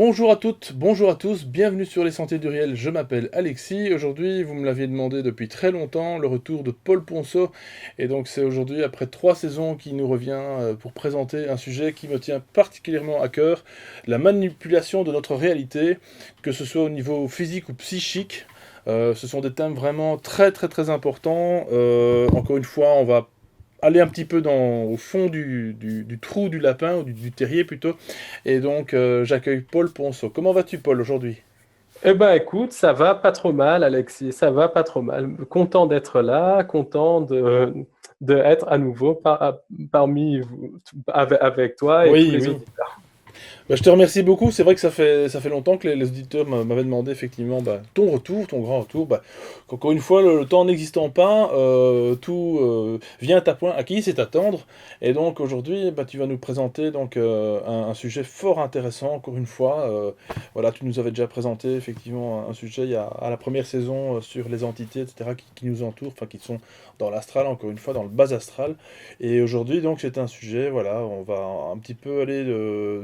Bonjour à toutes, bonjour à tous, bienvenue sur les Sentiers du Réel, je m'appelle Alexis. Aujourd'hui, vous me l'aviez demandé depuis très longtemps, le retour de Paul Ponceau. Et donc c'est aujourd'hui, après 3 saisons, qu'il nous revient pour présenter un sujet qui me tient particulièrement à cœur, la manipulation de notre réalité, que ce soit au niveau physique ou psychique. Ce sont des thèmes vraiment très très très importants. Encore une fois, on va aller un petit peu au fond du trou du lapin, ou du terrier plutôt. Et donc, j'accueille Paul Ponceau. Comment vas-tu, Paul, aujourd'hui? Eh ben, écoute, ça va pas trop mal, Alexis, ça va pas trop mal. Content d'être là, content de être à nouveau parmi vous, avec toi et tous Oui, les oui. auditeurs. Bah, je te remercie beaucoup. C'est vrai que ça fait longtemps que les auditeurs m'avaient demandé effectivement ton retour, ton grand retour. Qu'encore une fois, le temps n'existant pas, tout vient à point. À qui c'est attendre. Et donc aujourd'hui, tu vas nous présenter donc un sujet fort intéressant. Encore une fois, voilà, tu nous avais déjà présenté effectivement un sujet à la première saison sur les entités, etc., qui nous entourent, enfin qui sont dans l'astral, encore une fois, dans le bas astral. Et aujourd'hui, donc, c'est un sujet, voilà, on va un petit peu aller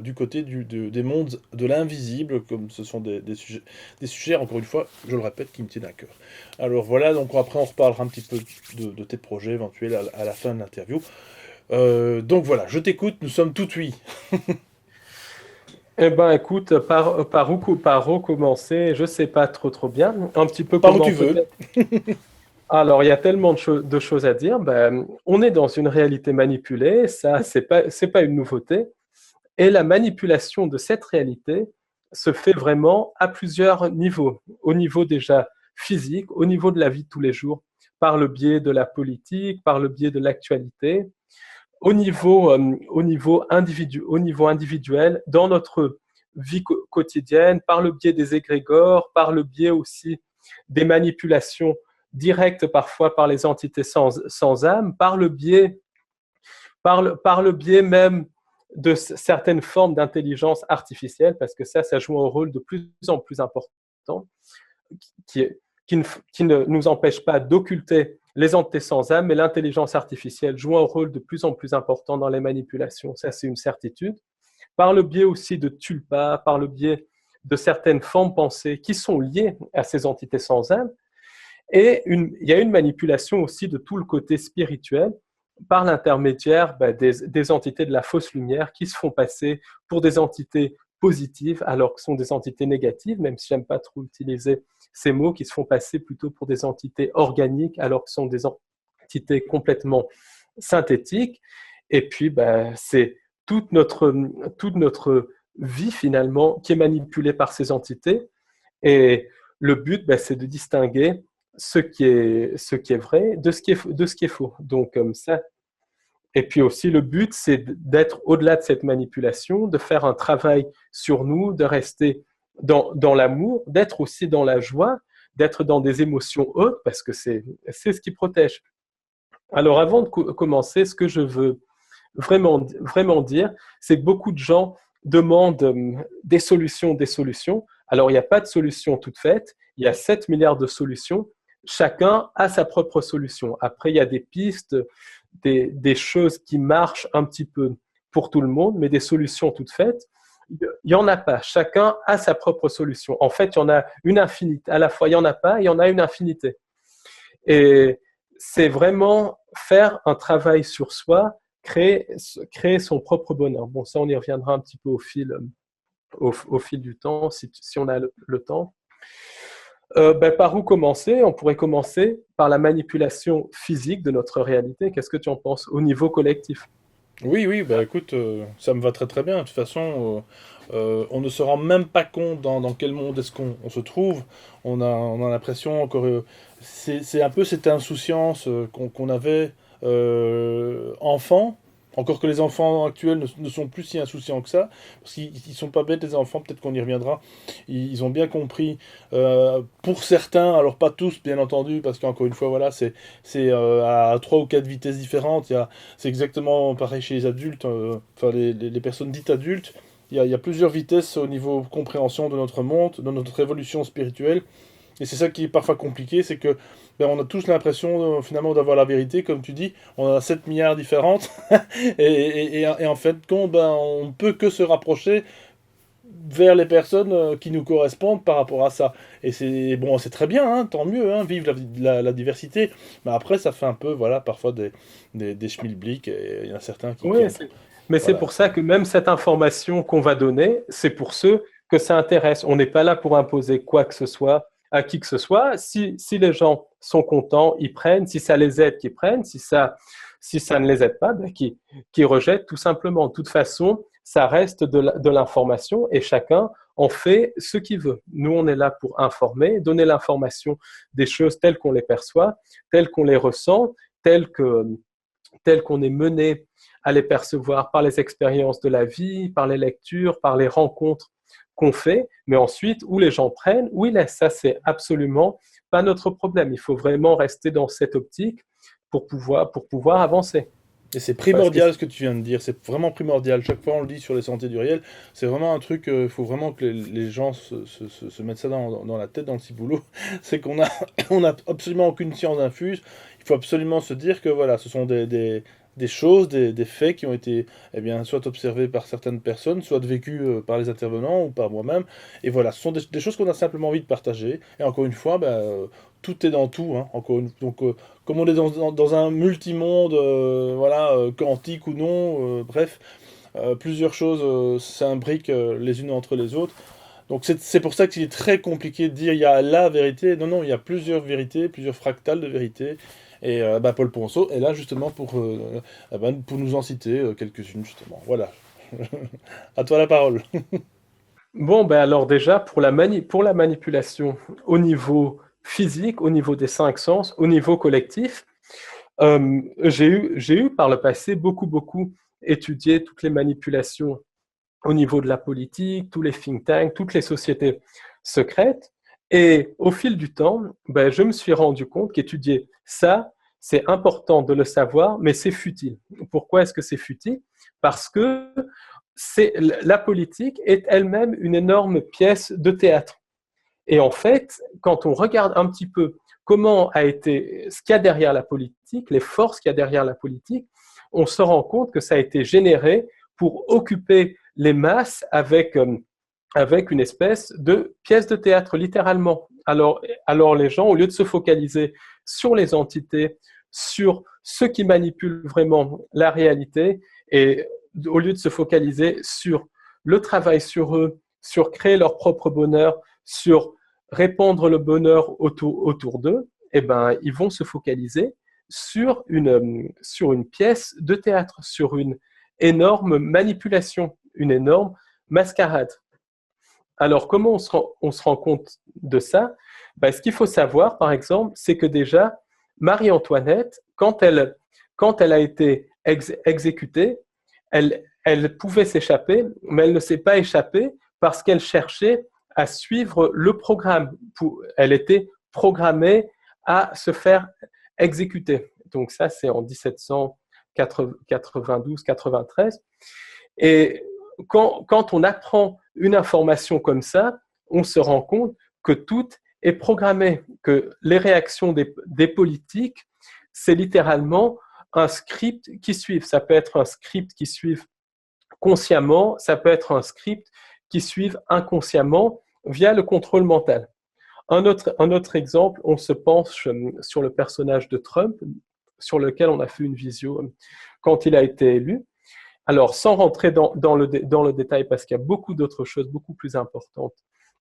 du côté des mondes de l'invisible, comme ce sont des sujets, encore une fois, je le répète, qui me tiennent à cœur. Alors voilà, donc après, on reparlera un petit peu de tes projets éventuels à la fin de l'interview. Donc voilà, je t'écoute, nous sommes tout oui. Eh ben, écoute, par où commencer? Je sais pas trop bien. Un petit peu Par où tu comment veux. peut-être. Alors, il y a tellement de choses à dire. Ben, on est dans une réalité manipulée, ça, c'est pas une nouveauté. Et la manipulation de cette réalité se fait vraiment à plusieurs niveaux. Au niveau déjà physique, au niveau de la vie de tous les jours, par le biais de la politique, par le biais de l'actualité, au niveau individuel, dans notre vie quotidienne, par le biais des égrégores, par le biais aussi des manipulations directes parfois par les entités sans âme, par le biais même de certaines formes d'intelligence artificielle, parce que ça joue un rôle de plus en plus important, qui, qui ne nous empêche pas d'occulter les entités sans âme, mais l'intelligence artificielle joue un rôle de plus en plus important dans les manipulations. Ça, c'est une certitude. Par le biais aussi de tulpas, par le biais de certaines formes pensées qui sont liées à ces entités sans âme. Et il y a une manipulation aussi de tout le côté spirituel par l'intermédiaire des entités de la fausse lumière qui se font passer pour des entités positives alors que ce sont des entités négatives, même si j'aime pas trop utiliser ces mots, qui se font passer plutôt pour des entités organiques alors que ce sont des entités complètement synthétiques. Et puis, c'est toute notre vie finalement qui est manipulée par ces entités. Et le but, c'est de distinguer ce qui est vrai de ce qui est faux. Donc, comme ça. Et puis aussi, le but, c'est d'être au-delà de cette manipulation, de faire un travail sur nous, de rester dans l'amour, d'être aussi dans la joie, d'être dans des émotions hautes, parce que c'est ce qui protège. Alors, avant de commencer, ce que je veux vraiment dire, c'est que beaucoup de gens demandent des solutions. Alors, il n'y a pas de solution toute faite. Il y a 7 milliards de solutions. Chacun a sa propre solution. Après, il y a des pistes, des choses qui marchent un petit peu pour tout le monde, mais des solutions toutes faites, il n'y en a pas. Chacun a sa propre solution. En fait, il y en a une infinité. À la fois, il n'y en a pas, il y en a une infinité. Et c'est vraiment faire un travail sur soi, créer son propre bonheur. Bon, ça, on y reviendra un petit peu au fil du temps, si on a le temps. Par où commencer? On pourrait commencer par la manipulation physique de notre réalité. Qu'est-ce que tu en penses au niveau collectif? Oui, oui, bah écoute, ça me va très très bien. De toute façon, on ne se rend même pas compte dans quel monde est-ce qu'on se trouve. On a l'impression encore, c'est un peu cette insouciance qu'on avait enfant. Encore que les enfants actuels ne sont plus si insouciants que ça, parce qu'ils sont pas bêtes les enfants. Peut-être qu'on y reviendra. Ils ont bien compris. Pour certains, alors pas tous, bien entendu, parce qu'encore une fois, voilà, c'est à trois ou quatre vitesses différentes. C'est exactement pareil chez les adultes, enfin les personnes dites adultes. Il y a plusieurs vitesses au niveau compréhension de notre monde, de notre évolution spirituelle. Et c'est ça qui est parfois compliqué, c'est que on a tous l'impression finalement d'avoir la vérité, comme tu dis. On a 7 milliards différentes. Et en fait, on ne peut que se rapprocher vers les personnes qui nous correspondent par rapport à ça. Et c'est bon, c'est très bien, hein, tant mieux, hein, vive la diversité. Mais après, ça fait un peu, voilà, parfois des schmilblick, et il y en a certains qui Oui, ont... mais c'est Voilà. pour ça que même cette information qu'on va donner, c'est pour ceux que ça intéresse. On n'est pas là pour imposer quoi que ce soit à qui que ce soit. Si les gens sont contents, ils prennent. Si ça les aide, qu'ils prennent. Si ça ne les aide pas, ben, qu'ils rejettent tout simplement. De toute façon, ça reste de l'information et chacun en fait ce qu'il veut. Nous, on est là pour informer, donner l'information des choses telles qu'on les perçoit, telles qu'on les ressent, telles qu'on est mené à les percevoir par les expériences de la vie, par les lectures, par les rencontres qu'on fait, mais ensuite, où les gens prennent, où ils laissent. Ça, c'est absolument pas notre problème. Il faut vraiment rester dans cette optique pour pouvoir avancer. Et c'est Parce que primordial ce que tu viens de dire, c'est vraiment primordial. Chaque fois on le dit sur les sentiers du réel, c'est vraiment un truc, il faut vraiment que les gens se mettent ça dans la tête, dans le ciboulot. C'est qu'on a, on a absolument aucune science infuse. Il faut absolument se dire que voilà, ce sont des choses, des faits qui ont été eh bien, soit observés par certaines personnes, soit vécus par les intervenants ou par moi-même. Et voilà, ce sont des choses qu'on a simplement envie de partager. Et encore une fois, tout est dans tout. Hein, donc, comme on est dans un multimonde, voilà, quantique ou non, bref, plusieurs choses s'imbriquent les unes entre les autres. Donc c'est pour ça qu'il est très compliqué de dire il y a la vérité. Non, non, il y a plusieurs vérités, plusieurs fractales de vérité. Et Paul Ponceau est là justement pour nous en citer quelques-unes, justement. Voilà. À toi la parole. bon, ben alors déjà, pour la manipulation au niveau physique, au niveau des cinq sens, au niveau collectif, j'ai eu par le passé beaucoup étudié toutes les manipulations au niveau de la politique, tous les think tanks, toutes les sociétés secrètes. Et au fil du temps, ben, je me suis rendu compte qu'étudier ça, c'est important de le savoir, mais c'est futile. Pourquoi est-ce que c'est futile? Parce que la politique est elle-même une énorme pièce de théâtre. Et en fait, quand on regarde un petit peu comment a été ce qu'il y a derrière la politique, les forces qu'il y a derrière la politique, on se rend compte que ça a été généré pour occuper les masses avec une espèce de pièce de théâtre, littéralement. Alors les gens, au lieu de se focaliser sur les entités, sur ceux qui manipulent vraiment la réalité, et au lieu de se focaliser sur le travail sur eux, sur créer leur propre bonheur, sur répandre le bonheur autour d'eux, eh ben, ils vont se focaliser sur une pièce de théâtre, sur une énorme manipulation, une énorme mascarade. Alors, comment on se rend compte de ça? Ben, ce qu'il faut savoir, par exemple, c'est que déjà, Marie-Antoinette, quand elle a été exécutée, elle pouvait s'échapper, mais elle ne s'est pas échappée parce qu'elle cherchait à suivre le programme. Elle était programmée à se faire exécuter. Donc ça, c'est en 1792-93. Et quand on apprend une information comme ça, on se rend compte que tout est programmé, que les réactions des politiques, c'est littéralement un script qui suit. Ça peut être un script qui suit consciemment, ça peut être un script qui suit inconsciemment via le contrôle mental. Un autre exemple, on se penche sur le personnage de Trump, sur lequel on a fait une visio quand il a été élu. Alors, sans rentrer dans le détail, parce qu'il y a beaucoup d'autres choses beaucoup plus importantes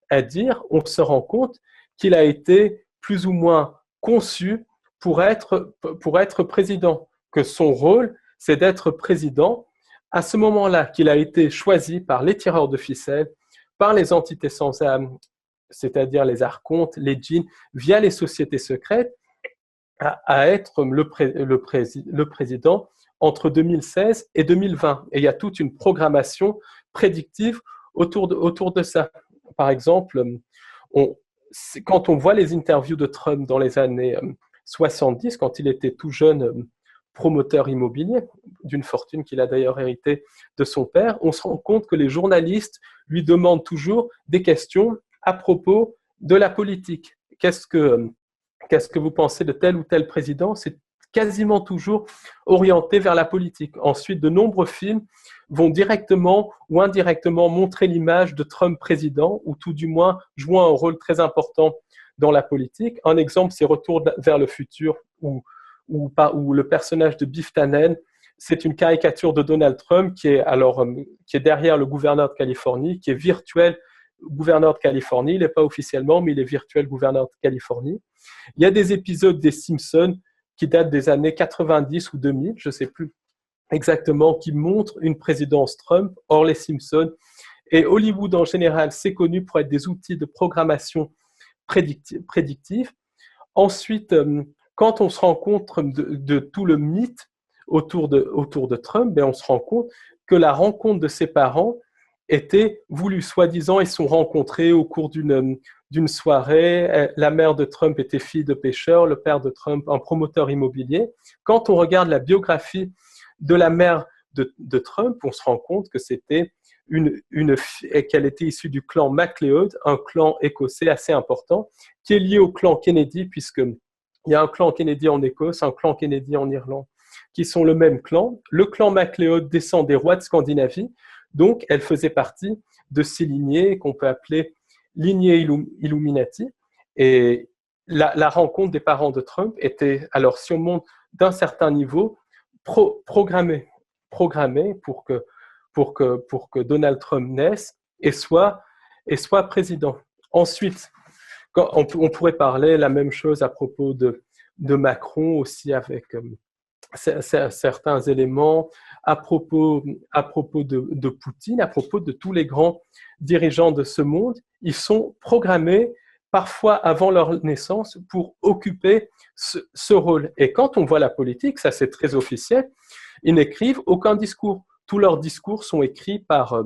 à dire, on se rend compte qu'il a été plus ou moins conçu pour être président, que son rôle, c'est d'être président. À ce moment-là, qu'il a été choisi par les tireurs de ficelles, par les entités sans âme, c'est-à-dire les archontes, les djinns, via les sociétés secrètes, à être le président entre 2016 et 2020. Et il y a toute une programmation prédictive autour de ça. Par exemple, quand on voit les interviews de Trump dans les années 70, quand il était tout jeune promoteur immobilier, d'une fortune qu'il a d'ailleurs héritée de son père, on se rend compte que les journalistes lui demandent toujours des questions à propos de la politique. Qu'est-ce que vous pensez de tel ou tel président? C'est quasiment toujours orienté vers la politique. Ensuite, de nombreux films vont directement ou indirectement montrer l'image de Trump président, ou tout du moins jouant un rôle très important dans la politique. Un exemple, c'est Retour vers le futur, où le personnage de Biff Tannen, c'est une caricature de Donald Trump qui est derrière le gouverneur de Californie, qui est virtuel gouverneur de Californie. Il n'est pas officiellement, mais il est virtuel gouverneur de Californie. Il y a des épisodes des Simpsons qui datent des années 90 ou 2000, je ne sais plus exactement, qui montrent une présidence Trump. Or, les Simpsons et Hollywood en général, c'est connu pour être des outils de programmation prédictive. Ensuite, quand on se rend compte de tout le mythe autour de Trump, on se rend compte que la rencontre de ses parents était voulue, soi-disant, ils se sont rencontrés au cours d'une soirée. La mère de Trump était fille de pêcheur, le père de Trump, un promoteur immobilier. Quand on regarde la biographie de la mère de Trump, on se rend compte que c'était qu'elle était issue du clan MacLeod, un clan écossais assez important, qui est lié au clan Kennedy, puisqu'il y a un clan Kennedy en Écosse, un clan Kennedy en Irlande, qui sont le même clan. Le clan MacLeod descend des rois de Scandinavie, donc elle faisait partie de ces lignées qu'on peut appeler lignée Illuminati. Et la rencontre des parents de Trump était, alors si on monte d'un certain niveau, programmée pour que Donald Trump naisse et soit président. Ensuite, on pourrait parler la même chose à propos de Macron aussi, avec certains éléments, à propos de Poutine, à propos de tous les grands dirigeants de ce monde. Ils sont programmés parfois avant leur naissance pour occuper ce rôle. Et quand on voit la politique, ça c'est très officiel, ils n'écrivent aucun discours. Tous leurs discours sont écrits par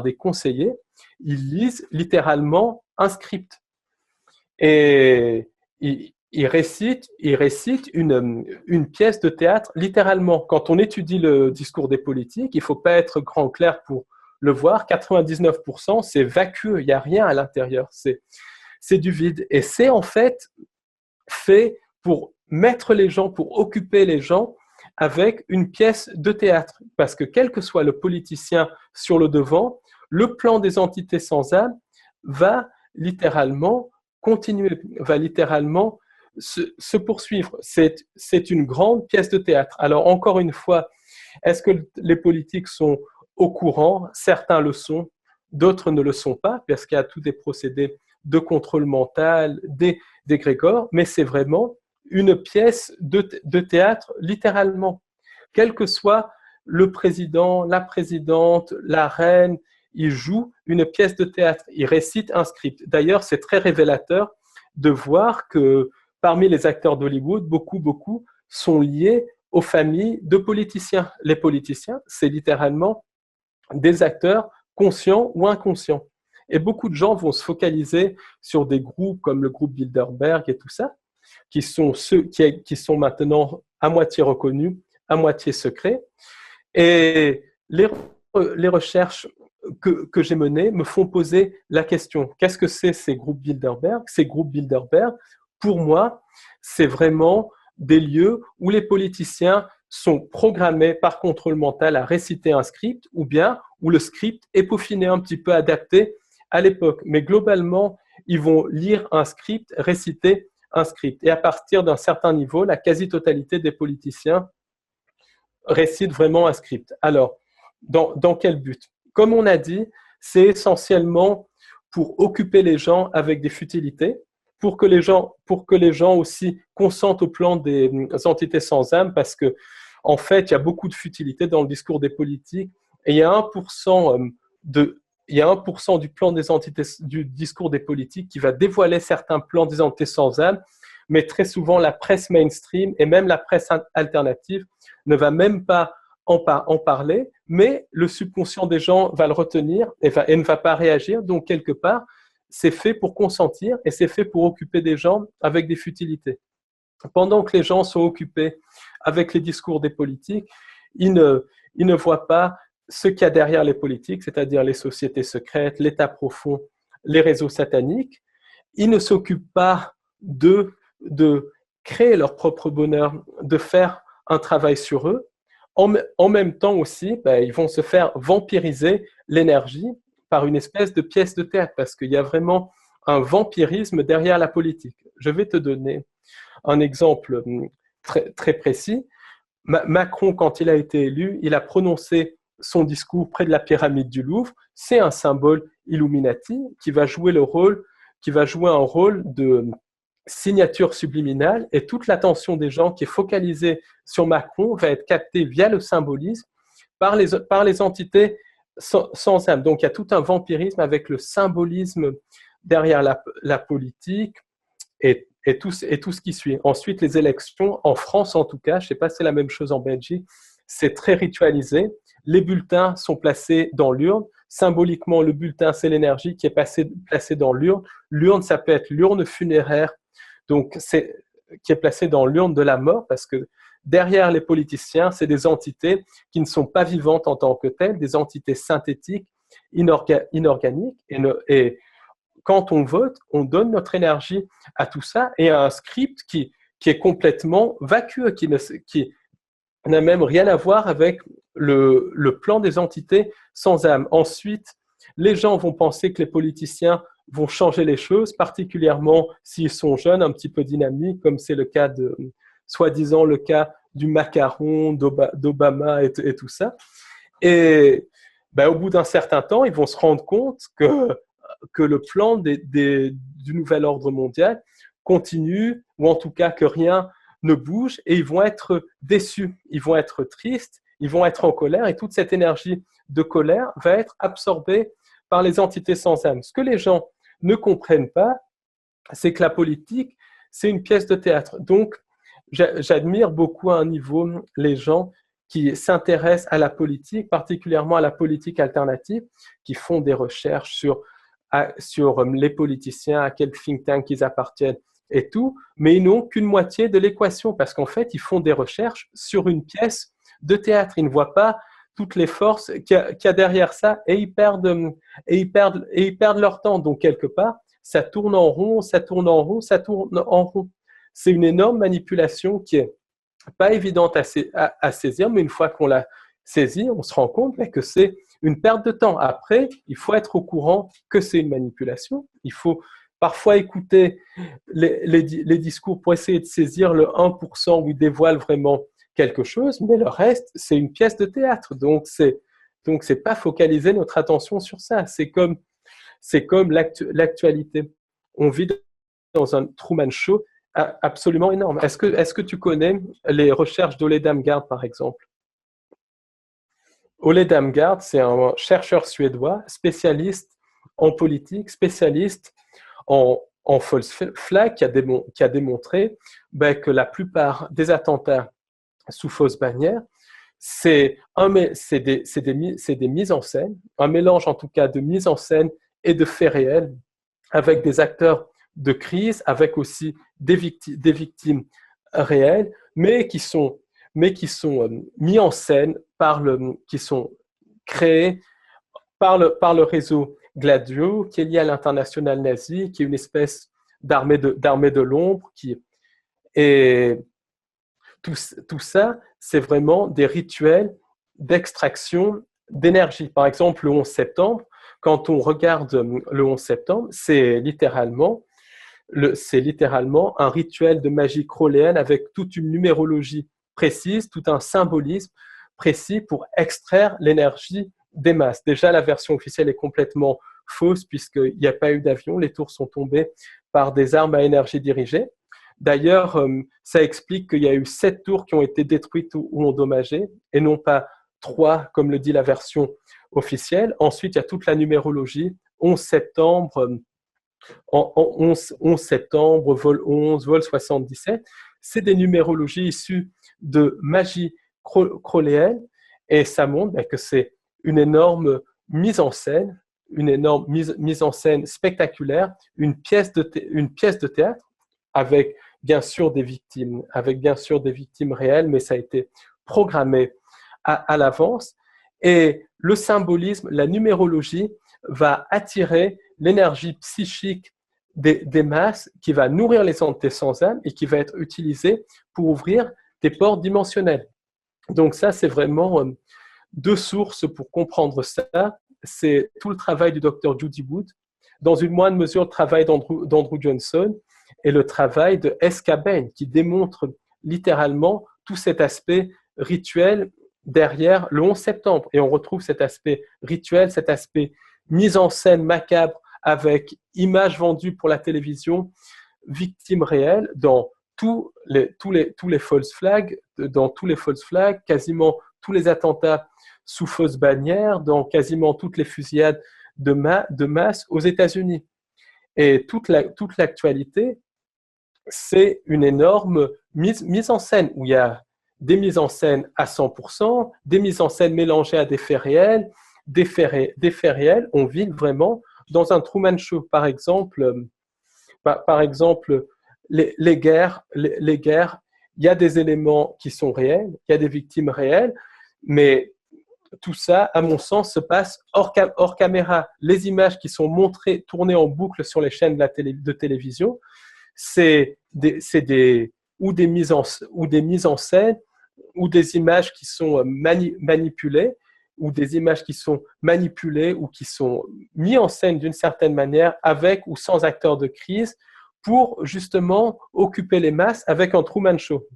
des conseillers. Ils lisent littéralement un script. Et ils récitent une pièce de théâtre littéralement. Quand on étudie le discours des politiques, il ne faut pas être grand clair pour le voir. 99%, c'est vacueux, il n'y a rien à l'intérieur. C'est du vide. Et c'est en fait pour mettre les gens, pour occuper les gens avec une pièce de théâtre. Parce que quel que soit le politicien sur le devant, le plan des entités sans âme va littéralement continuer, va littéralement se poursuivre. C'est une grande pièce de théâtre. Alors encore une fois, est-ce que les politiques sont au courant? Certains le sont, d'autres ne le sont pas, parce qu'il y a tous des procédés de contrôle mental, d'égrégore, mais c'est vraiment une pièce de théâtre, littéralement. Quel que soit le président, la présidente, la reine, ils jouent une pièce de théâtre, ils récitent un script. D'ailleurs, c'est très révélateur de voir que parmi les acteurs d'Hollywood, beaucoup sont liés aux familles de politiciens. Les politiciens, c'est littéralement des acteurs conscients ou inconscients. Et beaucoup de gens vont se focaliser sur des groupes comme le groupe Bilderberg et tout ça, qui sont ceux qui sont maintenant à moitié reconnus, à moitié secrets. Et les recherches que j'ai menées me font poser la question, qu'est-ce que c'est ces groupes Bilderberg? Ces groupes Bilderberg, pour moi, c'est vraiment des lieux où les politiciens sont programmés par contrôle mental à réciter un script, ou bien où le script est peaufiné, un petit peu adapté à l'époque. Mais globalement, ils vont lire un script, réciter un script. Et à partir d'un certain niveau, la quasi-totalité des politiciens récitent vraiment un script. Alors, dans quel but? Comme on a dit, c'est essentiellement pour occuper les gens avec des futilités, pour que les gens aussi consentent au plan des entités sans âme, parce que en fait, il y a beaucoup de futilité dans le discours des politiques, et il y a 1% du plan des entités, du discours des politiques qui va dévoiler certains plans des entités sans âme, mais très souvent la presse mainstream et même la presse alternative ne va même pas en parler, mais le subconscient des gens va le retenir et ne va pas réagir. Donc, quelque part, c'est fait pour consentir et c'est fait pour occuper des gens avec des futilités. Pendant que les gens sont occupés avec les discours des politiques, ils ne voient pas ce qu'il y a derrière les politiques, c'est-à-dire les sociétés secrètes, l'État profond, les réseaux sataniques. Ils ne s'occupent pas de créer leur propre bonheur, de faire un travail sur eux. En même temps aussi, ils vont se faire vampiriser l'énergie par une espèce de pièce de théâtre, parce qu'il y a vraiment un vampirisme derrière la politique. Je vais te donner un exemple très, très précis. Macron, quand il a été élu, il a prononcé son discours près de la pyramide du Louvre. C'est un symbole Illuminati qui va jouer un rôle de signature subliminale, et toute l'attention des gens qui est focalisée sur Macron va être captée via le symbolisme par les entités sans âme. Donc il y a tout un vampirisme avec le symbolisme derrière la politique et tout ce qui suit. Ensuite, les élections, en France en tout cas, je ne sais pas si c'est la même chose en Belgique, c'est très ritualisé. Les bulletins sont placés dans l'urne. Symboliquement, le bulletin, c'est l'énergie qui est placée dans l'urne. L'urne, ça peut être l'urne funéraire, donc qui est placée dans l'urne de la mort, parce que derrière les politiciens, c'est des entités qui ne sont pas vivantes en tant que telles, des entités synthétiques, inorganiques, et quand on vote, on donne notre énergie à tout ça et à un script qui est complètement vacueux, qui n'a même rien à voir avec le plan des entités sans âme. Ensuite, les gens vont penser que les politiciens vont changer les choses, particulièrement s'ils sont jeunes, un petit peu dynamiques, comme c'est le cas soi-disant le cas du macaron, d'Obama et tout ça. Et au bout d'un certain temps, ils vont se rendre compte que le plan du nouvel ordre mondial continue, ou en tout cas que rien ne bouge, et ils vont être déçus, ils vont être tristes, ils vont être en colère, et toute cette énergie de colère va être absorbée par les entités sans âme. Ce que les gens ne comprennent pas, c'est que la politique, c'est une pièce de théâtre. Donc, j'admire beaucoup à un niveau les gens qui s'intéressent à la politique, particulièrement à la politique alternative, qui font des recherches sur les politiciens, à quel think tank ils appartiennent et tout, mais ils n'ont qu'une moitié de l'équation, parce qu'en fait, ils font des recherches sur une pièce de théâtre. Ils ne voient pas toutes les forces qu'il y a derrière ça, et ils perdent leur temps. Donc, quelque part, ça tourne en rond, ça tourne en rond, ça tourne en rond. C'est une énorme manipulation qui est pas évidente à saisir, mais une fois qu'on l'a saisie, on se rend compte que c'est une perte de temps. Après, il faut être au courant que c'est une manipulation. Il faut parfois écouter les discours pour essayer de saisir le 1% où ils dévoilent vraiment quelque chose, mais le reste, c'est une pièce de théâtre. Donc, c'est pas focaliser notre attention sur ça. C'est comme l'actualité. On vit dans un Truman Show absolument énorme. Est-ce que tu connais les recherches d'Ole Dammgaard, par exemple? Ole Dammgaard, c'est un chercheur suédois, spécialiste en politique, spécialiste en false flag, qui a démontré que la plupart des attentats sous fausse bannière, c'est des mises en scène, un mélange en tout cas de mise en scène et de faits réels, avec des acteurs de crise, avec aussi des victimes réelles, mais qui sont mis en scène qui sont créés par le réseau Gladio, qui est lié à l'internationale nazie, qui est une espèce d'armée de l'ombre, et tout ça, c'est vraiment des rituels d'extraction d'énergie. Par exemple, le 11 septembre, quand on regarde le 11 septembre, c'est littéralement un rituel de magie crowléenne avec toute une numérologie précise, tout un symbolisme précis pour extraire l'énergie des masses. Déjà, la version officielle est complètement fausse puisqu'il n'y a pas eu d'avion, les tours sont tombées par des armes à énergie dirigée. D'ailleurs, ça explique qu'il y a eu 7 tours qui ont été détruites ou endommagées, et non pas 3, comme le dit la version officielle. Ensuite, il y a toute la numérologie. 11 septembre, 11 septembre, vol 11, vol 77. C'est des numérologies issues de magie crowléenne, et ça montre que c'est une énorme mise en scène, une énorme mise en scène spectaculaire, une pièce de théâtre, avec bien sûr des victimes réelles, mais ça a été programmé à l'avance. Et le symbolisme, la numérologie va attirer l'énergie psychique des masses, qui va nourrir les entités sans âme et qui va être utilisée pour ouvrir des portes dimensionnelles. Donc ça, c'est vraiment deux sources pour comprendre ça. C'est tout le travail du docteur Judy Wood, dans une moindre mesure le travail d'Andrew Johnson et le travail de S.K. Bain, qui démontre littéralement tout cet aspect rituel derrière le 11 septembre. Et on retrouve cet aspect rituel, cet aspect mise en scène macabre avec images vendues pour la télévision, victimes réelles dans tous les false flags, quasiment tous les attentats sous fausse bannière, dans quasiment toutes les fusillades de masse aux États-Unis. Et toute l'actualité, c'est une énorme mise en scène où il y a des mises en scène à 100%, des mises en scène mélangées à des faits réels, des faits réels. On vit vraiment dans un Truman Show, par exemple, les guerres, il y a des éléments qui sont réels, il y a des victimes réelles, mais tout ça, à mon sens, se passe hors caméra. Les images qui sont montrées, tournées en boucle sur les chaînes de télévision, c'est des mises en scène, ou des images qui sont manipulées, ou des images qui sont manipulées ou qui sont mises en scène d'une certaine manière, avec ou sans acteurs de crise, pour justement occuper les masses avec un Truman Show.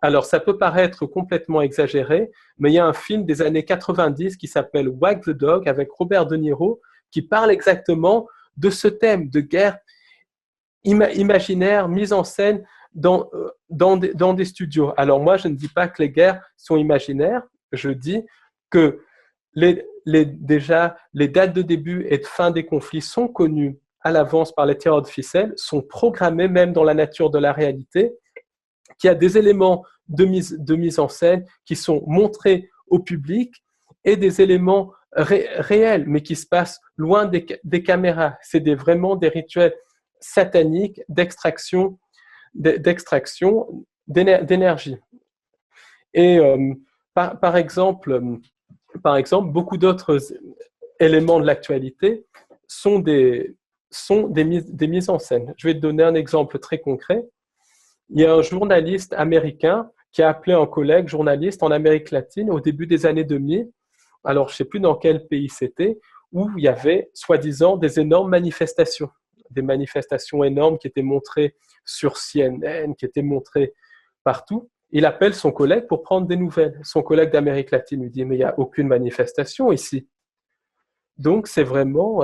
Alors, ça peut paraître complètement exagéré, mais il y a un film des années 90 qui s'appelle Wag the Dog avec Robert De Niro qui parle exactement de ce thème de guerre imaginaire mise en scène dans des studios. Alors moi, je ne dis pas que les guerres sont imaginaires, je dis que déjà les dates de début et de fin des conflits sont connues à l'avance par les tireurs de ficelle, sont programmés même dans la nature de la réalité, qu'il y a des éléments de mise en scène qui sont montrés au public et des éléments réels, mais qui se passent loin des caméras. C'est vraiment des rituels sataniques d'extraction d'énergie. Et par exemple, beaucoup d'autres éléments de l'actualité sont des mises en scène. Je vais te donner un exemple très concret. Il y a un journaliste américain qui a appelé un collègue journaliste en Amérique latine au début des années 2000. Alors, je ne sais plus dans quel pays c'était, où il y avait, soi-disant, des énormes manifestations. Des manifestations énormes qui étaient montrées sur CNN, qui étaient montrées partout. Il appelle son collègue pour prendre des nouvelles. Son collègue d'Amérique latine lui dit « Mais il n'y a aucune manifestation ici. » Donc, c'est vraiment...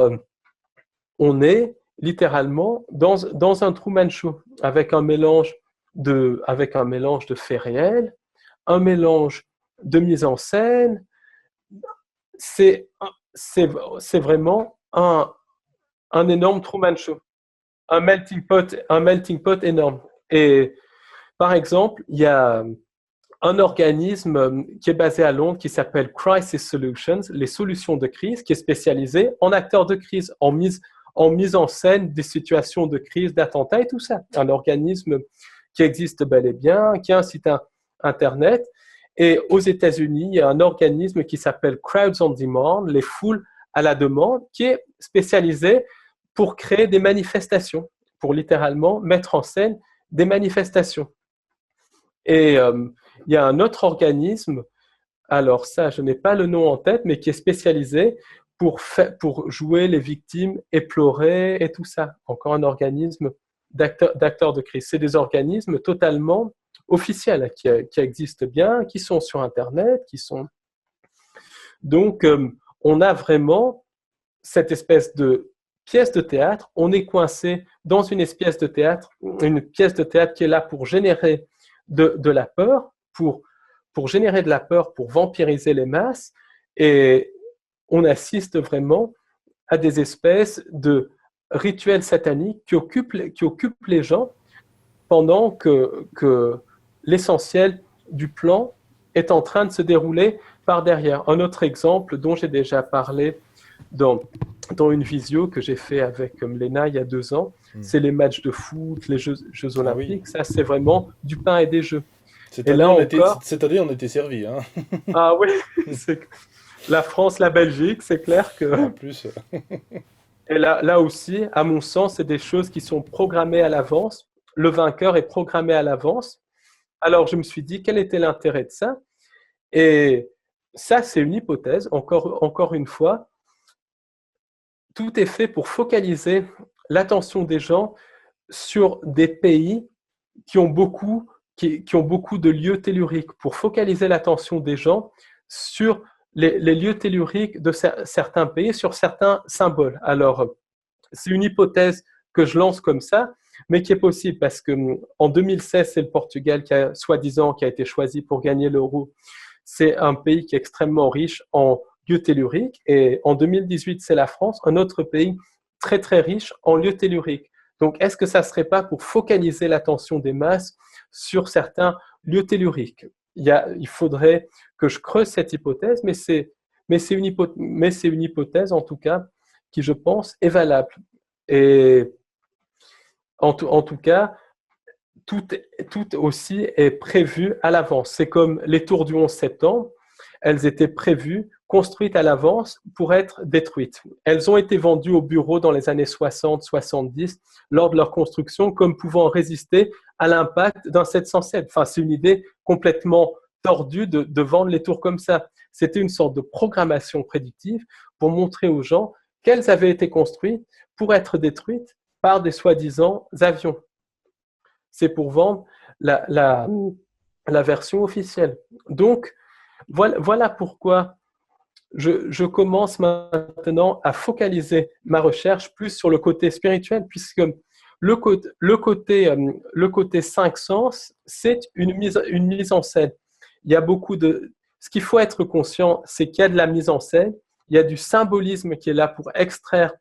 on est littéralement dans un Truman Show, avec un mélange de faits réels, un mélange de mise en scène. C'est vraiment un énorme Truman Show, un melting pot énorme. Et par exemple, il y a un organisme qui est basé à Londres qui s'appelle Crisis Solutions, les solutions de crise, qui est spécialisé en acteurs de crise, en mise en scène des situations de crise, d'attentats et tout ça. Un organisme qui existe bel et bien, qui a un site internet. Et aux États-Unis, il y a un organisme qui s'appelle Crowds on Demand, les foules à la demande, qui est spécialisé pour créer des manifestations, pour littéralement mettre en scène des manifestations. Et il y a un autre organisme, alors ça, je n'ai pas le nom en tête, mais qui est spécialisé pour jouer les victimes éplorées et tout ça. Encore un organisme d'acteurs de crise. C'est des organismes totalement officiels qui existent bien, qui sont sur Internet, qui sont... Donc, on a vraiment cette espèce de pièce de théâtre. On est coincé dans une pièce de théâtre qui est là pour générer de la peur, pour générer de la peur, pour vampiriser les masses. Et on assiste vraiment à des espèces de rituels sataniques qui occupent les gens pendant que l'essentiel du plan est en train de se dérouler par derrière. Un autre exemple dont j'ai déjà parlé dans une visio que j'ai fait avec Léna il y a 2 ans, c'est les matchs de foot, les Jeux Olympiques. Ça, c'est vraiment du pain et des jeux. Cette année, on était servis. Hein. Ah oui, la France, la Belgique, c'est clair que... En plus... Et là aussi, à mon sens, c'est des choses qui sont programmées à l'avance. Le vainqueur est programmé à l'avance. Alors, je me suis dit, quel était l'intérêt de ça? Et ça, c'est une hypothèse. Encore une fois, tout est fait pour focaliser l'attention des gens sur des pays qui ont beaucoup, qui ont beaucoup de lieux telluriques, pour focaliser l'attention des gens sur les lieux telluriques de certains pays, sur certains symboles. Alors, c'est une hypothèse que je lance comme ça, mais qui est possible parce que en 2016, c'est le Portugal qui a soi-disant qui a été choisi pour gagner l'euro. C'est un pays qui est extrêmement riche en lieux telluriques. Et en 2018, c'est la France, un autre pays très très riche en lieux telluriques. Donc, est-ce que ça ne serait pas pour focaliser l'attention des masses sur certains lieux telluriques? Il faudrait que je creuse cette hypothèse, mais c'est une hypothèse en tout cas qui, je pense, est valable. Et en tout cas, tout aussi est prévu à l'avance. C'est comme les tours du 11 septembre, elles étaient prévues, construites à l'avance pour être détruites. Elles ont été vendues aux bureaux dans les années 60-70 lors de leur construction comme pouvant résister à l'impact d'un 707. Enfin, c'est une idée complètement tordue de vendre les tours comme ça. C'était une sorte de programmation prédictive pour montrer aux gens qu'elles avaient été construites pour être détruites par des soi-disant avions. C'est pour vendre la version officielle. Donc, voilà pourquoi je commence maintenant à focaliser ma recherche plus sur le côté spirituel, puisque le côté cinq sens, c'est une mise en scène. Il y a beaucoup de... Ce qu'il faut être conscient, c'est qu'il y a de la mise en scène, il y a du symbolisme qui est là pour extraire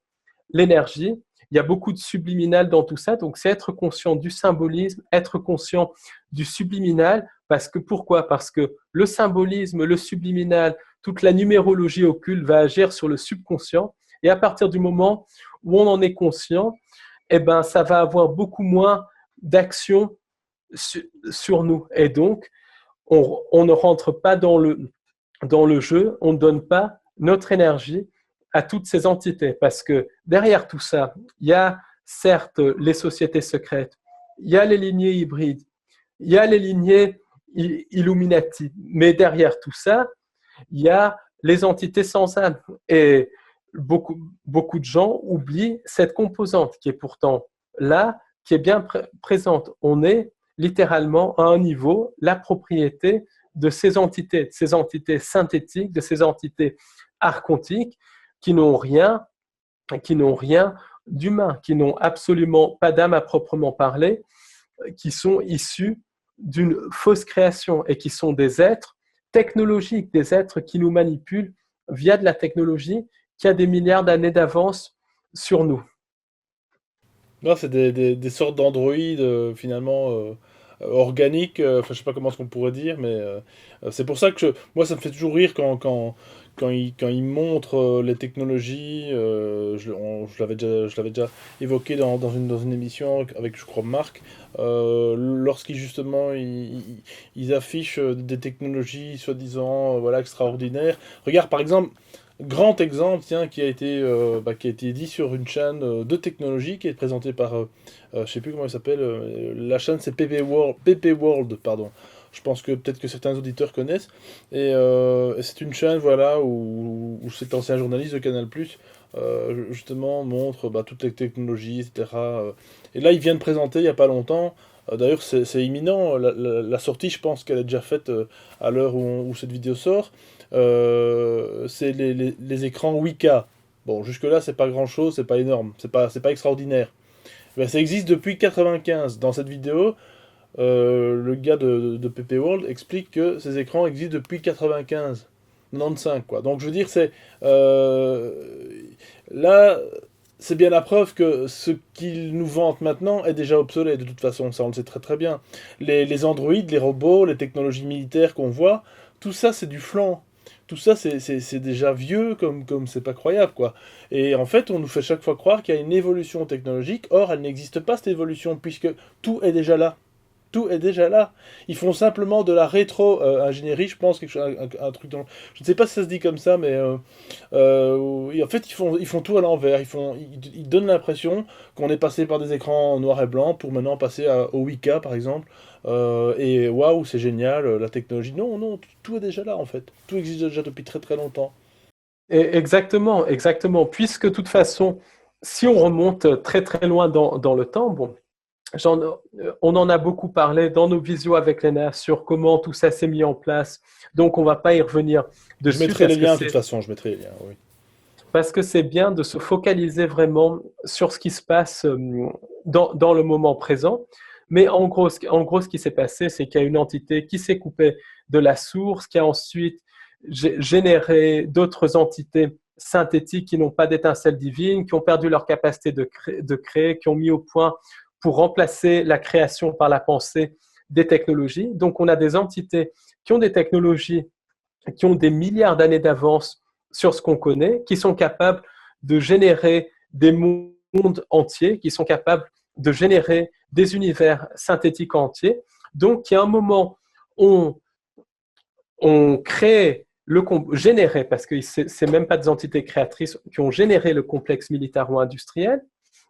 l'énergie. Il y a beaucoup de subliminal dans tout ça, donc c'est être conscient du symbolisme, être conscient du subliminal, pourquoi? Parce que le symbolisme, le subliminal, toute la numérologie occulte va agir sur le subconscient, et à partir du moment où on en est conscient, eh ben, ça va avoir beaucoup moins d'action sur nous, et donc on ne rentre pas dans le jeu, on ne donne pas notre énergie à toutes ces entités, parce que derrière tout ça, il y a certes les sociétés secrètes, il y a les lignées hybrides, il y a les lignées Illuminati, mais derrière tout ça, il y a les entités sans âme. Et beaucoup de gens oublient cette composante qui est pourtant là, qui est bien présente. On est littéralement à un niveau, la propriété de ces entités synthétiques, de ces entités archontiques, qui n'ont rien d'humain, qui n'ont absolument pas d'âme à proprement parler, qui sont issus d'une fausse création et qui sont des êtres technologiques, des êtres qui nous manipulent via de la technologie qui a des milliards d'années d'avance sur nous. Non, c'est des sortes d'androïdes finalement organiques, enfin je sais pas comment ce qu'on pourrait dire, mais c'est pour ça que moi ça me fait toujours rire quand ils montrent les technologies, je l'avais déjà évoqué dans une émission avec, je crois, Marc, lorsqu'ils justement ils affichent des technologies soi-disant voilà, extraordinaires. Regarde par exemple, grand exemple, tiens, qui a été dit sur une chaîne de technologie qui est présentée par, je sais plus comment elle s'appelle, la chaîne c'est PP World, pardon. Je pense que peut-être que certains auditeurs connaissent. Et c'est une chaîne voilà, où cet ancien journaliste de Canal+, justement, montre toutes les technologies, etc. Et là, il vient de présenter, il n'y a pas longtemps, d'ailleurs c'est imminent, la sortie, je pense qu'elle est déjà faite à l'heure où cette vidéo sort, c'est les écrans 8K. Bon, jusque-là, c'est pas grand-chose, c'est pas énorme, c'est pas extraordinaire. Ben, ça existe depuis 95. Dans cette vidéo, le gars de PP World explique que ces écrans existent depuis 95, 95 quoi. Donc je veux dire, là, c'est bien la preuve que ce qu'ils nous vantent maintenant est déjà obsolète de toute façon, ça on le sait très très bien. Les androïdes, les robots, les technologies militaires qu'on voit, tout ça c'est du flan. Tout ça c'est déjà vieux comme c'est pas croyable quoi. Et en fait on nous fait chaque fois croire qu'il y a une évolution technologique, or elle n'existe pas cette évolution puisque tout est déjà là. tout est déjà là. Ils font simplement de la rétro-ingénierie, je pense, quelque chose, un truc dans... Je ne sais pas si ça se dit comme ça, mais et en fait, ils font tout à l'envers. Ils donnent l'impression qu'on est passé par des écrans noir et blanc pour maintenant passer au 8K, par exemple. Et waouh, c'est génial, la technologie. Non, non, tout est déjà là, en fait. Tout existe déjà depuis très très longtemps. Exactement, exactement. Puisque de toute façon, si on remonte très très loin dans le temps, bon, on en a beaucoup parlé dans nos visios avec Lena sur comment tout ça s'est mis en place. Donc, on ne va pas y revenir Je dessus mettrai les liens, de toute façon, je mettrai les liens, oui. parce que c'est bien de se focaliser vraiment sur ce qui se passe dans le moment présent. Mais en gros, ce qui s'est passé, c'est qu'il y a une entité qui s'est coupée de la source, qui a ensuite généré d'autres entités synthétiques qui n'ont pas d'étincelle divine, qui ont perdu leur capacité de créer, qui ont mis au point pour remplacer la création par la pensée des technologies. Donc, on a des entités qui ont des technologies, qui ont des milliards d'années d'avance sur ce qu'on connaît, qui sont capables de générer des mondes entiers, qui sont capables de générer des univers synthétiques entiers. Donc, il y a un moment, on crée générer, parce que ce n'est même pas des entités créatrices qui ont généré le complexe militaro-industriel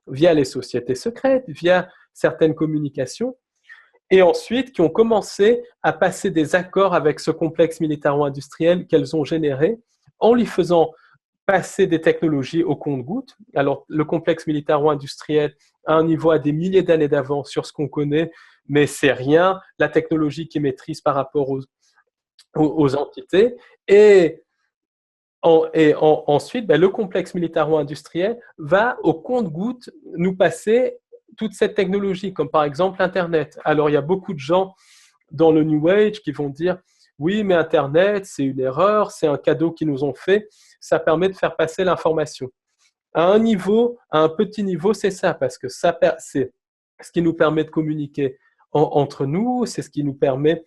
via les sociétés secrètes, via certaines communications, et ensuite qui ont commencé à passer des accords avec ce complexe militaro-industriel qu'elles ont généré en lui faisant passer des technologies au compte-gouttes. Alors, le complexe militaro-industriel a un niveau à des milliers d'années d'avance sur ce qu'on connaît, mais c'est rien, la technologie qui maîtrise par rapport aux entités. Et ensuite, le complexe militaro-industriel va au compte-gouttes nous passer toute cette technologie, comme par exemple Internet. Alors, il y a beaucoup de gens dans le New Age qui vont dire oui, mais Internet, c'est une erreur, c'est un cadeau qu'ils nous ont fait, ça permet de faire passer l'information. À un petit niveau, c'est ça, parce que c'est ce qui nous permet de communiquer entre nous, c'est ce qui nous permet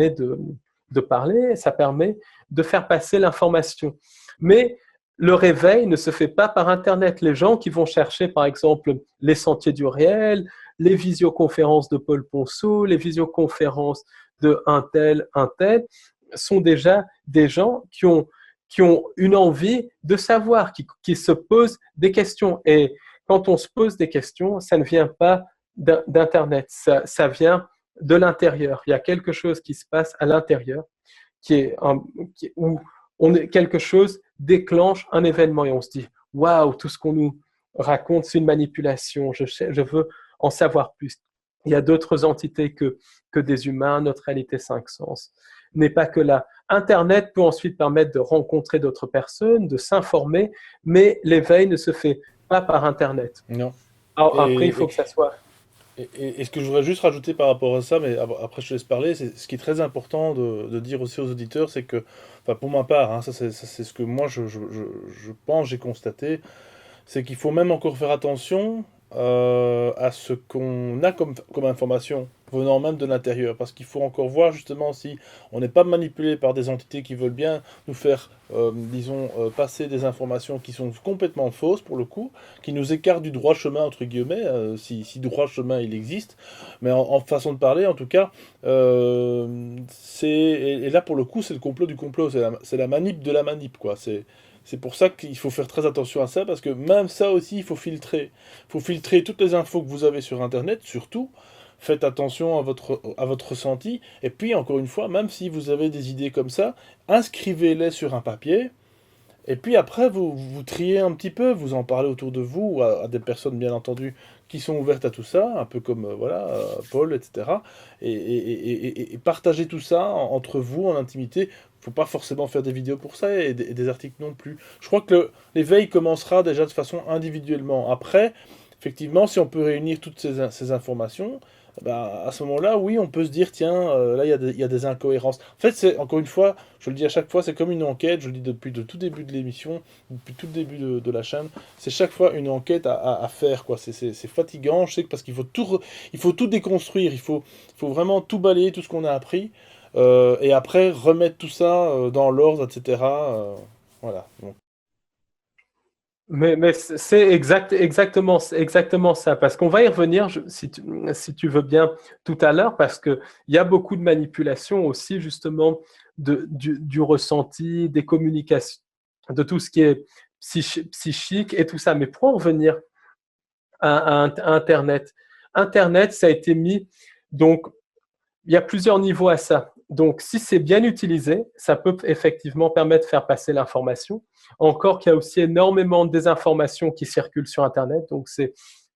de parler, ça permet de faire passer l'information. Mais le réveil ne se fait pas par Internet. Les gens qui vont chercher, par exemple, les sentiers du réel, les visioconférences de Paul Ponceau, les visioconférences de un tel, sont déjà des gens qui ont une envie de savoir, qui se posent des questions. Et quand on se pose des questions, ça ne vient pas d'Internet, ça vient de l'intérieur. Il y a quelque chose qui se passe à l'intérieur où quelque chose déclenche un événement et on se dit waouh, tout ce qu'on nous raconte, c'est une manipulation, je veux en savoir plus. Il y a d'autres entités que des humains, notre réalité 5 sens n'est pas que là. Internet peut ensuite permettre de rencontrer d'autres personnes, de s'informer, mais l'éveil ne se fait pas par Internet. Non. Alors, après, il Et, faut que ça soit... et ce que je voudrais juste rajouter par rapport à ça, mais après je te laisse parler, c'est ce qui est très important de dire aussi aux auditeurs, c'est que, enfin pour ma part, hein, ça c'est ce que moi je pense, j'ai constaté, c'est qu'il faut même encore faire attention à ce qu'on a comme information venant même de l'intérieur, parce qu'il faut encore voir justement si on n'est pas manipulé par des entités qui veulent bien nous faire, disons, passer des informations qui sont complètement fausses pour le coup, qui nous écartent du droit chemin entre guillemets, si droit chemin il existe, mais en façon de parler en tout cas, et là pour le coup c'est le complot du complot, c'est la manip de la manip quoi, c'est pour ça qu'il faut faire très attention à ça, parce que même ça aussi, il faut filtrer. Il faut filtrer toutes les infos que vous avez sur Internet, surtout. Faites attention à votre ressenti. Et puis, encore une fois, même si vous avez des idées comme ça, inscrivez-les sur un papier. Et puis après, vous triez un petit peu, vous en parlez autour de vous, à des personnes, bien entendu, qui sont ouvertes à tout ça, un peu comme voilà, Paul, etc. Et partagez tout ça entre vous, en intimité. Faut pas forcément faire des vidéos pour ça et des articles non plus. Je crois que l'éveil commencera déjà de façon individuellement. Après, effectivement, si on peut réunir toutes ces informations, bah, à ce moment-là, oui, on peut se dire, tiens, là, il y a des incohérences. En fait, c'est, encore une fois, je le dis à chaque fois, c'est comme une enquête, je le dis depuis le tout début de l'émission, depuis tout le début de la chaîne, c'est chaque fois une enquête à faire, quoi. C'est fatigant, je sais que parce qu'il faut il faut tout déconstruire, il faut vraiment tout balayer, tout ce qu'on a appris, et après remettre tout ça dans l'ordre, etc. Voilà. Donc, Mais c'est exactement, exactement ça, parce qu'on va y revenir, si tu veux bien, tout à l'heure, parce qu'il y a beaucoup de manipulation aussi, justement, du ressenti, des communications, de tout ce qui est psychique et tout ça. Mais pour en revenir à Internet, Internet, ça a été mis, donc, il y a plusieurs niveaux à ça. Donc, si c'est bien utilisé, ça peut effectivement permettre de faire passer l'information. Encore qu'il y a aussi énormément de désinformations qui circulent sur Internet. Donc, c'est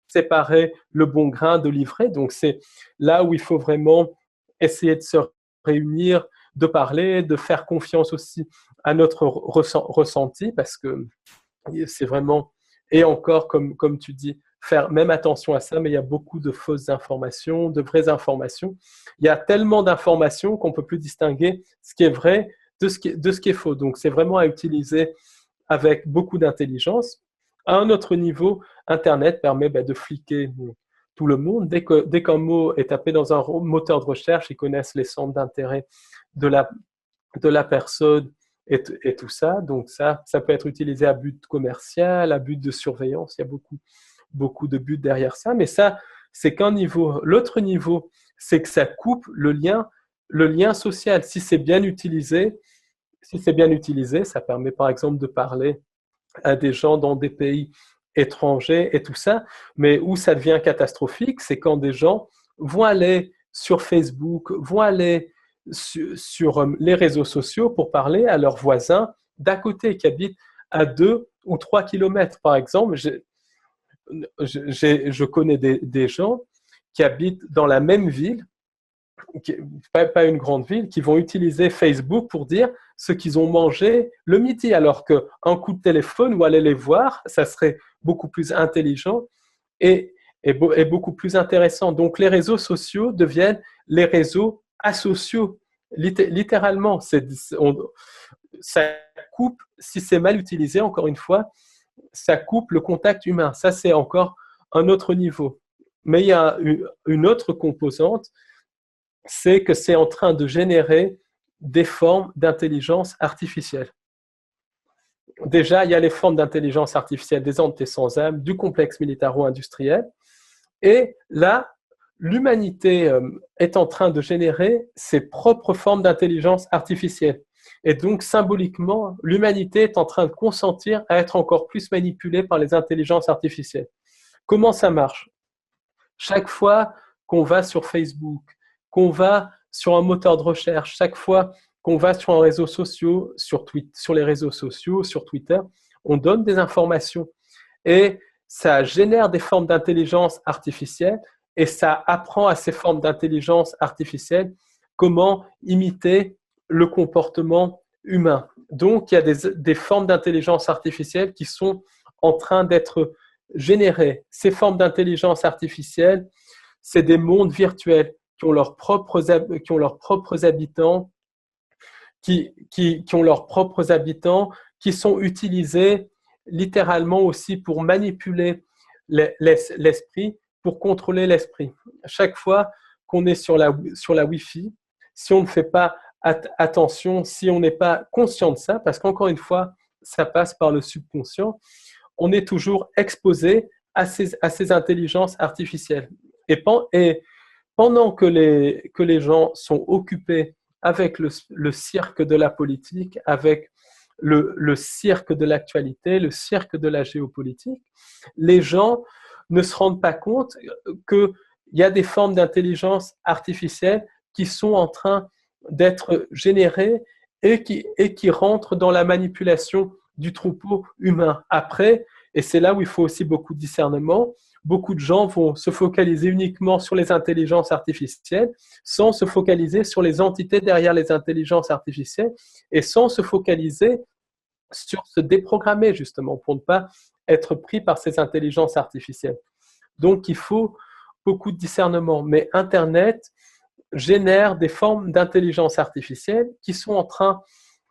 séparer le bon grain de l'ivraie. Donc, c'est là où il faut vraiment essayer de se réunir, de parler, de faire confiance aussi à notre ressenti, parce que c'est vraiment, et encore, comme tu dis, faire même attention à ça, mais il y a beaucoup de fausses informations, de vraies informations. Il y a tellement d'informations qu'on ne peut plus distinguer ce qui est vrai de ce qui est faux. Donc, c'est vraiment à utiliser avec beaucoup d'intelligence. À un autre niveau, Internet permet de fliquer tout le monde. Dès qu'un mot est tapé dans un moteur de recherche, ils connaissent les centres d'intérêt de la personne et tout ça. Donc ça peut être utilisé à but commercial, à but de surveillance. Il y a beaucoup de buts derrière ça. Mais ça, c'est qu'un niveau. L'autre niveau, c'est que ça coupe le lien social. Si c'est bien utilisé, ça permet par exemple de parler à des gens dans des pays étrangers et tout ça. Mais où ça devient catastrophique, c'est quand des gens vont aller sur Facebook, vont aller sur les réseaux sociaux pour parler à leurs voisins d'à côté qui habitent à 2 ou 3 kilomètres. Par exemple, je connais des gens qui habitent dans la même ville, pas une grande ville, qui vont utiliser Facebook pour dire ce qu'ils ont mangé le midi, alors qu'un coup de téléphone ou aller les voir, ça serait beaucoup plus intelligent et beaucoup plus intéressant. Donc les réseaux sociaux deviennent les réseaux asociaux, littéralement. Ça coupe, si c'est mal utilisé, encore une fois, ça coupe le contact humain. Ça, c'est encore un autre niveau. Mais il y a une autre composante, c'est que c'est en train de générer des formes d'intelligence artificielle. Déjà, il y a les formes d'intelligence artificielle des entités sans âme, du complexe militaro-industriel. Et là, l'humanité est en train de générer ses propres formes d'intelligence artificielle. Et donc, symboliquement, l'humanité est en train de consentir à être encore plus manipulée par les intelligences artificielles. Comment ça marche? Chaque fois qu'on va sur Facebook, qu'on va sur un moteur de recherche, chaque fois qu'on va sur un réseau social, sur les réseaux sociaux, sur Twitter, on donne des informations. Et ça génère des formes d'intelligence artificielle et ça apprend à ces formes d'intelligence artificielle comment imiter le comportement humain. Donc, il y a des formes d'intelligence artificielle qui sont en train d'être générées. Ces formes d'intelligence artificielle, c'est des mondes virtuels qui ont leurs propres habitants, qui ont leurs propres habitants, qui sont utilisés littéralement aussi pour manipuler l'esprit, pour contrôler l'esprit. Chaque fois qu'on est sur la Wi-Fi, si on ne fait pas attention, si on n'est pas conscient de ça, parce qu'encore une fois, ça passe par le subconscient, on est toujours exposé à ces intelligences artificielles. Et pendant que les gens sont occupés avec le cirque de la politique, avec le cirque de l'actualité, le cirque de la géopolitique, les gens ne se rendent pas compte qu'il y a des formes d'intelligence artificielle qui sont en train d'être générées et qui rentrent dans la manipulation du troupeau humain. Après, et c'est là où il faut aussi beaucoup de discernement, beaucoup de gens vont se focaliser uniquement sur les intelligences artificielles sans se focaliser sur les entités derrière les intelligences artificielles et sans se focaliser sur se déprogrammer justement pour ne pas être pris par ces intelligences artificielles. Donc il faut beaucoup de discernement, mais Internet génère des formes d'intelligence artificielle qui sont en train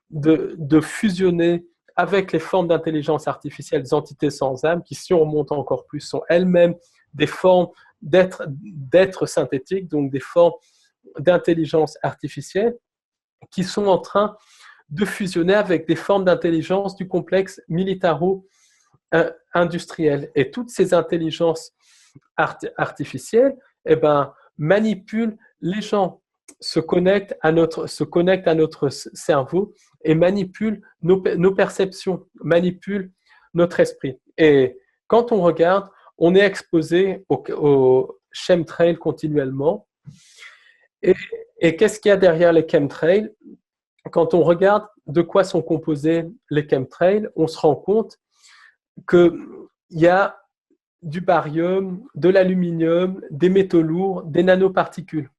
de fusionner avec les formes d'intelligence artificielle des entités sans âme qui, si on remonte encore plus, sont elles-mêmes des formes d'être synthétiques, donc des formes d'intelligence artificielle qui sont en train de fusionner avec des formes d'intelligence du complexe industrielles. Et toutes ces intelligences artificielles, eh ben, manipulent les gens, se connectent à notre cerveau et manipulent nos perceptions, manipulent notre esprit. Et quand on regarde, on est exposé au chemtrail continuellement. Et, et qu'est-ce qu'il y a derrière les chemtrails? Quand on regarde de quoi sont composés les chemtrails, on se rend compte qu'il y a du barium, de l'aluminium, des métaux lourds, des nanoparticules.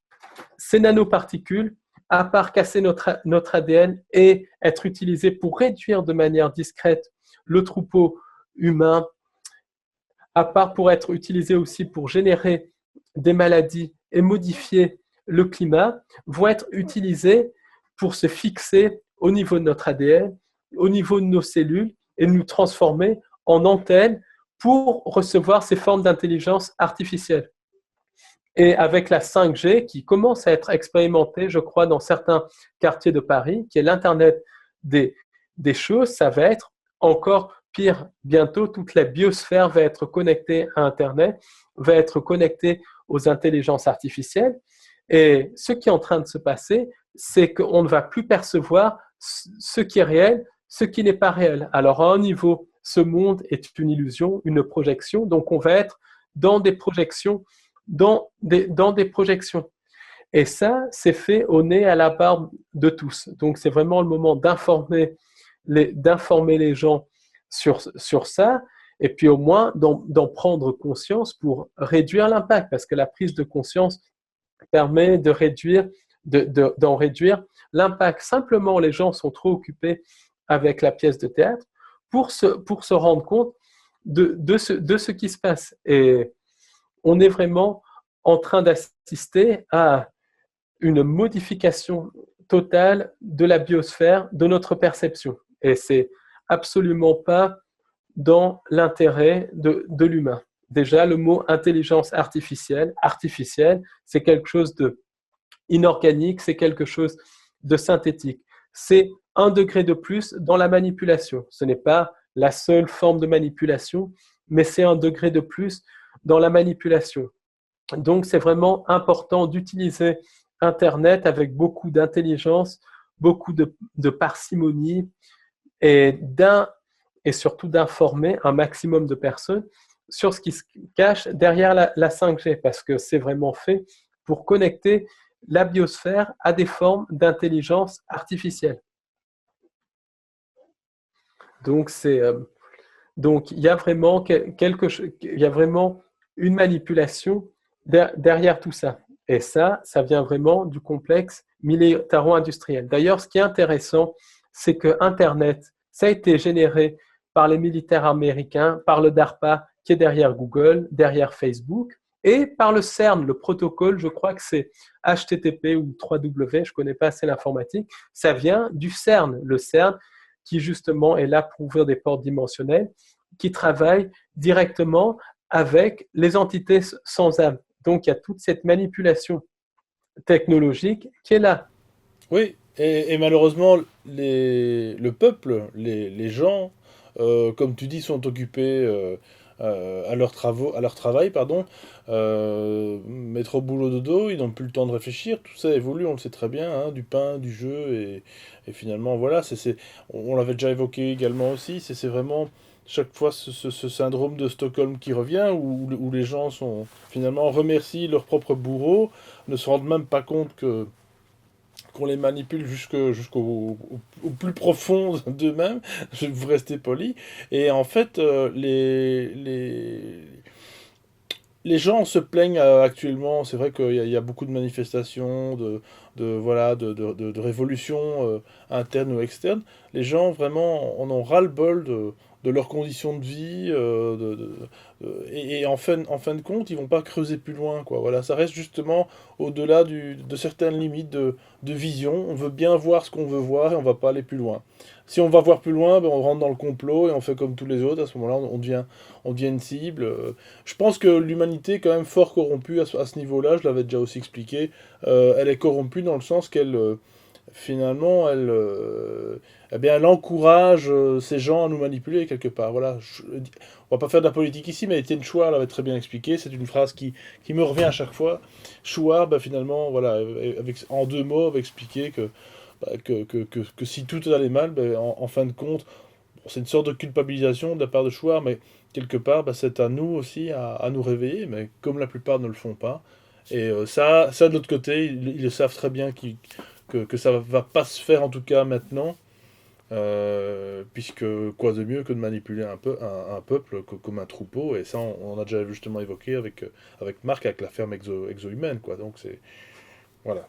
Ces nanoparticules, à part casser notre ADN et être utilisées pour réduire de manière discrète le troupeau humain, à part pour être utilisées aussi pour générer des maladies et modifier le climat, vont être utilisées pour se fixer au niveau de notre ADN, au niveau de nos cellules et nous transformer en antennes pour recevoir ces formes d'intelligence artificielle. Et avec la 5G qui commence à être expérimentée, je crois, dans certains quartiers de Paris, qui est l'Internet des choses, ça va être encore pire. Bientôt, toute la biosphère va être connectée à Internet, va être connectée aux intelligences artificielles. Et ce qui est en train de se passer, c'est qu'on ne va plus percevoir ce qui est réel, ce qui n'est pas réel. Alors, à un niveau, ce monde est une illusion, une projection. Donc, on va être dans des projections, dans des projections. Et ça, c'est fait au nez, à la barbe de tous. Donc, c'est vraiment le moment d'informer les gens sur ça, et puis au moins d'en prendre conscience pour réduire l'impact, parce que la prise de conscience permet d'en réduire l'impact. Simplement, les gens sont trop occupés avec la pièce de théâtre pour se rendre compte de ce qui se passe. Et on est vraiment en train d'assister à une modification totale de la biosphère, de notre perception. Et c'est absolument pas dans l'intérêt de l'humain. Déjà, le mot intelligence artificielle, c'est quelque chose de inorganique, c'est quelque chose de synthétique. C'est un degré de plus dans la manipulation. Ce n'est pas la seule forme de manipulation, mais c'est un degré de plus dans la manipulation. Donc, c'est vraiment important d'utiliser Internet avec beaucoup d'intelligence, beaucoup de parcimonie et surtout d'informer un maximum de personnes sur ce qui se cache derrière la 5G, parce que c'est vraiment fait pour connecter la biosphère à des formes d'intelligence artificielle. Donc, il y a vraiment il y a vraiment une manipulation derrière tout ça. Et ça vient vraiment du complexe militaro-industriel. D'ailleurs, ce qui est intéressant, c'est que Internet, ça a été généré par les militaires américains, par le DARPA qui est derrière Google, derrière Facebook, et par le CERN, le protocole, je crois que c'est HTTP ou 3W, je ne connais pas assez l'informatique, ça vient du CERN, le CERN qui justement est là pour ouvrir des portes dimensionnelles, qui travaille directement avec les entités sans âme. Donc, il y a toute cette manipulation technologique qui est là. Oui, et malheureusement, le peuple, les gens, comme tu dis, sont occupés à leur travail, pardon, mettre au boulot dodo, ils n'ont plus le temps de réfléchir, tout ça évolue, on le sait très bien, hein, du pain, du jeu, et finalement, voilà, on l'avait déjà évoqué également aussi, c'est vraiment chaque fois ce syndrome de Stockholm qui revient, où les gens sont finalement remercient leur propre bourreau, ne se rendent même pas compte qu'on les manipule jusqu'au plus profond d'eux-mêmes, je vais vous rester poli. Et en fait, les gens se plaignent actuellement, c'est vrai qu'il y a beaucoup de manifestations, voilà, de révolutions internes ou externes. Les gens vraiment en ont ras-le-bol de leurs conditions de vie, et en fin de compte, ils vont pas creuser plus loin, quoi. Voilà, ça reste justement au-delà de certaines limites de vision. On veut bien voir ce qu'on veut voir et on va pas aller plus loin. Si on va voir plus loin, ben on rentre dans le complot et on fait comme tous les autres. À ce moment-là, on devient une cible. Je pense que l'humanité est quand même fort corrompue à ce niveau-là, je l'avais déjà aussi expliqué. Elle est corrompue dans le sens finalement, eh bien, elle encourage ces gens à nous manipuler quelque part. Voilà. On va pas faire de la politique ici, mais Étienne Chouard l'avait très bien expliqué. C'est une phrase qui me revient à chaque fois. Chouard, ben, finalement, voilà, en 2 mots, avait expliqué que si tout allait mal, ben, en fin de compte, bon, c'est une sorte de culpabilisation de la part de Chouard, mais quelque part, ben, c'est à nous aussi à nous réveiller, mais comme la plupart ne le font pas. Et ça de l'autre côté, ils le savent très bien que ça va pas se faire en tout cas maintenant, puisque quoi de mieux que de manipuler un peuple comme un troupeau, et ça on a déjà justement évoqué avec Marc, avec la ferme exo-humaine, quoi. Donc c'est... Voilà.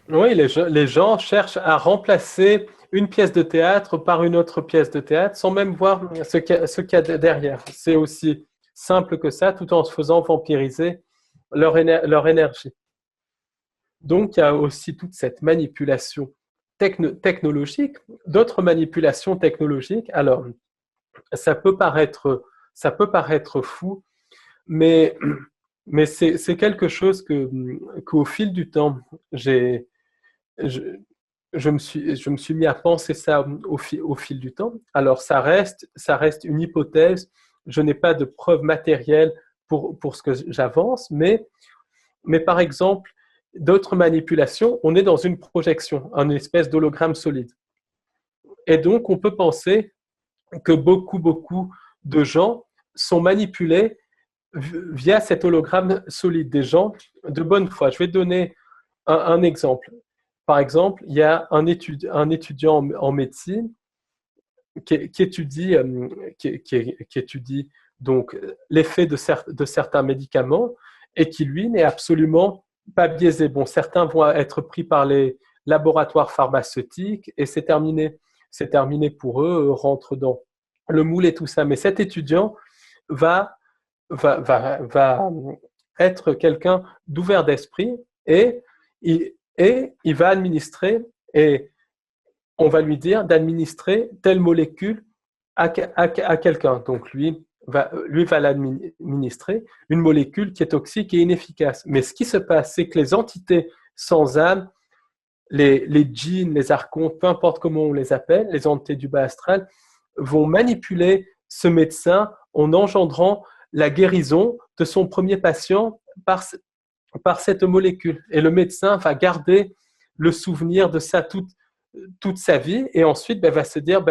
Oui, les gens cherchent à remplacer une pièce de théâtre par une autre pièce de théâtre sans même voir ce qu'il y a derrière. C'est aussi simple que ça, tout en se faisant vampiriser leur énergie. Donc, il y a aussi toute cette manipulation technologique, d'autres manipulations technologiques. Alors, ça peut paraître, ça peut paraître fou, mais, mais c'est quelque chose qu'au fil du temps, j'ai, je, je me suis mis à penser ça au fil du temps. Alors, ça reste une hypothèse. Je n'ai pas de preuves matérielles pour ce que j'avance, mais par exemple, d'autres manipulations, on est dans une projection, une espèce d'hologramme solide. Et donc, on peut penser que beaucoup de gens sont manipulés via cet hologramme solide, des gens de bonne foi. Je vais donner un exemple. Par exemple, il y a un étudiant en médecine qui étudie, qui étudie donc l'effet de certains médicaments et qui, lui, n'est absolument pas biaisé. Bon, certains vont être pris par les laboratoires pharmaceutiques et c'est terminé. C'est terminé pour eux, rentrent dans le moule et tout ça. Mais cet étudiant va, va être quelqu'un d'ouvert d'esprit et il va administrer, et on va lui dire d'administrer telle molécule à quelqu'un. Donc lui va l'administrer une molécule qui est toxique et inefficace. Mais ce qui se passe, c'est que les entités sans âme, les djinns, les archontes, peu importe comment on les appelle, les entités du bas astral, vont manipuler ce médecin en engendrant la guérison de son premier patient par cette molécule. Et le médecin va garder le souvenir de ça toute sa vie et ensuite va se dire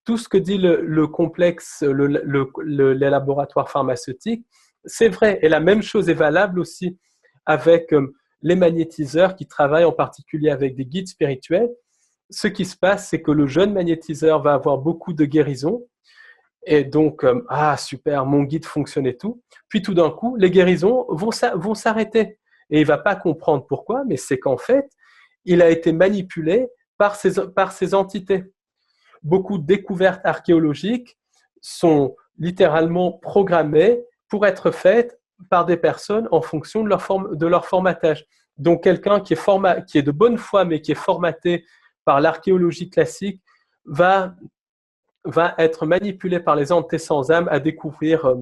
tout ce que dit le complexe, les laboratoires pharmaceutiques, c'est vrai. Et la même chose est valable aussi avec les magnétiseurs qui travaillent en particulier avec des guides spirituels. Ce qui se passe, c'est que le jeune magnétiseur va avoir beaucoup de guérisons. Et donc, ah super, mon guide fonctionne et tout. Puis tout d'un coup, les guérisons vont s'arrêter. Et il ne va pas comprendre pourquoi, mais c'est qu'en fait, il a été manipulé par ces entités. Beaucoup de découvertes archéologiques sont littéralement programmées pour être faites par des personnes en fonction de leur formatage. Donc, quelqu'un qui est de bonne foi, mais qui est formaté par l'archéologie classique, va être manipulé par les entités sans âme à découvrir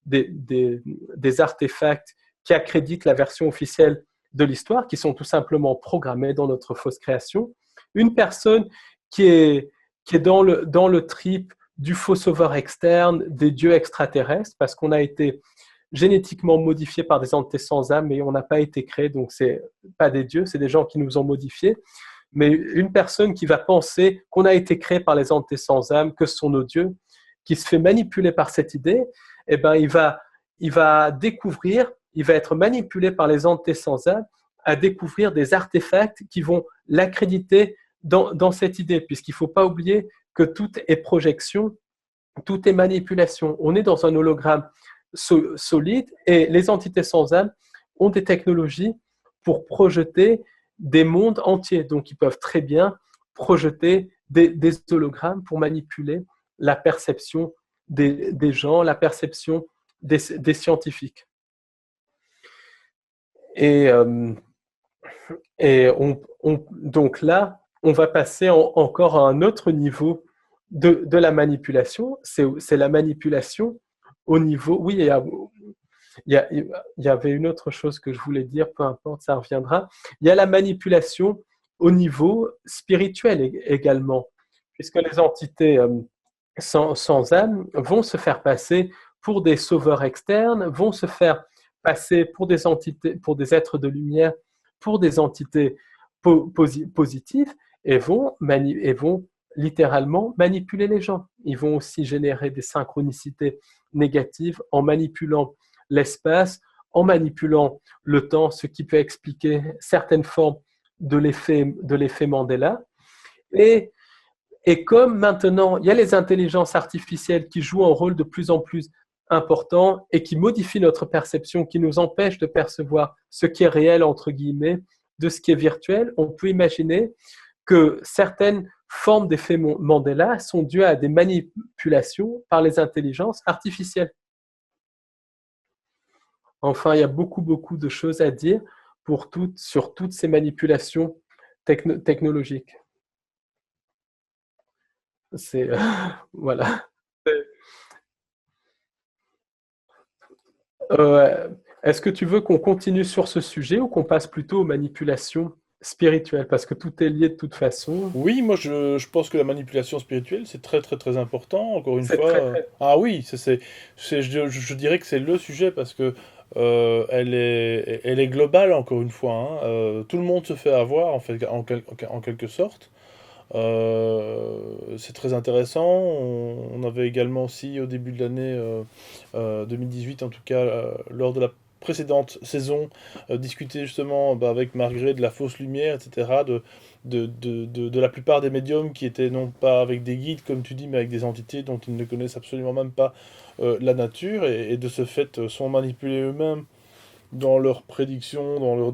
des artefacts qui accréditent la version officielle de l'histoire, qui sont tout simplement programmés dans notre fausse création. Une personne qui est dans le trip du faux sauveur externe, des dieux extraterrestres, parce qu'on a été génétiquement modifié par des entités sans âme, mais on n'a pas été créé, donc c'est pas des dieux, c'est des gens qui nous ont modifiés. Mais une personne qui va penser qu'on a été créé par les entités sans âme, que ce sont nos dieux, qui se fait manipuler par cette idée, eh ben, il va découvrir, il va être manipulé par les entités sans âme à découvrir des artefacts qui vont l'accréditer dans cette idée, puisqu'il ne faut pas oublier que tout est projection, tout est manipulation. On est dans un hologramme solide et les entités sans âme ont des technologies pour projeter des mondes entiers. Donc, ils peuvent très bien projeter des hologrammes pour manipuler la perception des gens, la perception des scientifiques. Et donc là, on va passer encore à un autre niveau de la manipulation. C'est la manipulation au niveau... Oui, il y avait une autre chose que je voulais dire, peu importe, ça reviendra. Il y a la manipulation au niveau spirituel également, puisque les entités sans âme vont se faire passer pour des sauveurs externes, vont se faire passer pour des entités, pour des êtres de lumière, pour des entités positives, et vont littéralement manipuler les gens. Ils vont aussi générer des synchronicités négatives en manipulant l'espace, en manipulant le temps, ce qui peut expliquer certaines formes de l'effet Mandela. Et comme maintenant, il y a les intelligences artificielles qui jouent un rôle de plus en plus important et qui modifient notre perception, qui nous empêchent de percevoir ce qui est réel, entre guillemets, de ce qui est virtuel, on peut imaginer que certaines formes d'effets Mandela sont dues à des manipulations par les intelligences artificielles. Enfin, il y a beaucoup de choses à dire sur toutes ces manipulations technologiques. C'est voilà. Est-ce que tu veux qu'on continue sur ce sujet ou qu'on passe plutôt aux manipulations spirituelles? Parce que tout est lié de toute façon. Oui, moi je pense que la manipulation spirituelle, c'est très très très important, encore une C'est fois. très. Ah oui, je dirais que c'est le sujet parce que elle est globale, encore une fois, hein. Tout le monde se fait avoir, en fait, en quelque sorte. C'est très intéressant. On avait également aussi au début de l'année 2018, en tout cas, lors de la précédente saison, discuté justement avec Margaret de la fausse lumière, etc., de la plupart des médiums qui étaient non pas avec des guides, comme tu dis, mais avec des entités dont ils ne connaissent absolument même pas la nature, et de ce fait sont manipulés eux-mêmes dans leurs prédictions, on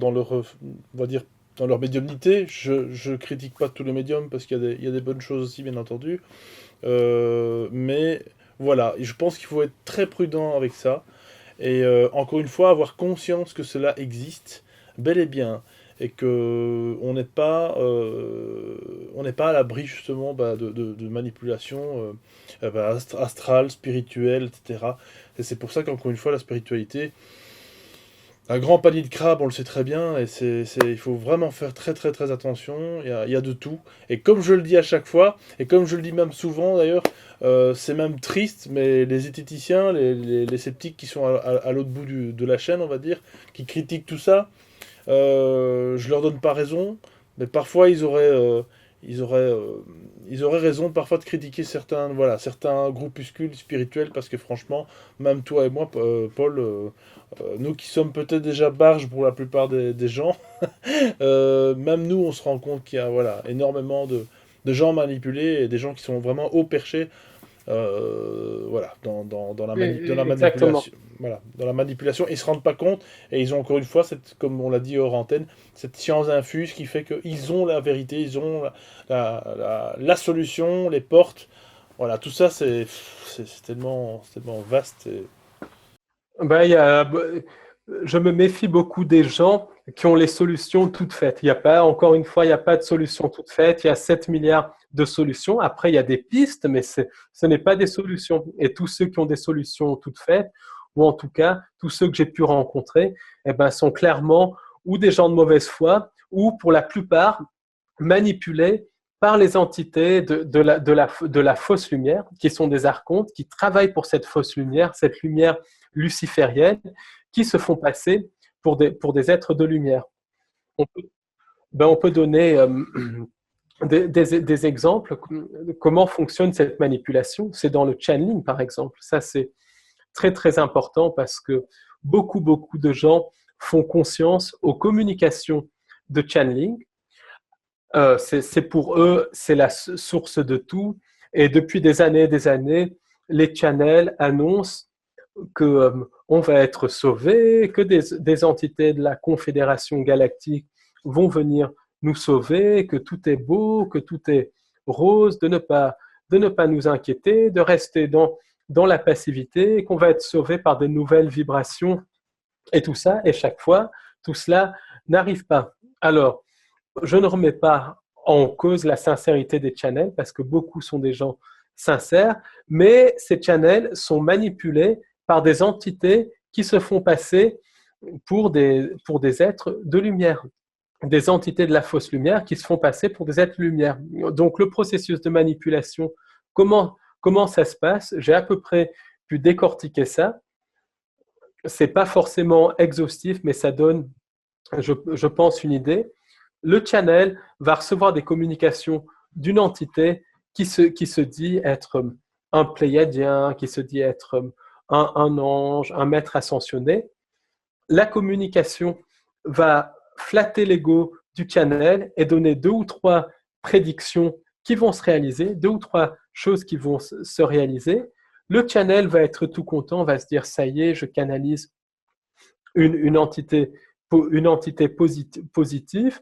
va dire, dans leur médiumnité. Je critique pas tous les médiums parce qu'il y a des bonnes choses aussi, bien entendu. Mais voilà, je pense qu'il faut être très prudent avec ça. Et encore une fois, avoir conscience que cela existe, bel et bien. Et que on n'est pas à l'abri justement de manipulations astrales, spirituelles, etc. Et c'est pour ça qu'encore une fois, la spiritualité, un grand panier de crabes, on le sait très bien, et il faut vraiment faire très très très attention, il y a de tout. Et comme je le dis à chaque fois, et comme je le dis même souvent d'ailleurs, c'est même triste, mais les zététiciens, les sceptiques qui sont à l'autre bout de la chaîne, on va dire, qui critiquent tout ça, je leur donne pas raison, mais parfois ils auraient, euh, ils auraient raison parfois de critiquer certains groupuscules spirituels, parce que franchement, même toi et moi, Paul, nous qui sommes peut-être déjà barges pour la plupart des gens, même nous, on se rend compte qu'il y a voilà, énormément de gens manipulés et des gens qui sont vraiment haut perchés voilà, dans la Exactement. manipulation. Voilà, dans la manipulation, ils se rendent pas compte et ils ont encore une fois, comme on l'a dit hors antenne, cette science infuse qui fait qu'ils ont la vérité, ils ont la solution, les portes. Voilà, tout ça, c'est tellement vaste. Ben, je me méfie beaucoup des gens qui ont les solutions toutes faites. Il y a pas, encore une fois, il n'y a pas de solution toute faite. Il y a 7 milliards de solutions. Après, il y a des pistes, mais ce n'est pas des solutions. Et tous ceux qui ont des solutions toutes faites, ou en tout cas, tous ceux que j'ai pu rencontrer, eh ben, sont clairement ou des gens de mauvaise foi, ou pour la plupart, manipulés par les entités de la fausse lumière, qui sont des archontes, qui travaillent pour cette fausse lumière, cette lumière luciférienne, qui se font passer pour des êtres de lumière. On peut donner des exemples de comment fonctionne cette manipulation. C'est dans le channeling, par exemple. Ça, c'est très, très important parce que beaucoup de gens font conscience aux communications de channeling. C'est pour eux, c'est la source de tout. Et depuis des années, les channels annoncent que on va être sauvé, que des entités de la Confédération galactique vont venir nous sauver, que tout est beau, que tout est rose, de ne pas nous inquiéter, de rester dans la passivité, qu'on va être sauvé par des nouvelles vibrations et tout ça. Et chaque fois, tout cela n'arrive pas. Alors, je ne remets pas en cause la sincérité des channels parce que beaucoup sont des gens sincères, mais ces channels sont manipulés par des entités qui se font passer pour des êtres de lumière. des entités de la fausse lumière qui se font passer pour des êtres lumière. Donc, le processus de manipulation, comment ça se passe? J'ai à peu près pu décortiquer ça. C'est pas forcément exhaustif, mais ça donne, je pense, une idée. Le channel va recevoir des communications d'une entité qui se dit être un pléiadien, qui se dit être un ange, un maître ascensionné. La communication va flatter l'ego du channel et donner 2 ou 3 prédictions qui vont se réaliser, 2 ou 3 choses qui vont se réaliser. Le channel va être tout content, va se dire ça y est, je canalise une entité positive,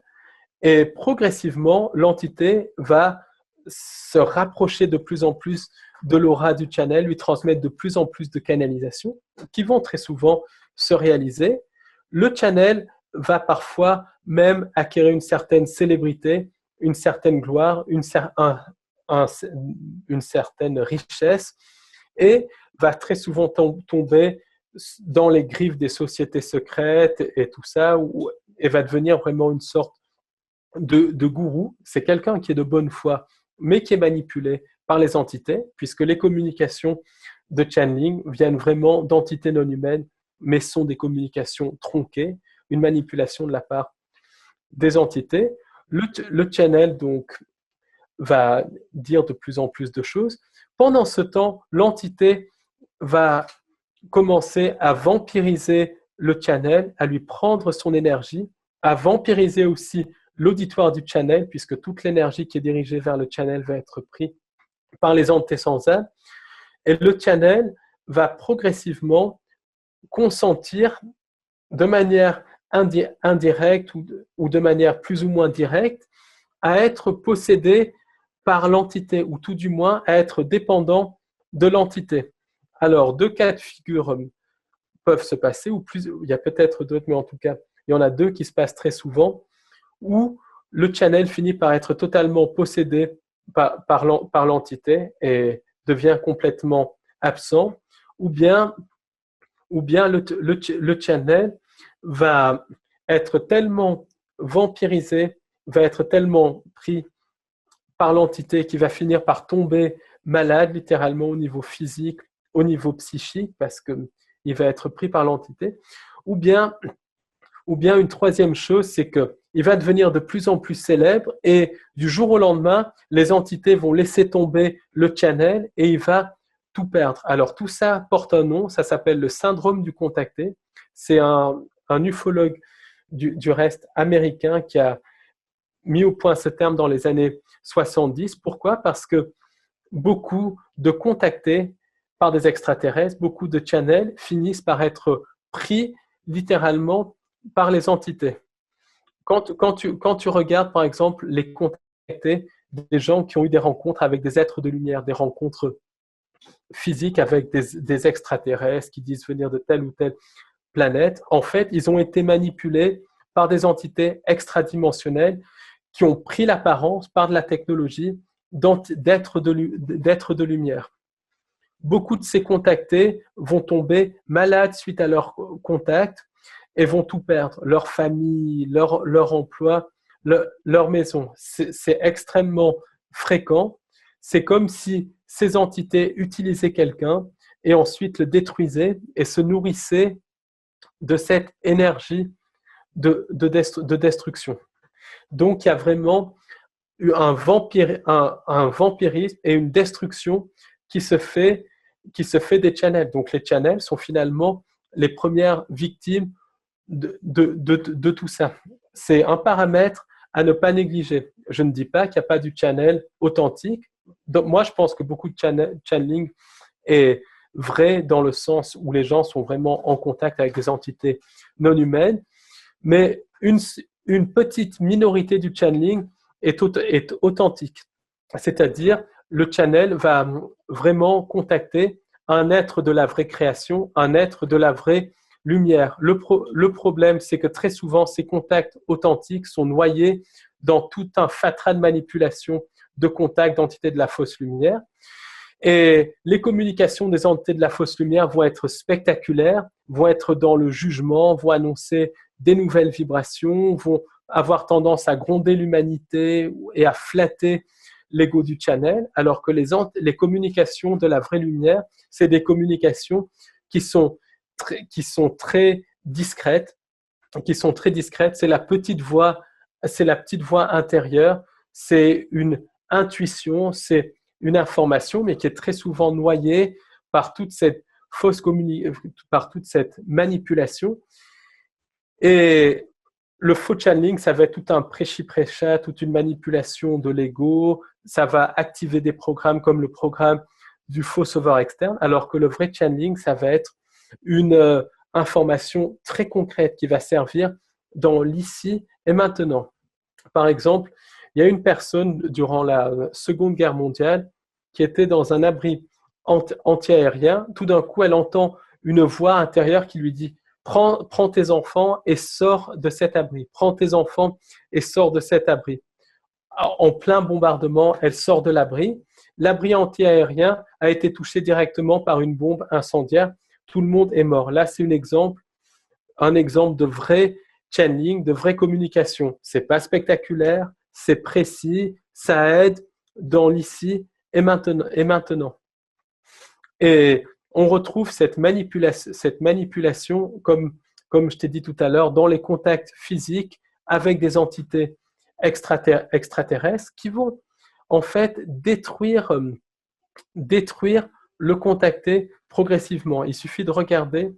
et progressivement, l'entité va se rapprocher de plus en plus de l'aura du channel, lui transmettre de plus en plus de canalisations qui vont très souvent se réaliser. Le channel va parfois même acquérir une certaine célébrité, une certaine gloire, une certaine richesse, et va très souvent tomber dans les griffes des sociétés secrètes et tout ça, et va devenir vraiment une sorte de gourou. C'est quelqu'un qui est de bonne foi, mais qui est manipulé par les entités, puisque les communications de channeling viennent vraiment d'entités non humaines, mais sont des communications tronquées, une manipulation de la part des entités. Le channel, donc, va dire de plus en plus de choses. Pendant ce temps, l'entité va commencer à vampiriser le channel, à lui prendre son énergie, à vampiriser aussi l'auditoire du channel, puisque toute l'énergie qui est dirigée vers le channel va être prise par les entités sans âme. Et le channel va progressivement consentir de manière indirecte ou de manière plus ou moins directe à être possédé par l'entité, ou tout du moins à être dépendant de l'entité. Alors, 2 cas de figure peuvent se passer, ou plus, il y a peut-être d'autres, mais en tout cas, il y en a 2 qui se passent très souvent, où le channel finit par être totalement possédé par l'entité et devient complètement absent, ou bien le channel va être tellement vampirisé, va être tellement pris par l'entité qu'il va finir par tomber malade, littéralement au niveau physique, au niveau psychique, parce qu'il va être pris par l'entité. Ou bien une troisième chose, c'est qu'il va devenir de plus en plus célèbre et du jour au lendemain, les entités vont laisser tomber le channel et il va tout perdre. Alors tout ça porte un nom, ça s'appelle le syndrome du contacté. C'est un ufologue du reste américain qui a mis au point ce terme dans les années 70. Pourquoi? Parce que beaucoup de contactés par des extraterrestres, beaucoup de channels finissent par être pris littéralement par les entités. Quand tu regardes, par exemple, les contactés des gens qui ont eu des rencontres avec des êtres de lumière, des rencontres physiques avec des extraterrestres qui disent venir de telle ou telle planète, en fait, ils ont été manipulés par des entités extradimensionnelles qui ont pris l'apparence par de la technologie d'êtres de lumière. Beaucoup de ces contactés vont tomber malades suite à leur contact et vont tout perdre, leur famille, leur emploi, leur maison. C'est extrêmement fréquent. C'est comme si ces entités utilisaient quelqu'un et ensuite le détruisaient et se nourrissaient de cette énergie de destruction. Donc, il y a vraiment eu un vampirisme et une destruction qui se fait des channels. Donc, les channels sont finalement les premières victimes de tout ça. C'est un paramètre à ne pas négliger. Je ne dis pas qu'il n'y a pas du channel authentique. Donc, moi, je pense que beaucoup de channeling est vrai dans le sens où les gens sont vraiment en contact avec des entités non humaines, mais une petite minorité du channeling est authentique. C'est-à-dire, le channel va vraiment contacter un être de la vraie création, un être de la vraie lumière. Le problème, c'est que très souvent, ces contacts authentiques sont noyés dans tout un fatras de manipulation de contacts d'entités de la fausse lumière. Et les communications des entités de la fausse lumière vont être spectaculaires, vont être dans le jugement, vont annoncer des nouvelles vibrations, vont avoir tendance à gronder l'humanité et à flatter l'ego du channel, alors que les communications de la vraie lumière, c'est des communications qui sont très discrètes, c'est la petite voix, intérieure, c'est une intuition, c'est une information, mais qui est très souvent noyée par toute cette par toute cette manipulation. Et le faux channeling, ça va être tout un prêchi-prêcha, toute une manipulation de l'ego, ça va activer des programmes comme le programme du faux sauveur externe, alors que le vrai channeling, ça va être une information très concrète qui va servir dans l'ici et maintenant. Par exemple, il y a une personne durant la Seconde Guerre mondiale qui était dans un abri anti-aérien. Tout d'un coup, elle entend une voix intérieure qui lui dit « Prends tes enfants et sors de cet abri. Prends tes enfants et sors de cet abri. » En plein bombardement, elle sort de l'abri. L'abri anti-aérien a été touché directement par une bombe incendiaire. Tout le monde est mort. Là, c'est un exemple de vrai channeling, de vraie communication. C'est pas spectaculaire, c'est précis, ça aide dans l'ici et maintenant. Et on retrouve cette manipulation comme je t'ai dit tout à l'heure, dans les contacts physiques avec des entités extraterrestres qui vont en fait détruire le contacté progressivement. Il suffit de regarder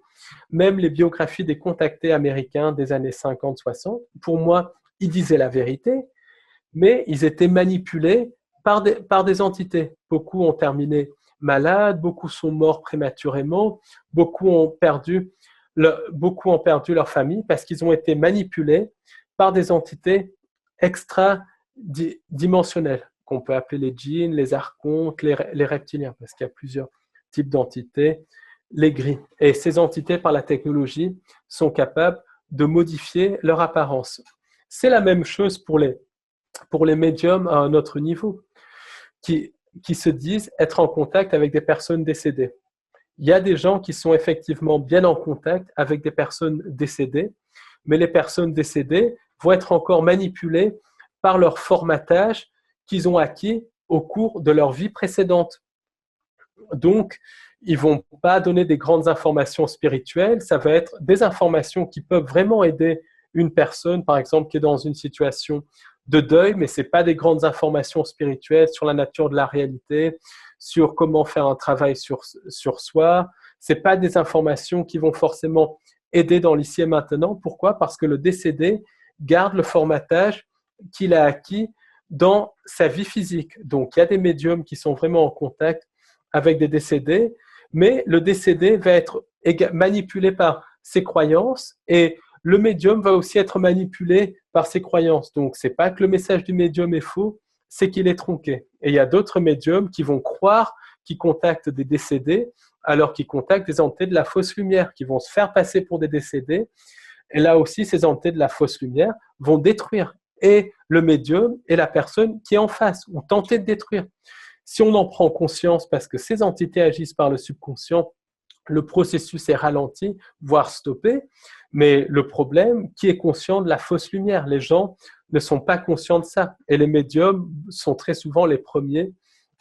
même les biographies des contactés américains des années 50-60. Pour moi, ils disaient la vérité, mais ils étaient manipulés par des entités. Beaucoup ont terminé malades, beaucoup sont morts prématurément, beaucoup ont perdu leur famille parce qu'ils ont été manipulés par des entités extra-dimensionnelles, qu'on peut appeler les djinns, les archontes, les reptiliens, parce qu'il y a plusieurs types d'entités, les gris. Et ces entités, par la technologie, sont capables de modifier leur apparence. C'est la même chose pour les médiums à un autre niveau, qui se disent être en contact avec des personnes décédées. Il y a des gens qui sont effectivement bien en contact avec des personnes décédées, mais les personnes décédées vont être encore manipulées par leur formatage qu'ils ont acquis au cours de leur vie précédente. Donc, ils ne vont pas donner des grandes informations spirituelles, ça va être des informations qui peuvent vraiment aider une personne, par exemple, qui est dans une situation de deuil, mais ce n'est pas des grandes informations spirituelles sur la nature de la réalité, sur comment faire un travail sur soi. Ce n'est pas des informations qui vont forcément aider dans l'ici et maintenant. Pourquoi? Parce que le décédé garde le formatage qu'il a acquis dans sa vie physique. Donc, il y a des médiums qui sont vraiment en contact avec des décédés, mais le décédé va être manipulé par ses croyances et le médium va aussi être manipulé par ses croyances. Donc, ce n'est pas que le message du médium est faux, c'est qu'il est tronqué. Et il y a d'autres médiums qui vont croire qu'ils contactent des décédés alors qu'ils contactent des entités de la fausse lumière, qui vont se faire passer pour des décédés. Et là aussi, ces entités de la fausse lumière vont détruire et le médium et la personne qui est en face, ou tenter de détruire. Si on en prend conscience, parce que ces entités agissent par le subconscient, le processus est ralenti, voire stoppé. Mais le problème, qui est conscient de la fausse lumière? Les gens ne sont pas conscients de ça. Et les médiums sont très souvent les premiers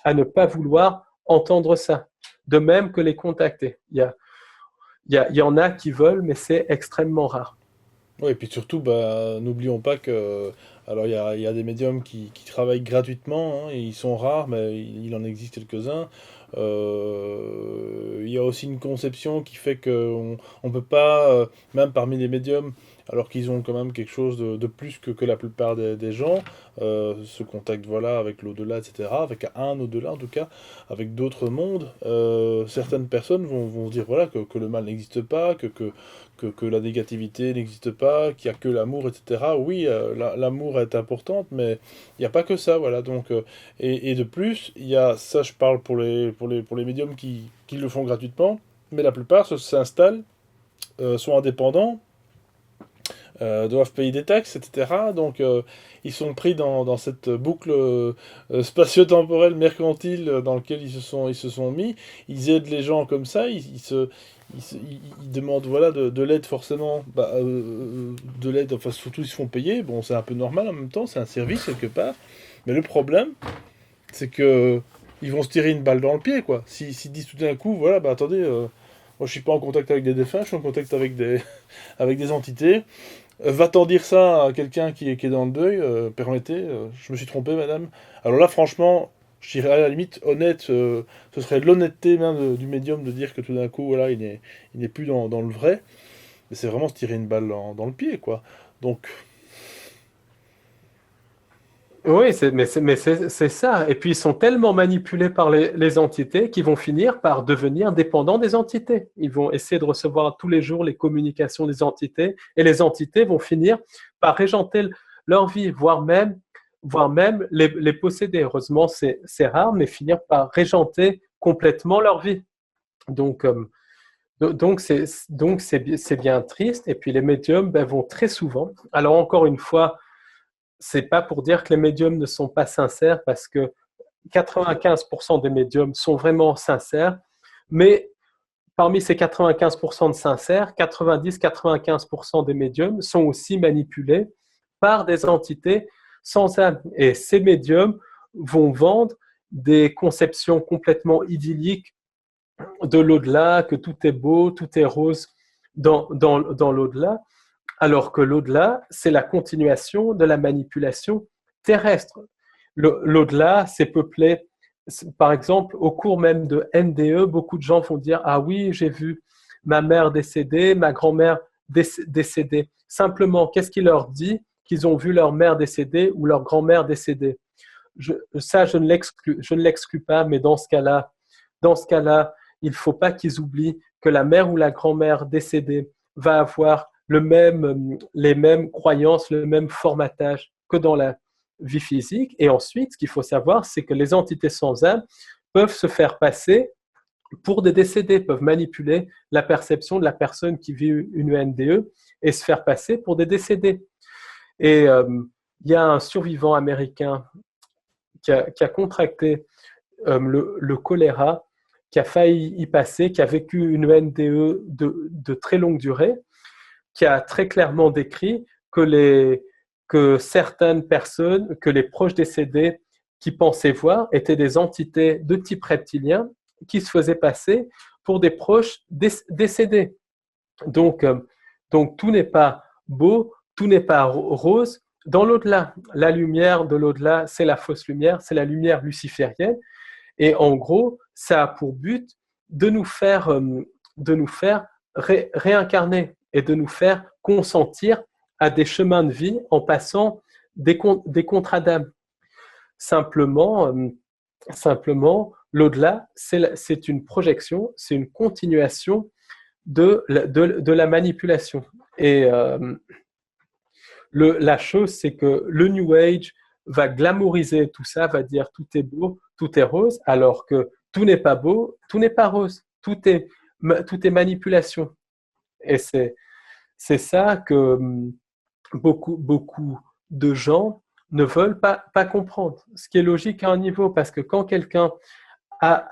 à ne pas vouloir entendre ça. De même que les contactés. Il y en a qui veulent, mais c'est extrêmement rare. Oui, et puis surtout, n'oublions pas que. Alors, il y a des médiums qui travaillent gratuitement, hein, et ils sont rares, mais il en existe quelques-uns. Il y a aussi une conception qui fait qu'on on peut pas, même parmi les médiums, alors qu'ils ont quand même quelque chose de plus que la plupart des gens, ce contact voilà, avec l'au-delà, etc., avec un au-delà en tout cas, avec d'autres mondes, certaines personnes vont dire voilà, que le mal n'existe pas, que la négativité n'existe pas, qu'il n'y a que l'amour, etc. Oui, l'amour est importante, mais il n'y a pas que ça, voilà. Donc, et de plus, il y a, ça je parle pour les médiums qui le font gratuitement, mais la plupart s'installent, sont indépendants, doivent payer des taxes, etc. Donc ils sont pris dans cette boucle spatio-temporelle mercantile dans laquelle ils se sont mis. Ils aident les gens comme ça, ils demandent voilà, de l'aide forcément, de l'aide, enfin surtout ils se font payer, bon c'est un peu normal en même temps, c'est un service quelque part, mais le problème c'est que ils vont se tirer une balle dans le pied quoi. S'ils disent tout d'un coup, voilà, bah attendez, moi je suis pas en contact avec des défunts, je suis en contact avec avec des entités, va-t'en dire ça à quelqu'un qui est dans le deuil, permettez, je me suis trompé madame. Alors là franchement, je dirais à la limite honnête, ce serait de l'honnêteté même du médium de dire que tout d'un coup, voilà, il n'est plus dans le vrai. Mais c'est vraiment se tirer une balle dans le pied, quoi. Donc, Oui, c'est ça. Et puis, ils sont tellement manipulés par les entités qu'ils vont finir par devenir dépendants des entités. Ils vont essayer de recevoir tous les jours les communications des entités et les entités vont finir par régenter leur vie, voire même les posséder. Heureusement, c'est rare, mais finir par régenter complètement leur vie. Donc, c'est bien triste. Et puis, les médiums ben, vont très souvent. Alors, encore une fois, c'est pas pour dire que les médiums ne sont pas sincères, parce que 95% des médiums sont vraiment sincères, mais parmi ces 95% de sincères, 90-95% des médiums sont aussi manipulés par des entités sans âme. Et ces médiums vont vendre des conceptions complètement idylliques de l'au-delà, que tout est beau, tout est rose dans l'au-delà, alors que l'au-delà, c'est la continuation de la manipulation terrestre. L'au-delà, c'est peuplé, par exemple, au cours même de NDE, beaucoup de gens vont dire, ah oui, j'ai vu ma mère décédée, ma grand-mère décédée. Simplement, qu'est-ce qui leur dit qu'ils ont vu leur mère décédée ou leur grand-mère décédée? Ça, je ne l'exclus pas, mais dans ce cas-là, il ne faut pas qu'ils oublient que la mère ou la grand-mère décédée va avoir les mêmes croyances, le même formatage que dans la vie physique. Et ensuite, ce qu'il faut savoir, c'est que les entités sans âme peuvent se faire passer pour des décédés, peuvent manipuler la perception de la personne qui vit une NDE et se faire passer pour des décédés. Et il y a un survivant américain qui a contracté le choléra, qui a failli y passer, qui a vécu une NDE de très longue durée, qui a très clairement décrit que certaines personnes, que les proches décédés qui pensaient voir étaient des entités de type reptilien qui se faisaient passer pour des proches décédés. Donc, donc tout n'est pas beau, tout n'est pas rose. Dans l'au-delà, la lumière de l'au-delà, c'est la fausse lumière, c'est la lumière luciférienne. Et en gros, ça a pour but de nous faire réincarner et de nous faire consentir à des chemins de vie en passant des contrats d'âme. Simplement, l'au-delà, c'est une projection, c'est une continuation de la manipulation. Et la chose, c'est que le New Age va glamouriser tout ça, va dire tout est beau, tout est rose, alors que tout n'est pas beau, tout n'est pas rose, tout est manipulation. Et c'est ça que beaucoup de gens ne veulent pas comprendre. Ce qui est logique à un niveau, parce que quand quelqu'un a,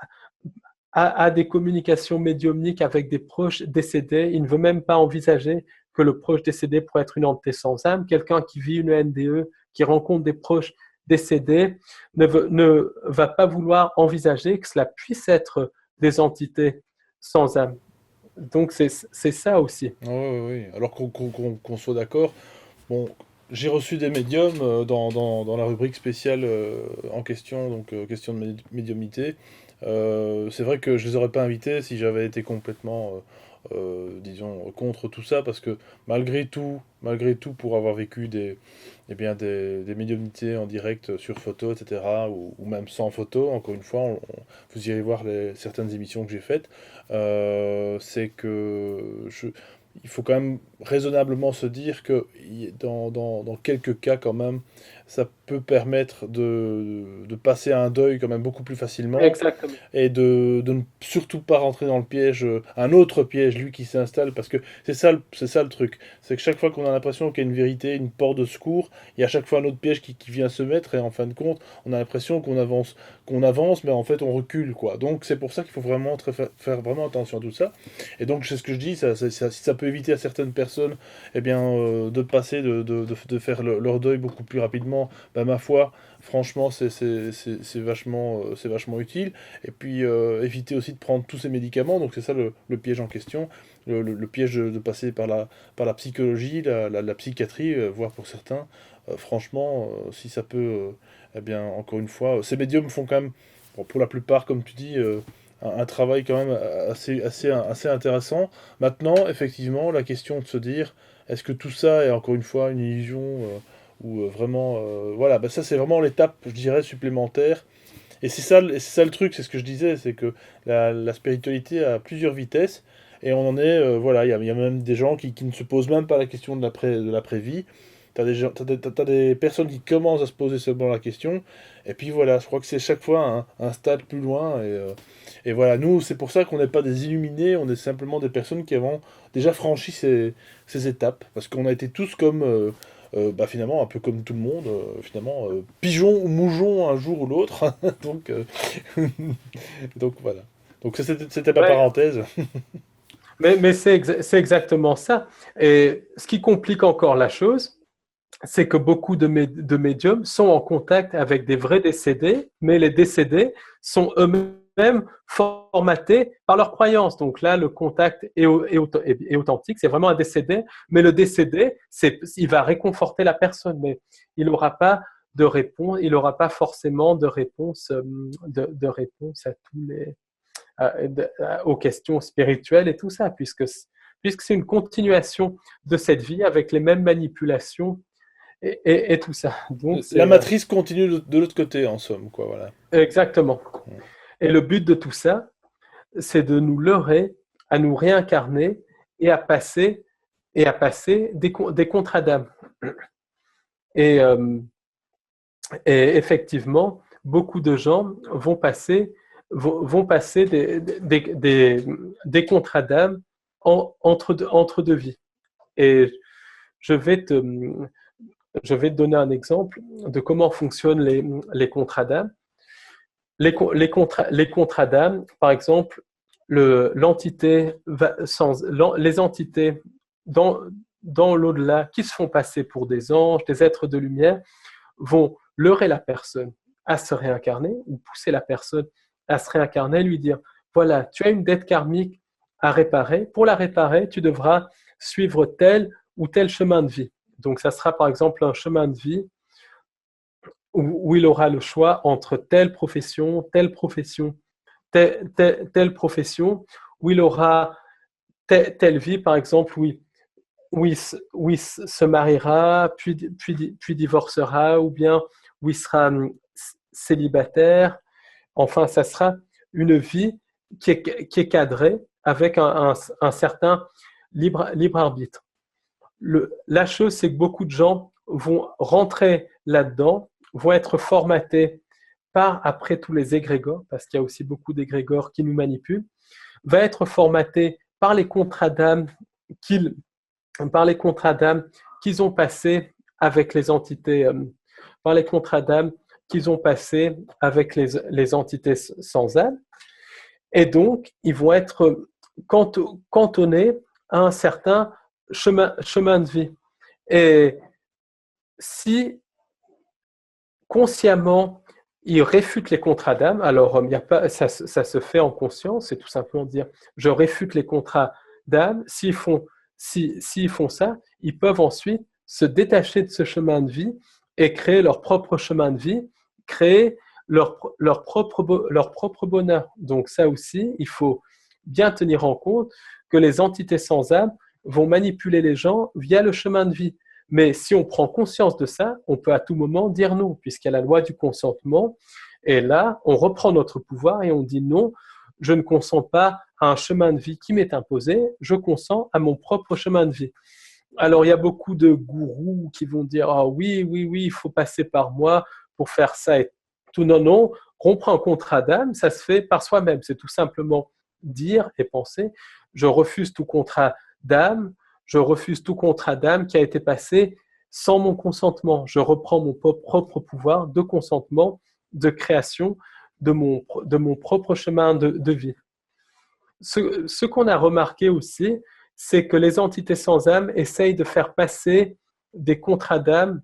a des communications médiumniques avec des proches décédés, il ne veut même pas envisager que le proche décédé pourrait être une entité sans âme. Quelqu'un qui vit une NDE, qui rencontre des proches décédés, ne va pas vouloir envisager que cela puisse être des entités sans âme. Donc c'est ça aussi. oui, oui, oui. Alors qu'on soit d'accord, bon, j'ai reçu des médiums dans la rubrique spéciale en question, donc question de médiumnité. C'est vrai que je les aurais pas invités si j'avais été complètement, disons, contre tout ça, parce que malgré tout, pour avoir vécu eh bien, des médiumnités en direct sur photo, etc., ou même sans photo, encore une fois, vous irez voir certaines émissions que j'ai faites, c'est que il faut quand même raisonnablement se dire que dans quelques cas quand même, ça peut permettre de passer à un deuil quand même beaucoup plus facilement Exactement. et de ne surtout pas rentrer dans le piège, un autre piège, lui, qui s'installe, parce que c'est ça le truc. C'est que chaque fois qu'on a l'impression qu'il y a une vérité, une porte de secours, il y a à chaque fois un autre piège qui vient se mettre, et en fin de compte, on a l'impression qu'on avance, mais en fait, on recule, quoi. Donc, c'est pour ça qu'il faut vraiment faire vraiment attention à tout ça. Et donc, c'est ce que je dis, si ça peut éviter à certaines personnes, eh bien, de passer, de faire leur deuil beaucoup plus rapidement, bah, ma foi, franchement, c'est vachement utile. Et puis, éviter aussi de prendre tous ces médicaments. Donc, c'est ça le piège en question. Le piège de passer par la psychologie, la psychiatrie, voire pour certains. Franchement, si ça peut, eh bien, encore une fois, ces médiums font quand même, bon, pour la plupart, comme tu dis, un travail quand même assez intéressant. Maintenant, effectivement, la question de se dire, est-ce que tout ça est encore une fois une illusion ou vraiment, voilà, bah ça c'est vraiment l'étape, je dirais, supplémentaire. Et c'est ça le truc, c'est ce que je disais, c'est que la spiritualité a plusieurs vitesses, et on en est, voilà, il y a même des gens qui ne se posent même pas la question de l'après-vie. T'as des personnes qui commencent à se poser seulement la question, et puis voilà, je crois que c'est chaque fois un stade plus loin, et voilà, nous, c'est pour ça qu'on n'est pas des illuminés, on est simplement des personnes qui avons déjà franchi ces étapes, parce qu'on a été tous comme, bah, finalement, un peu comme tout le monde, finalement, pigeons ou mougeons un jour ou l'autre, donc, donc voilà. Donc c'était ma Ouais, parenthèse. mais c'est exactement ça. Et ce qui complique encore la chose, c'est que beaucoup de médiums sont en contact avec des vrais décédés, mais les décédés sont eux-mêmes formatés par leurs croyances. Donc là, le contact est authentique, c'est vraiment un décédé, mais le décédé, il va réconforter la personne, mais il n'aura pas de réponse, il n'aura pas forcément de réponse, de réponse à tous aux questions spirituelles et tout ça, puisque c'est une continuation de cette vie avec les mêmes manipulations et tout ça. Donc, La c'est matrice continue de l'autre côté, en somme, quoi, voilà. exactement. Et le but de tout ça, c'est de nous leurrer, à nous réincarner et à passer des contrats d'âme. Et, euh, et effectivement, beaucoup de gens vont passer des contrats d'âme entre deux vies. Et je vais te, je vais te donner un exemple de comment fonctionnent les contrats d'âme. Les contrats d'âme, par exemple, l'entité les entités dans, dans l'au-delà qui se font passer pour des anges, des êtres de lumière, vont leurrer la personne à se réincarner ou pousser la personne à se réincarner, lui dire, voilà, tu as une dette karmique à réparer. Pour la réparer, tu devras suivre tel ou tel chemin de vie. Donc, ça sera par exemple un chemin de vie où il aura le choix entre telle profession, telle profession, où il aura telle vie, par exemple, où il se mariera, puis divorcera, ou bien où il sera célibataire. Enfin, ça sera une vie qui est cadrée avec un certain libre arbitre. La chose, c'est que beaucoup de gens vont rentrer là-dedans, vont être formatés par, après tous les égrégores, parce qu'il y a aussi beaucoup d'égrégores qui nous manipulent, va être formaté par les contrats d'âme qu'ils ont passés avec les entités, par les contrats d'âme qu'ils ont passés avec les entités sans âme. Et donc, ils vont être cantonnés à un certain chemin de vie. Et si consciemment ils réfutent les contrats d'âme, alors y a pas, ça se fait en conscience, c'est tout simplement dire je réfute les contrats d'âme. S'ils font ça, ils peuvent ensuite se détacher de ce chemin de vie et créer leur propre chemin de vie, créer leur propre bonheur. Donc ça aussi, il faut bien tenir en compte que les entités sans âme vont manipuler les gens via le chemin de vie. Mais si on prend conscience de ça, on peut à tout moment dire non, puisqu'il y a la loi du consentement. Et là, on reprend notre pouvoir et on dit non, je ne consens pas à un chemin de vie qui m'est imposé, je consens à mon propre chemin de vie. Alors, il y a beaucoup de gourous qui vont dire ah oui, oui, oui, il faut passer par moi pour faire ça et tout. Non, non, rompre un contrat d'âme, ça se fait par soi-même. C'est tout simplement dire et penser je refuse tout contrat d'âme, je refuse tout contrat d'âme qui a été passé sans mon consentement. Je reprends mon propre pouvoir de consentement, de création de mon propre chemin de vie. Ce qu'on a remarqué aussi, c'est que les entités sans âme essayent de faire passer des contrats d'âme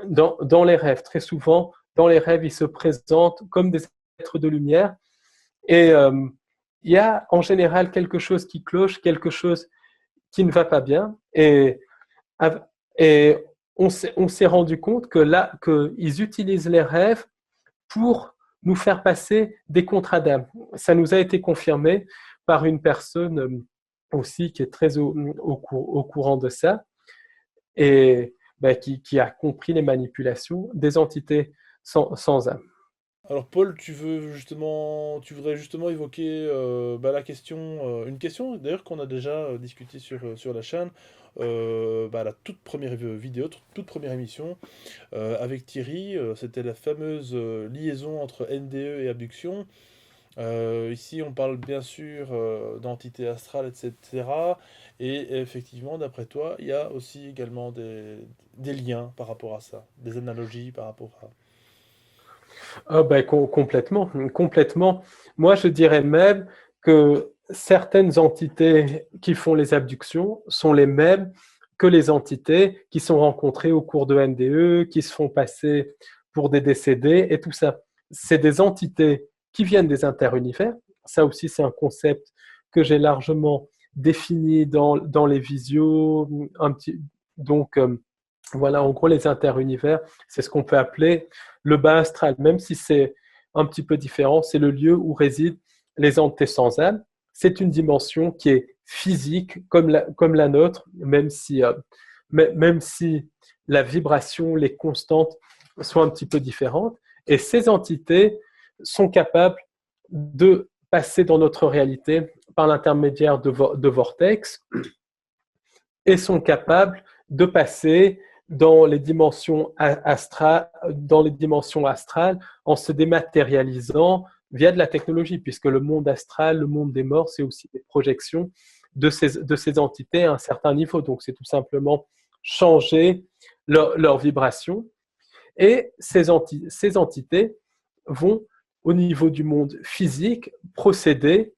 dans les rêves. Très souvent, dans les rêves, ils se présentent comme des êtres de lumière. Et il y a en général quelque chose qui cloche, quelque chose qui ne va pas bien. Et on s'est rendu compte que là, qu'ils utilisent les rêves pour nous faire passer des contrats d'âme. Ça nous a été confirmé par une personne aussi qui est très au courant de ça et qui a compris les manipulations des entités sans âme. Alors Paul, tu voudrais justement évoquer la question, une question d'ailleurs qu'on a déjà discuté sur la chaîne, la toute première vidéo, toute première émission avec Thierry, c'était la fameuse liaison entre NDE et abduction. Ici, on parle bien sûr d'entités astrales, etc. Et effectivement, d'après toi, il y a aussi également des liens par rapport à ça, des analogies par rapport à... Complètement, complètement. Moi, je dirais même que certaines entités qui font les abductions sont les mêmes que les entités qui sont rencontrées au cours de NDE, qui se font passer pour des décédés et tout ça. C'est des entités qui viennent des interunivers. Ça aussi, c'est un concept que j'ai largement défini dans les visios. Donc, voilà, en gros, les interunivers, c'est ce qu'on peut appeler le bas astral, même si c'est un petit peu différent, c'est le lieu où résident les entités sans âme. C'est une dimension qui est physique comme la nôtre, même si la vibration, les constantes sont un petit peu différentes. Et ces entités sont capables de passer dans notre réalité par l'intermédiaire de vortex et sont capables de passer dans les dimensions astrales en se dématérialisant via de la technologie, puisque le monde astral, le monde des morts, c'est aussi des projections de ces entités à un certain niveau. Donc, c'est tout simplement changer leur vibration. Et ces entités vont, au niveau du monde physique, procéder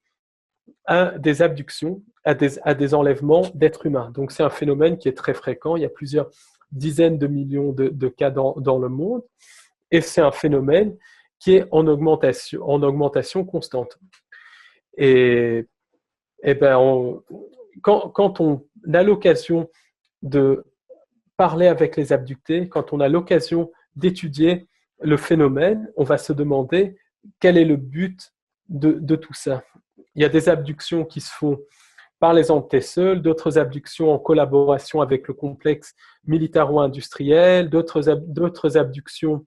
à des abductions, à des enlèvements d'êtres humains. Donc, c'est un phénomène qui est très fréquent. Il y a plusieurs dizaines de millions de cas dans le monde. Et c'est un phénomène qui est en augmentation constante. Et quand on a l'occasion de parler avec les abductés, quand on a l'occasion d'étudier le phénomène, on va se demander quel est le but de tout ça. Il y a des abductions qui se font par les entités seules, d'autres abductions en collaboration avec le complexe militaro-industriel, d'autres abductions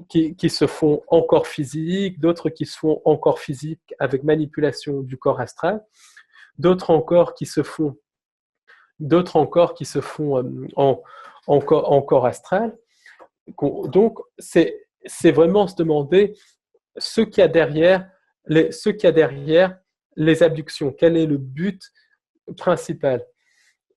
qui se font en corps physique, d'autres qui se font en corps physique avec manipulation du corps astral, d'autres encore qui se font en corps astral. Donc, c'est vraiment se demander ce qu'il y a derrière les abductions. Quel est le but principal?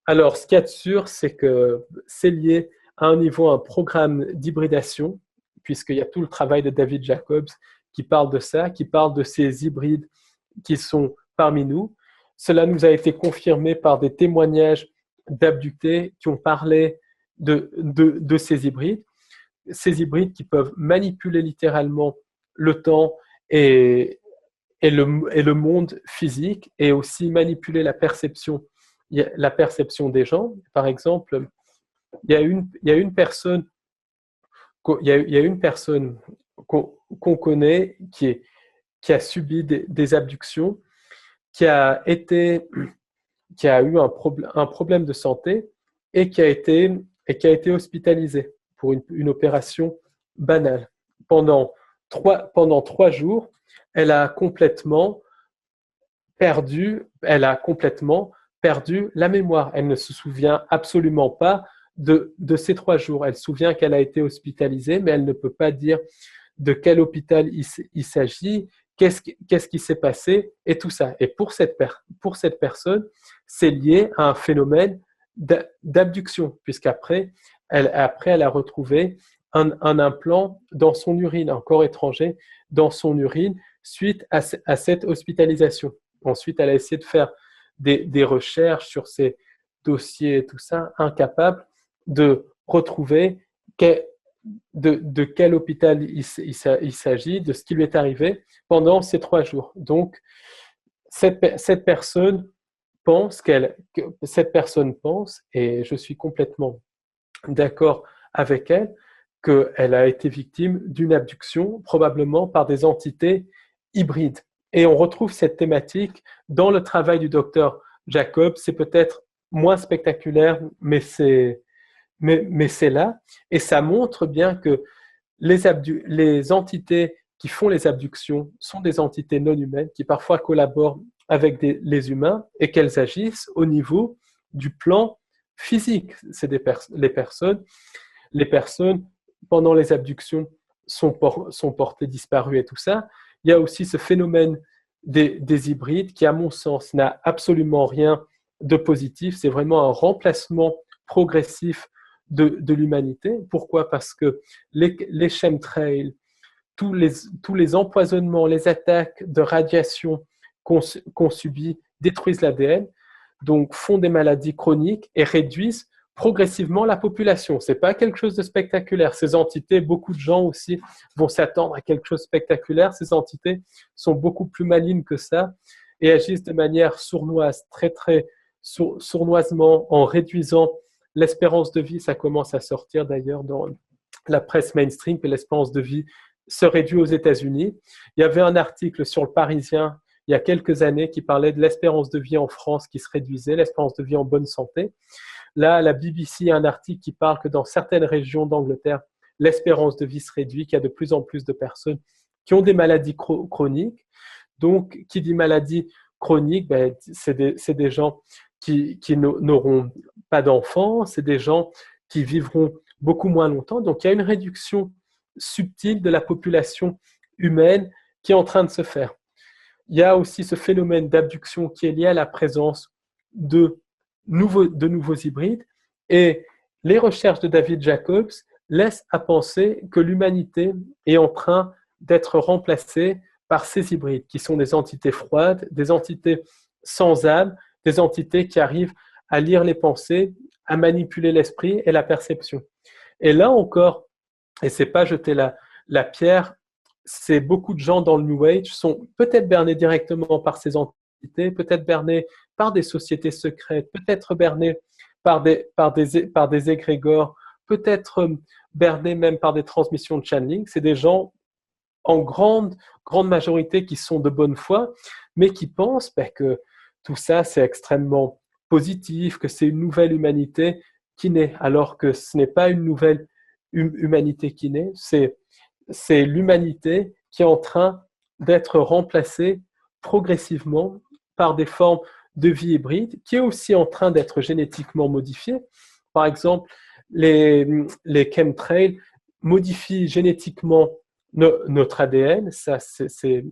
Alors, ce qu'il y a de sûr, c'est que c'est lié à un programme d'hybridation, puisqu'il y a tout le travail de David Jacobs qui parle de ça, qui parle de ces hybrides qui sont parmi nous. Cela nous a été confirmé par des témoignages d'abductés qui ont parlé de ces hybrides qui peuvent manipuler littéralement le temps et le monde physique et aussi manipuler la perception des gens. Par exemple, il y a une personne qu'on connaît qui a subi des abductions, qui a eu un problème de santé et qui a été hospitalisé pour une opération banale. Pendant 3 jours, elle a complètement perdu perdu la mémoire. Elle ne se souvient absolument pas de ces 3 jours. Elle se souvient qu'elle a été hospitalisée, mais elle ne peut pas dire de quel hôpital il s'agit, qu'est-ce qui s'est passé et tout ça. Et pour cette personne, c'est lié à un phénomène d'abduction, puisqu'après, elle a retrouvé un implant dans son urine, un corps étranger dans son urine suite à cette hospitalisation. Ensuite, elle a essayé de faire des recherches sur ces dossiers et tout ça, incapable de retrouver de quel hôpital il s'agit, de ce qui lui est arrivé pendant ces 3 jours. Donc, cette personne pense, et je suis complètement d'accord avec elle, qu'elle a été victime d'une abduction, probablement par des entités hybrides. Et on retrouve cette thématique dans le travail du docteur Jacob. C'est peut-être moins spectaculaire, mais c'est là. Et ça montre bien que les entités qui font les abductions sont des entités non humaines qui parfois collaborent avec les humains et qu'elles agissent au niveau du plan physique. C'est les personnes, pendant les abductions, sont portées disparues et tout ça. Il y a aussi ce phénomène des hybrides qui, à mon sens, n'a absolument rien de positif. C'est vraiment un remplacement progressif de l'humanité. Pourquoi? Parce que les chemtrails, tous les empoisonnements, les attaques de radiation qu'on subit détruisent l'ADN, donc font des maladies chroniques et réduisent progressivement la population. Ce n'est pas quelque chose de spectaculaire. Ces entités, beaucoup de gens aussi vont s'attendre à quelque chose de spectaculaire. Ces entités sont beaucoup plus malignes que ça et agissent de manière sournoise, très très sournoisement, en réduisant l'espérance de vie. Ça commence à sortir d'ailleurs dans la presse mainstream que l'espérance de vie se réduit aux États-Unis. Il y avait un article sur le Parisien il y a quelques années qui parlait de l'espérance de vie en France qui se réduisait, l'espérance de vie en bonne santé. Là, la BBC a un article qui parle que dans certaines régions d'Angleterre, l'espérance de vie se réduit, qu'il y a de plus en plus de personnes qui ont des maladies chroniques. Donc, qui dit maladie chronique, c'est des gens qui n'auront pas d'enfants, c'est des gens qui vivront beaucoup moins longtemps. Donc, il y a une réduction subtile de la population humaine qui est en train de se faire. Il y a aussi ce phénomène d'abduction qui est lié à la présence de nouveaux hybrides. Et les recherches de David Jacobs laissent à penser que l'humanité est en train d'être remplacée par ces hybrides, qui sont des entités froides, des entités sans âme, des entités qui arrivent à lire les pensées, à manipuler l'esprit et la perception. Et là encore, et ce n'est pas jeter la pierre, c'est beaucoup de gens dans le New Age sont peut-être bernés directement par ces entités, peut-être bernés par des sociétés secrètes, peut-être bernés par des égrégores, peut-être bernés même par des transmissions de channeling. C'est des gens en grande majorité qui sont de bonne foi, mais qui pensent que tout ça c'est extrêmement positif, que c'est une nouvelle humanité qui naît, alors que ce n'est pas une nouvelle humanité qui naît, c'est l'humanité qui est en train d'être remplacée progressivement par des formes de vie hybride, qui est aussi en train d'être génétiquement modifiée. Par exemple, les chemtrails modifient génétiquement notre ADN. Ça, c'est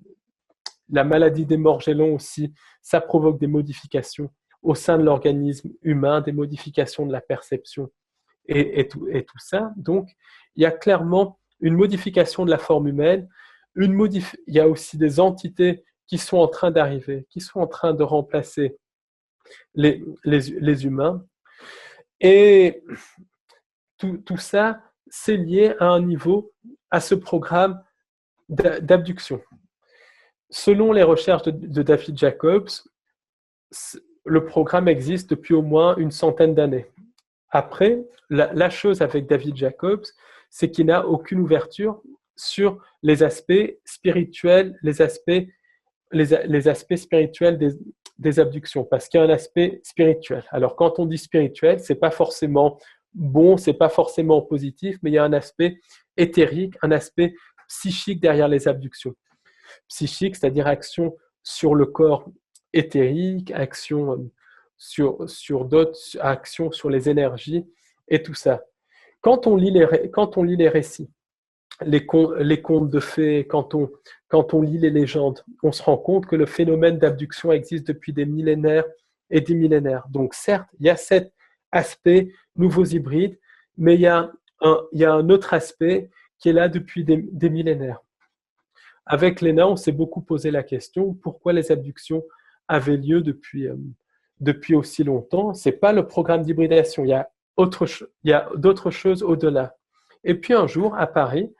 la maladie des Morgellons aussi. Ça provoque des modifications au sein de l'organisme humain, des modifications de la perception et tout ça. Donc, il y a clairement une modification de la forme humaine. Il y a aussi des entités qui sont en train d'arriver, qui sont en train de remplacer les humains. Et tout ça, c'est lié à un niveau, à ce programme d'abduction. Selon les recherches de David Jacobs, le programme existe depuis au moins une centaine d'années. Après, la chose avec David Jacobs, c'est qu'il n'a aucune ouverture sur les aspects spirituels, les aspects spirituels des abductions, parce qu'il y a un aspect spirituel. Alors, quand on dit spirituel, c'est pas forcément bon, c'est pas forcément positif, mais il y a un aspect éthérique, un aspect psychique derrière les abductions. Psychique, c'est-à-dire action sur le corps éthérique, action sur d'autres actions, sur les énergies et tout ça. Quand on lit les récits, les contes de fées, quand on lit les légendes, on se rend compte que le phénomène d'abduction existe depuis des millénaires et des millénaires. Donc certes, il y a cet aspect nouveaux hybrides, mais il y a un autre aspect qui est là depuis des millénaires. Avec Léna, on s'est beaucoup posé la question pourquoi les abductions avaient lieu depuis aussi longtemps. Ce n'est pas le programme d'hybridation, il y a d'autres choses au-delà. Et puis un jour, à Paris,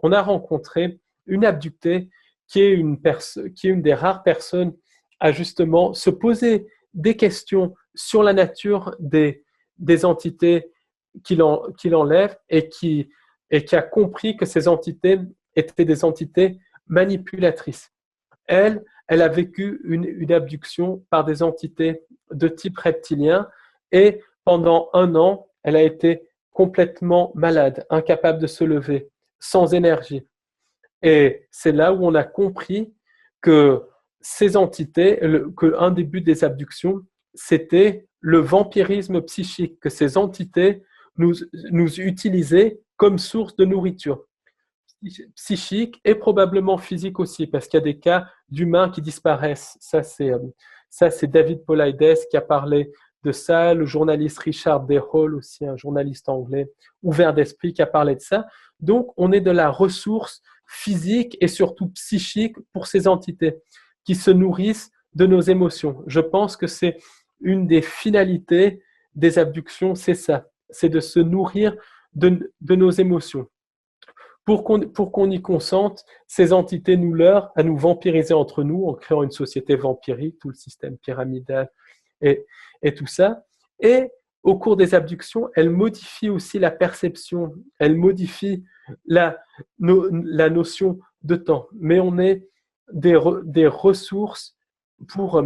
on a rencontré une abductée qui est une des rares personnes à justement se poser des questions sur la nature des entités qu'il enlève et qui a compris que ces entités étaient des entités manipulatrices. Elle a vécu une abduction par des entités de type reptilien et pendant 1 an, elle a été complètement malade, incapable de se lever, sans énergie. Et c'est là où on a compris que ces entités, qu'un des buts des abductions, c'était le vampirisme psychique, que ces entités nous utilisaient comme source de nourriture psychique et probablement physique aussi, parce qu'il y a des cas d'humains qui disparaissent. Ça, c'est David Paulides qui a parlé de ça, le journaliste Richard D. Hall aussi, un journaliste anglais ouvert d'esprit qui a parlé de ça. Donc, on est de la ressource physique et surtout psychique pour ces entités qui se nourrissent de nos émotions. Je pense que c'est une des finalités des abductions, c'est ça, c'est de se nourrir de nos émotions. Pour qu'on y consente, ces entités nous leurrent à nous vampiriser entre nous en créant une société vampirique, tout le système pyramidal et tout ça. Et au cours des abductions, elles modifient aussi la perception, elles modifient la notion de temps. Mais on est des ressources pour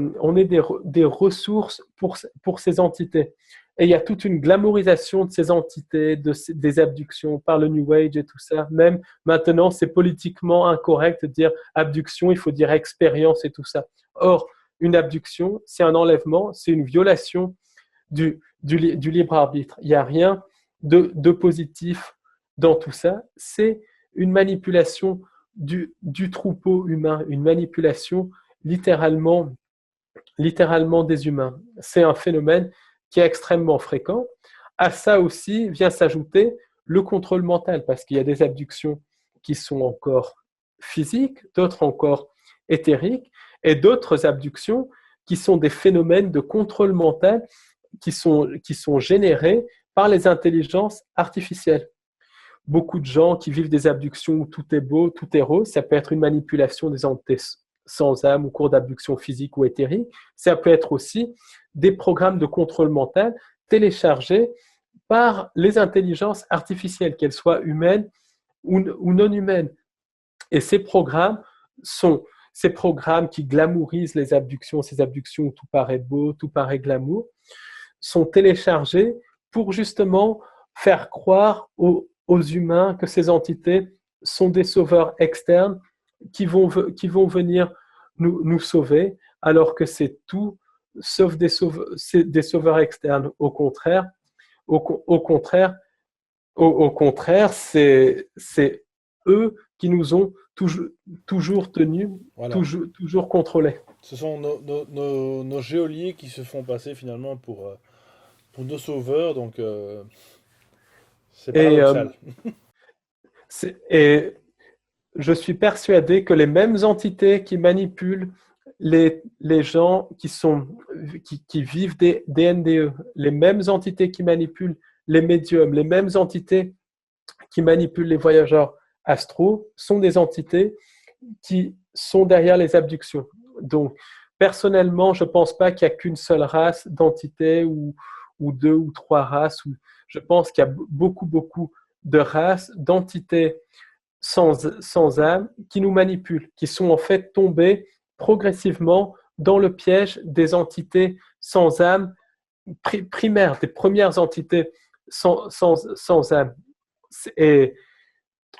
ces entités. Et il y a toute une glamourisation de ces entités, des abductions par le New Age et tout ça. Même maintenant, c'est politiquement incorrect de dire abduction, il faut dire expérience et tout ça. Or, une abduction, c'est un enlèvement, c'est une violation du libre arbitre. Il n'y a rien de positif dans tout ça. C'est une manipulation du troupeau humain, une manipulation littéralement des humains. C'est un phénomène qui est extrêmement fréquent. À ça aussi vient s'ajouter le contrôle mental, parce qu'il y a des abductions qui sont encore physiques, d'autres encore éthériques, et d'autres abductions qui sont des phénomènes de contrôle mental qui sont générés par les intelligences artificielles. Beaucoup de gens qui vivent des abductions où tout est beau, tout est rose, ça peut être une manipulation des entités sans âme au cours d'abduction physique ou éthérique. Ça peut être aussi des programmes de contrôle mental téléchargés par les intelligences artificielles, qu'elles soient humaines ou non humaines. Et ces programmes qui glamourisent les abductions, ces abductions où tout paraît beau, tout paraît glamour, sont téléchargés pour justement faire croire aux humains que ces entités sont des sauveurs externes qui vont venir nous sauver, alors que c'est tout sauf des sauveurs externes. Au contraire, c'est eux qui nous ont toujours tenus, voilà. toujours contrôlés. Ce sont nos geôliers qui se font passer finalement pour nos sauveurs, donc c'est paradoxal. Et je suis persuadé que les mêmes entités qui manipulent les gens qui vivent des NDE, les mêmes entités qui manipulent les médiums, les mêmes entités qui manipulent les voyageurs astraux sont des entités qui sont derrière les abductions. Donc, personnellement, je ne pense pas qu'il n'y a qu'une seule race d'entités ou 2 ou 3 races. Je pense qu'il y a beaucoup de races, d'entités sans âme qui nous manipulent, qui sont en fait tombées progressivement dans le piège des entités sans âme primaires, des premières entités sans âme. Et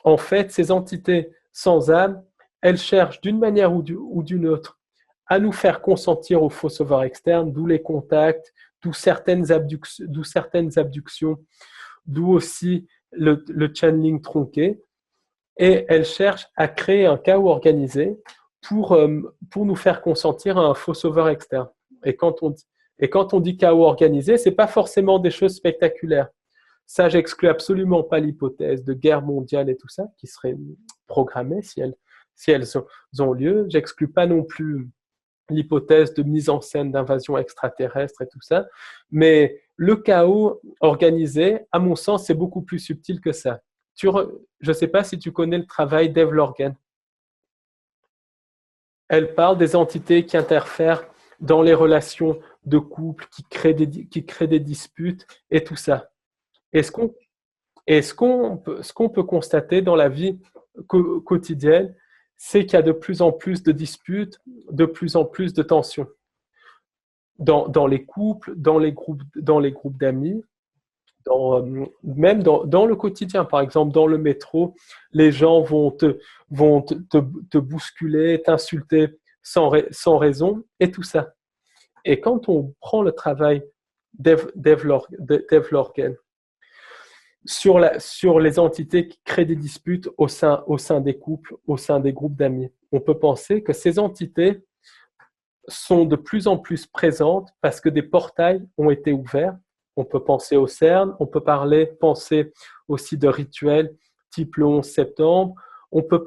en fait, ces entités sans âme, elles cherchent d'une manière ou d'une autre à nous faire consentir au faux sauveur externe, d'où les contacts, d'où certaines abductions, d'où aussi le channeling tronqué. Et elle cherche à créer un chaos organisé pour nous faire consentir à un faux sauveur externe. Et quand on dit chaos organisé, ce n'est pas forcément des choses spectaculaires. Ça, j'exclus absolument pas l'hypothèse de guerre mondiale et tout ça, qui serait programmée si elles ont lieu. J'exclus pas non plus l'hypothèse de mise en scène d'invasion extraterrestre et tout ça. Mais le chaos organisé, à mon sens, c'est beaucoup plus subtil que ça. Je ne sais pas si tu connais le travail d'Eve Lorgen. Elle parle des entités qui interfèrent dans les relations de couple, qui créent des disputes et tout ça. Et ce qu'on peut constater dans la vie quotidienne, c'est qu'il y a de plus en plus de disputes, de plus en plus de tensions. Dans les couples, dans les groupes d'amis, même dans le quotidien. Par exemple, dans le métro, les gens vont te bousculer, t'insulter sans raison, et tout ça. Et quand on prend le travail d'Eve Lorgen sur les entités qui créent des disputes au sein des couples, au sein des groupes d'amis, on peut penser que ces entités sont de plus en plus présentes parce que des portails ont été ouverts. On peut penser au CERN, on peut penser aussi de rituels type le 11 septembre, on peut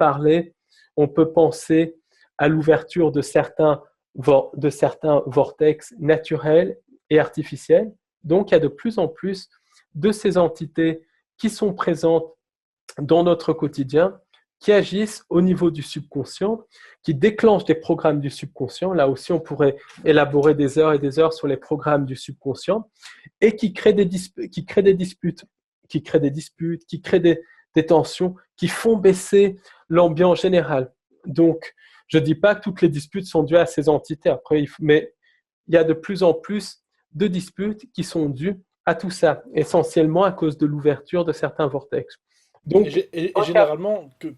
penser à l'ouverture de certains vortex naturels et artificiels. Donc, il y a de plus en plus de ces entités qui sont présentes dans notre quotidien, qui agissent au niveau du subconscient, qui déclenchent des programmes du subconscient. Là aussi, on pourrait élaborer des heures et des heures sur les programmes du subconscient et qui créent des disputes, qui créent des tensions, qui font baisser l'ambiance générale. Donc, je ne dis pas que toutes les disputes sont dues à ces entités, mais il y a de plus en plus de disputes qui sont dues à tout ça, essentiellement à cause de l'ouverture de certains vortex. Donc, et généralement, que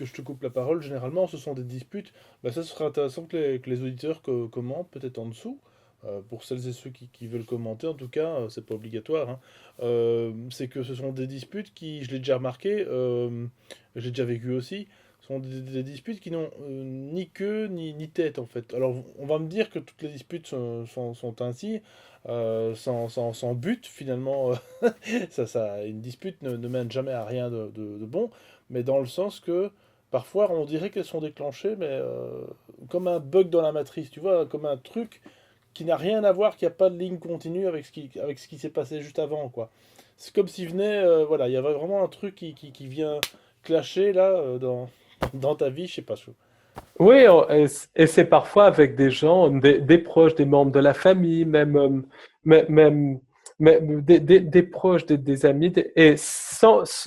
je te coupe la parole, généralement, ce sont des disputes. Bah, ça serait intéressant que les auditeurs commentent peut-être en dessous. Pour celles et ceux qui veulent commenter, en tout cas, c'est pas obligatoire, hein. C'est que ce sont des disputes qui, je l'ai déjà remarqué, j'ai déjà vécu aussi, sont des disputes qui n'ont ni queue ni tête en fait. Alors on va me dire que toutes les disputes sont ainsi, sans but finalement. Une dispute ne mène jamais à rien de bon, mais dans le sens que parfois on dirait qu'elles sont déclenchées, mais comme un bug dans la matrice, tu vois, comme un truc qui n'a rien à voir, qui n'a pas de ligne continue avec ce qui s'est passé juste avant, quoi. C'est comme s'il venait, voilà, il y avait vraiment un truc qui vient clasher là dans ta vie, je sais pas. Oui, et c'est parfois avec des gens, des proches, des membres de la famille, même des proches, des amis, et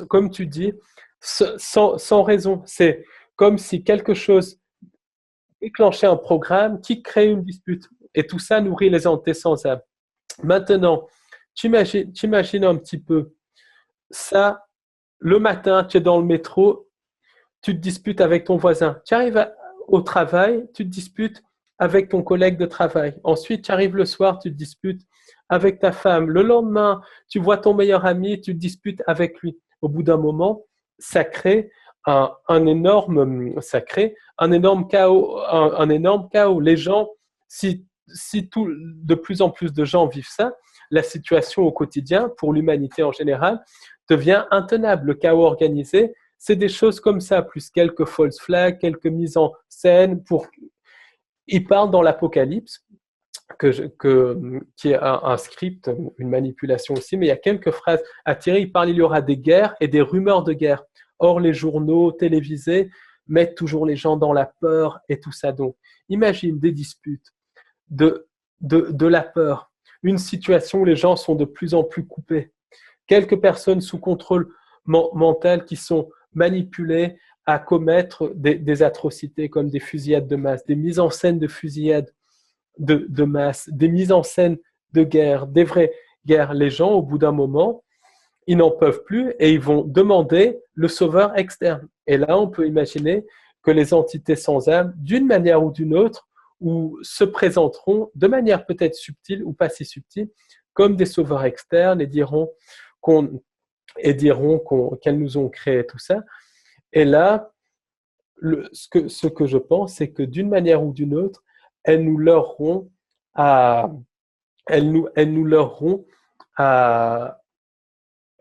comme tu dis, sans raison. C'est comme si quelque chose déclenchait un programme qui crée une dispute. Et tout ça nourrit les entités sans âme. Maintenant, tu imagines un petit peu ça, le matin, tu es dans le métro, tu te disputes avec ton voisin. Tu arrives au travail, tu te disputes avec ton collègue de travail. Ensuite, tu arrives le soir, tu te disputes avec ta femme. Le lendemain, tu vois ton meilleur ami, tu te disputes avec lui. Au bout d'un moment, ça crée un énorme chaos. Un énorme chaos. Les gens, si de plus en plus de gens vivent ça, la situation au quotidien, pour l'humanité en général, devient intenable. Le chaos organisé, c'est des choses comme ça, plus quelques false flags, quelques mises en scène. Il parle dans l'Apocalypse, qui est un script, une manipulation aussi, mais il y a quelques phrases à tirer. Il y aura des guerres et des rumeurs de guerre. Or, les journaux télévisés mettent toujours les gens dans la peur et tout ça. Donc, imagine des disputes, de la peur, une situation où les gens sont de plus en plus coupés, quelques personnes sous contrôle mental qui sont manipulées à commettre des atrocités comme des fusillades de masse, des mises en scène de fusillades de masse, des mises en scène de guerre, des vraies guerres. Les gens, au bout d'un moment, ils n'en peuvent plus et ils vont demander le sauveur externe. Et là, on peut imaginer que les entités sans âme, d'une manière ou d'une autre, ou se présenteront de manière peut-être subtile ou pas si subtile comme des sauveurs externes et diront qu'elles nous ont créé tout ça. Et là, ce que je pense, c'est que d'une manière ou d'une autre, elles nous leurront à, elles nous leurront à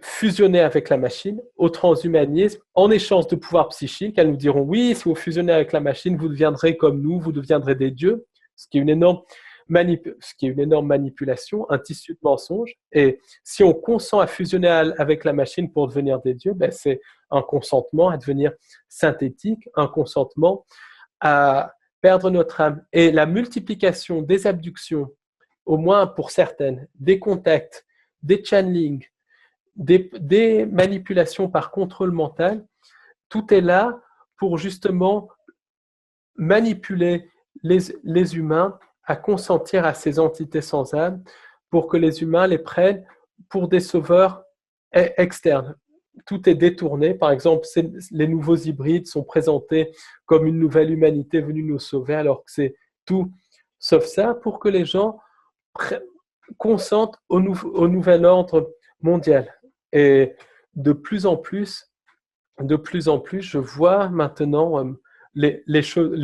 fusionner avec la machine au transhumanisme en échange de pouvoirs psychiques. Elles nous diront oui, si vous fusionnez avec la machine, vous deviendrez comme nous, vous deviendrez des dieux, ce qui est une énorme manipulation, un tissu de mensonges. Et si on consent à fusionner avec la machine pour devenir des dieux, ben c'est un consentement à devenir synthétique, un consentement à perdre notre âme. Et la multiplication des abductions, au moins pour certaines, des contacts, des channelings, des manipulations par contrôle mental, tout est là pour justement manipuler les humains à consentir à ces entités sans âme pour que les humains les prennent pour des sauveurs externes. Tout est détourné. Par exemple, les nouveaux hybrides sont présentés comme une nouvelle humanité venue nous sauver, alors que c'est tout sauf ça, pour que les gens consentent au nouvel ordre mondial. Et de plus en plus, je vois maintenant les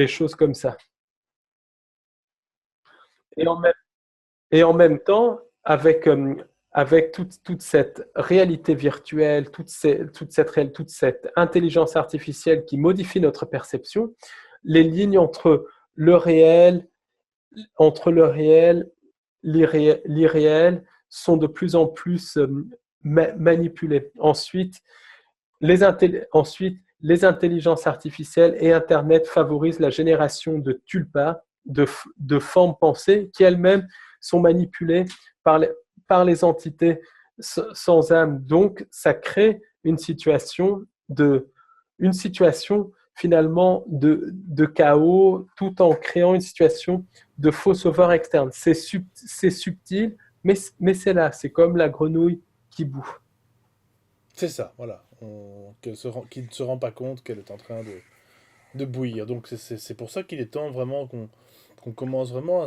choses comme ça. Et en même temps, avec toute cette réalité virtuelle, toute cette intelligence artificielle qui modifie notre perception, les lignes entre le réel, l'irréel sont de plus en plus manipulées. Ensuite, les intelligences artificielles et Internet favorisent la génération de tulpas, de formes pensées qui elles-mêmes sont manipulées par les entités sans âme. Donc, ça crée une situation finalement de chaos, tout en créant une situation de faux sauveur externe. C'est subtil, mais c'est là. C'est comme la grenouille qui bouffe. C'est ça, voilà. Qui ne se rend pas compte qu'elle est en train de bouillir. Donc c'est pour ça qu'il est temps vraiment qu'on commence vraiment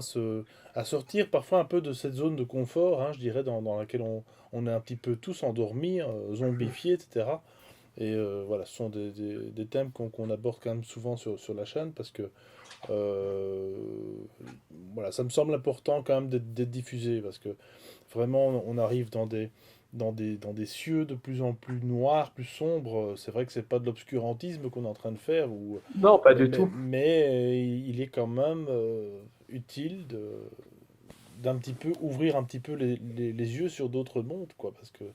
à sortir parfois un peu de cette zone de confort, hein, je dirais, dans laquelle on est un petit peu tous endormis, zombifiés, etc. Et voilà, ce sont des thèmes qu'on aborde quand même souvent sur la chaîne parce que euh, voilà, ça me semble important quand même d'être diffusé parce que vraiment on arrive dans des cieux de plus en plus noirs, plus sombres. C'est vrai que c'est pas de l'obscurantisme qu'on est en train de faire, Non, pas du tout. mais il est quand même utile d'un petit peu ouvrir un petit peu les yeux sur d'autres mondes, quoi, parce que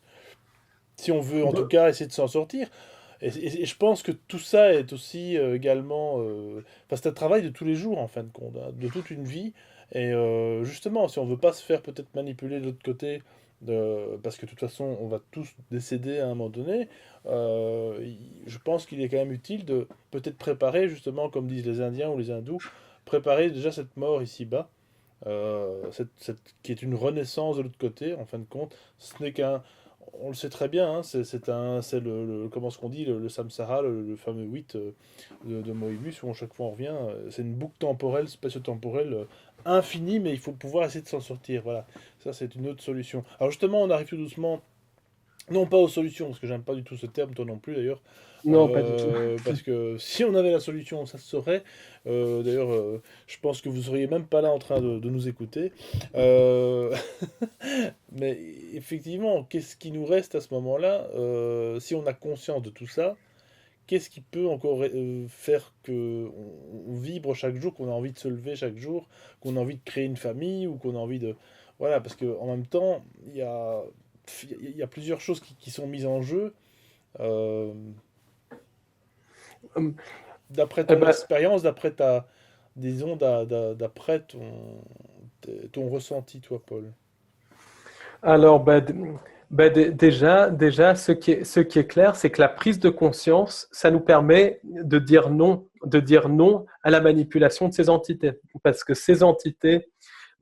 si on veut en tout cas essayer de s'en sortir, et je pense que tout ça est aussi également, enfin c'est un travail de tous les jours en fin de compte, hein, de toute une vie, et justement si on veut pas se faire peut-être manipuler de l'autre côté, parce que de toute façon on va tous décéder à un moment donné, je pense qu'il est quand même utile de peut-être préparer justement comme disent les Indiens ou les Hindous, préparer déjà cette mort ici-bas, qui est une renaissance de l'autre côté en fin de compte. Ce n'est qu'un, on le sait très bien, hein, c'est comment ce qu'on dit, le samsara, le fameux 8 de Moebius, où à chaque fois on revient, c'est une boucle temporelle, spatio-temporelle infinie, mais il faut pouvoir essayer de s'en sortir, voilà. Ça, c'est une autre solution. Alors justement, on arrive tout doucement, non pas aux solutions, parce que j'aime pas du tout ce terme, toi non plus d'ailleurs, Non, pas du tout. parce que si on avait la solution, ça se saurait. D'ailleurs, je pense que vous seriez même pas là en train de nous écouter. Euh, Mais effectivement, qu'est-ce qui nous reste à ce moment-là, si on a conscience de tout ça, qu'est-ce qui peut encore faire que on vibre chaque jour, qu'on a envie de se lever chaque jour, qu'on a envie de créer une famille ou qu'on a envie de... Voilà, parce qu'en même temps, il y a plusieurs choses qui sont mises en jeu. euh, Hum, D'après eh ton ben, expérience, disons, d'après ton ressenti, toi, Paul. alors, déjà, ce qui est clair, c'est que la prise de conscience, ça nous permet de dire non à la manipulation de ces entités. Parce que ces entités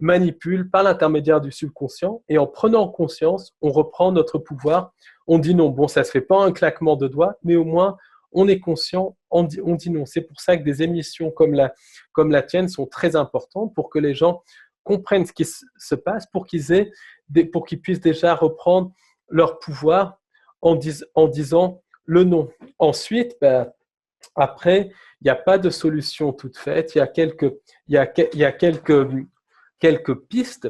manipulent par l'intermédiaire du subconscient et en prenant conscience, on reprend notre pouvoir. On dit non, bon, ça ne se fait pas un claquement de doigts, mais au moins, on est conscient, on dit non. C'est pour ça que des émissions comme la tienne sont très importantes pour que les gens comprennent ce qui se passe, pour qu'ils puissent déjà reprendre leur pouvoir en disant le non. Ensuite, après, il n'y a pas de solution toute faite. Il y a quelques pistes.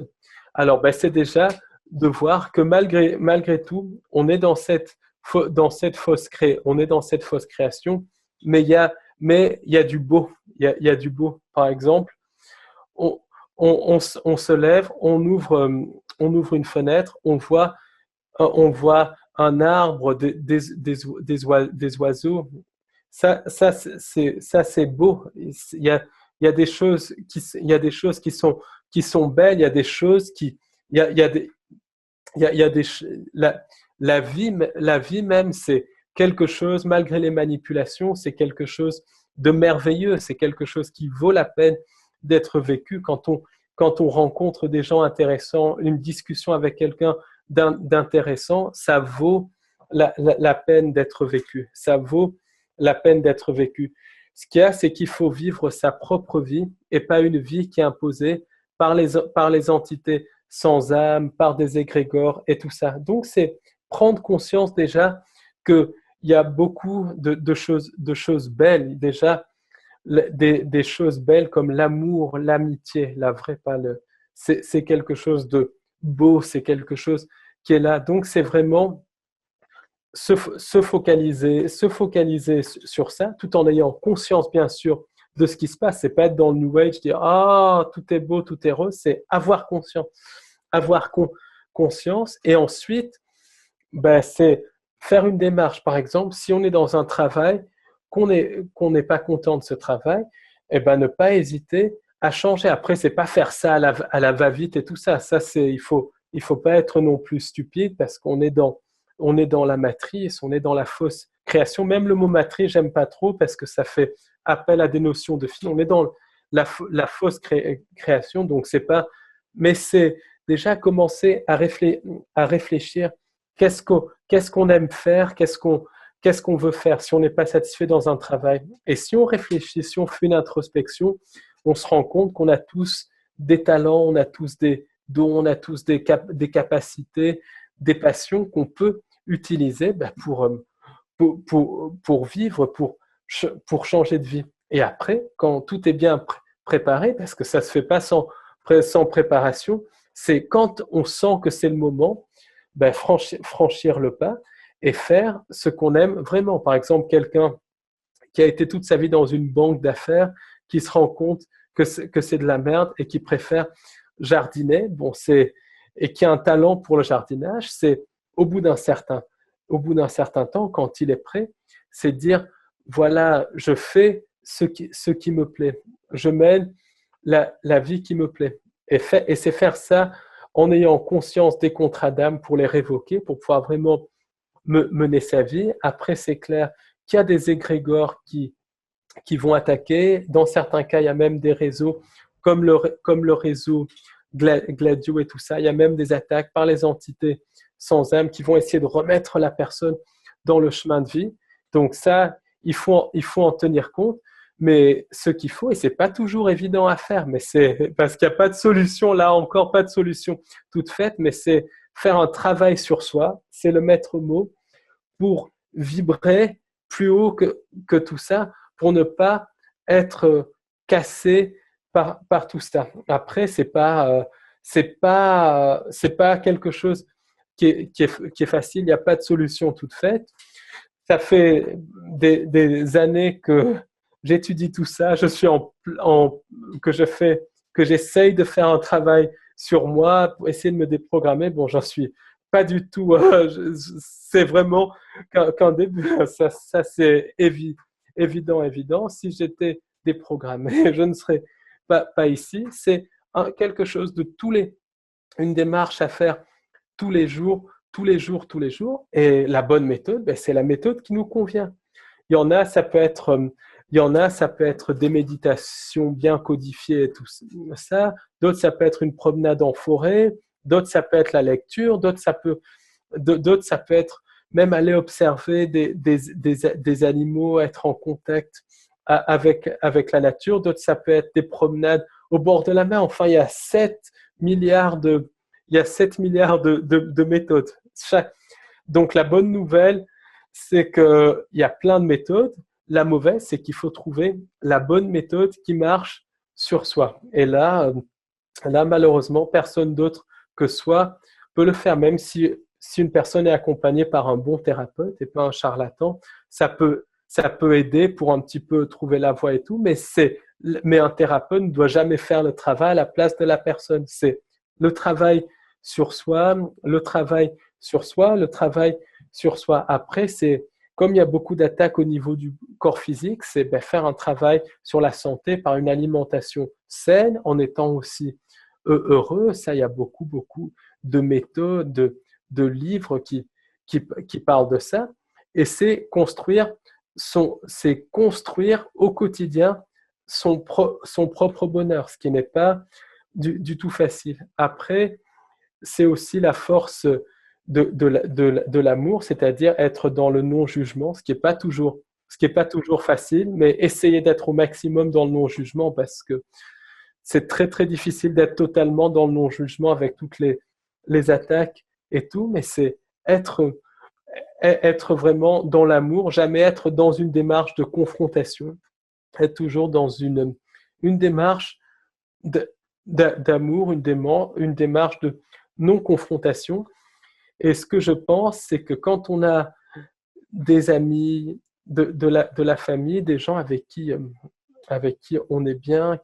Alors, c'est déjà de voir que malgré tout, on est dans cette fausse création, mais il y a du beau. Il y a du beau. Par exemple, on se lève, on ouvre une fenêtre, on voit un arbre, des oiseaux. Ça c'est beau. Il y a des choses qui sont belles. Il y a des choses la vie même, c'est quelque chose, malgré les manipulations, c'est quelque chose de merveilleux. C'est quelque chose qui vaut la peine d'être vécu quand on rencontre des gens intéressants, une discussion avec quelqu'un d'intéressant, ça vaut la peine d'être vécu. Ça vaut la peine d'être vécu. Ce qu'il y a, c'est qu'il faut vivre sa propre vie et pas une vie qui est imposée par les entités sans âme, par des égrégores et tout ça. Donc, c'est prendre conscience déjà qu'il y a beaucoup de choses belles, déjà des choses belles comme l'amour, l'amitié, la vraie, c'est quelque chose de beau, c'est quelque chose qui est là. Donc, c'est vraiment se focaliser sur ça, tout en ayant conscience, bien sûr, de ce qui se passe. C'est pas être dans le New Age, dire « Ah, tout est beau, tout est rose », c'est avoir conscience. Et ensuite, c'est faire une démarche. Par exemple, si on est dans un travail, qu'on n'est pas content de ce travail, ne pas hésiter à changer. Après, c'est pas faire ça à la va-vite et tout ça. Ça, il faut pas être non plus stupide parce qu'on est dans la matrice, on est dans la fausse création. Même le mot matrice, j'aime pas trop parce que ça fait appel à des notions de film. On est dans la fausse création, donc c'est pas. Mais c'est déjà commencer à réfléchir. Qu'est-ce qu'on aime faire? Qu'est-ce qu'on veut faire si on n'est pas satisfait dans un travail? Et si on réfléchit, si on fait une introspection, on se rend compte qu'on a tous des talents, on a tous des dons, on a tous des capacités, des passions qu'on peut utiliser pour vivre, pour changer de vie. Et après, quand tout est bien préparé, parce que ça ne se fait pas sans préparation, c'est quand on sent que c'est le moment, franchir le pas et faire ce qu'on aime vraiment. Par exemple, quelqu'un qui a été toute sa vie dans une banque d'affaires, qui se rend compte que c'est de la merde et qui préfère jardiner, et qui a un talent pour le jardinage, c'est au bout d'un certain temps, quand il est prêt, c'est dire, voilà, je fais ce qui me plaît. Je mène la vie qui me plaît. Et c'est faire ça en ayant conscience des contrats d'âme pour les révoquer, pour pouvoir vraiment mener sa vie. Après, c'est clair qu'il y a des égrégores qui vont attaquer. Dans certains cas, il y a même des réseaux comme le réseau Gladio et tout ça. Il y a même des attaques par les entités sans âme qui vont essayer de remettre la personne dans le chemin de vie. Donc ça, il faut en tenir compte. Mais ce qu'il faut, et c'est pas toujours évident à faire, mais c'est parce qu'il n'y a pas de solution, là encore pas de solution toute faite, mais c'est faire un travail sur soi, c'est le maître mot pour vibrer plus haut que tout ça, pour ne pas être cassé par tout ça. Après, c'est pas quelque chose qui est facile, il n'y a pas de solution toute faite. Ça fait des années que j'étudie tout ça, que j'essaye de faire un travail sur moi pour essayer de me déprogrammer. Bon, j'en suis pas du tout. C'est vraiment qu'un début. Ça c'est évident. Si j'étais déprogrammé, je ne serais pas ici. C'est quelque chose de une démarche à faire tous les jours. Et la bonne méthode, c'est la méthode qui nous convient. Il y en a, ça peut être des méditations bien codifiées et tout ça. D'autres, ça peut être une promenade en forêt. D'autres, ça peut être la lecture. D'autres, ça peut être même aller observer des animaux, être en contact avec la nature. D'autres, ça peut être des promenades au bord de la mer. Enfin, il y a 7 milliards de méthodes. Donc, la bonne nouvelle, c'est qu'il y a plein de méthodes. La mauvaise, c'est qu'il faut trouver la bonne méthode qui marche sur soi. Et là, malheureusement, personne d'autre que soi peut le faire, même si une personne est accompagnée par un bon thérapeute et pas un charlatan, ça peut aider pour un petit peu trouver la voie et tout, mais un thérapeute ne doit jamais faire le travail à la place de la personne. C'est le travail sur soi, le travail sur soi, le travail sur soi. Après, c'est comme il y a beaucoup d'attaques au niveau du corps physique, c'est faire un travail sur la santé par une alimentation saine, en étant aussi heureux. Ça, il y a beaucoup, beaucoup de méthodes, de livres qui parlent de ça. Et c'est construire au quotidien son propre bonheur, ce qui n'est pas du tout facile. Après, c'est aussi la force de l'amour, c'est-à-dire être dans le non-jugement, ce qui n'est pas toujours facile, mais essayer d'être au maximum dans le non-jugement parce que c'est très, très difficile d'être totalement dans le non-jugement avec toutes les attaques et tout, mais c'est être vraiment dans l'amour, jamais être dans une démarche de confrontation, être toujours dans une démarche d'amour, une démarche de non-confrontation. Et ce que je pense, c'est que quand on a des amis, de la famille, des gens avec qui on est bien,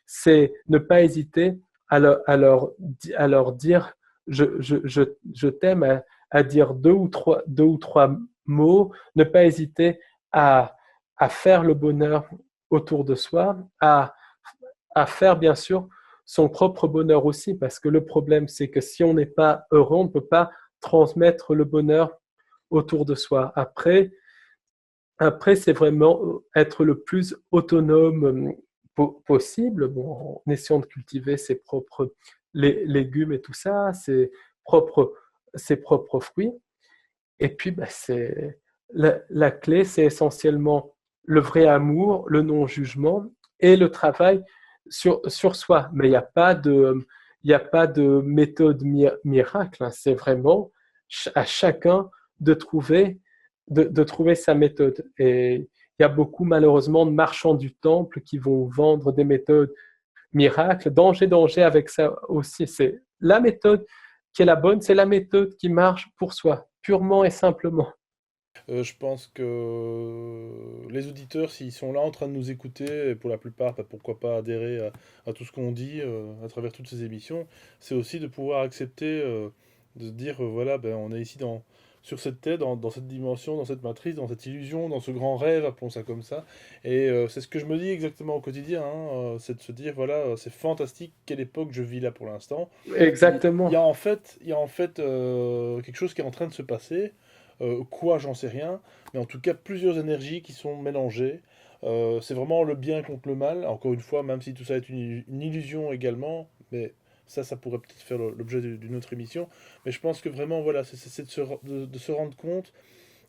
c'est ne pas hésiter à leur dire je t'aime, à dire deux ou trois mots, ne pas hésiter à faire le bonheur autour de soi, à faire bien sûr son propre bonheur aussi, parce que le problème c'est que si on n'est pas heureux, on ne peut pas transmettre le bonheur autour de soi. Après, c'est vraiment être le plus autonome possible, bon, en essayant de cultiver ses propres légumes et tout ça, propres, ses propres fruits. Et puis, la clé, c'est essentiellement le vrai amour, le non-jugement et le travail sur soi. Mais il n'y a pas de méthode miracle, hein. C'est vraiment à chacun de trouver sa méthode. Et il y a beaucoup, malheureusement, de marchands du temple qui vont vendre des méthodes miracles. Danger avec ça aussi. C'est la méthode qui est la bonne, c'est la méthode qui marche pour soi, purement et simplement. Je pense que les auditeurs, s'ils sont là en train de nous écouter, et pour la plupart, bah, pourquoi pas adhérer à tout ce qu'on dit à travers toutes ces émissions, c'est aussi de pouvoir accepter, de se dire, voilà, ben, on est ici sur cette terre, dans cette dimension, dans cette matrice, dans cette illusion, dans ce grand rêve, appelons ça comme ça. Et c'est ce que je me dis exactement au quotidien, hein, c'est de se dire, voilà, c'est fantastique, quelle époque je vis là pour l'instant. Il y Exactement. a en fait, quelque chose qui est en train de se passer. Quoi, j'en sais rien. Mais en tout cas, plusieurs énergies qui sont mélangées. C'est vraiment le bien contre le mal. Encore une fois, même si tout ça est une illusion également, mais ça pourrait peut-être faire l'objet d'une autre émission. Mais je pense que vraiment, voilà, c'est de se rendre compte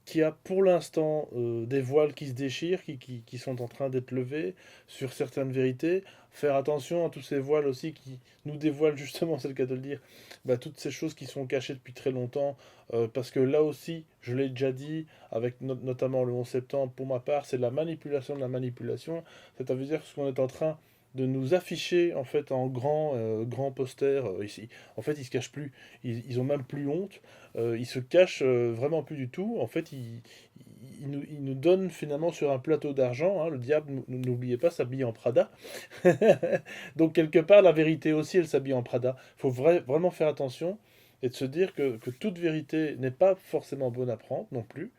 qu'il y a pour l'instant des voiles qui se déchirent, qui sont en train d'être levés sur certaines vérités. Faire attention à tous ces voiles aussi qui nous dévoilent justement, c'est le cas de le dire, bah, toutes ces choses qui sont cachées depuis très longtemps. Parce que là aussi, je l'ai déjà dit, avec notamment le 11 septembre, pour ma part, c'est de la manipulation de la manipulation. C'est-à-dire ce qu'on est en train de nous afficher en fait en grand poster ici. En fait, ils se cachent plus, ils ont même plus honte. Ils se cachent vraiment plus du tout. En fait, ils nous donnent finalement sur un plateau d'argent, hein. Le diable, n'oubliez pas, s'habille en Prada. Donc, quelque part, la vérité aussi, elle s'habille en Prada. Il faut vraiment faire attention et de se dire que toute vérité n'est pas forcément bonne à prendre non plus.